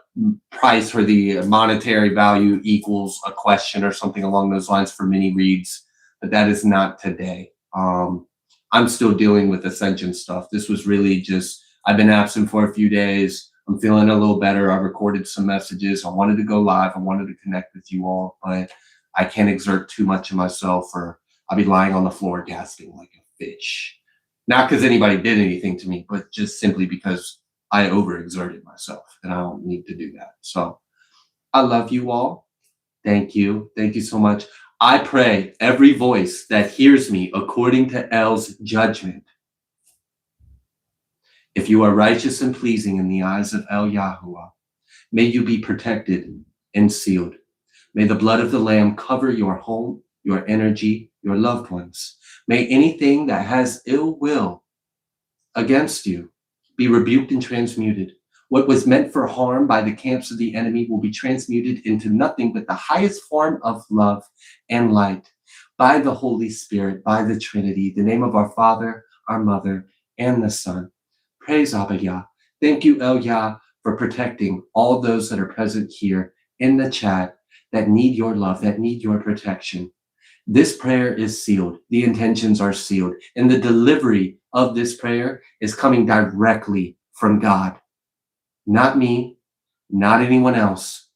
price or the monetary value equals a question or something along those lines for mini reads, but that is not today. I'm still dealing with Ascension stuff. This was really just, I've been absent for a few days. I'm feeling a little better. I recorded some messages. I wanted to go live. I wanted to connect with you all, but I can't exert too much of myself or I'll be lying on the floor gasping like a fish. Not because anybody did anything to me, but just simply because I overexerted myself and I don't need to do that. So I love you all. Thank you. Thank you so much. I pray every voice that hears me according to El's judgment. If you are righteous and pleasing in the eyes of El Yahuwah, may you be protected and sealed. May the blood of the Lamb cover your home, your energy, your loved ones. May anything that has ill will against you be rebuked and transmuted. What was meant for harm by the camps of the enemy will be transmuted into nothing but the highest form of love and light by the Holy Spirit, by the Trinity, the name of our Father, our Mother, and the Son. Praise Abba Yah. Thank you, El Yah, for protecting all those that are present here in the chat that need your love, that need your protection. This prayer is sealed. The intentions are sealed. And the delivery of this prayer is coming directly from God. Not me, not anyone else.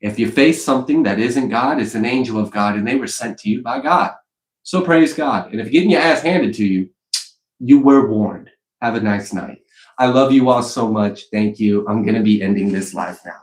If you face something that isn't God, it's an angel of God, and they were sent to you by God. So praise God. And if you're getting your ass handed to you, you were warned. Have a nice night. I love you all so much. Thank you. I'm going to be ending this live now.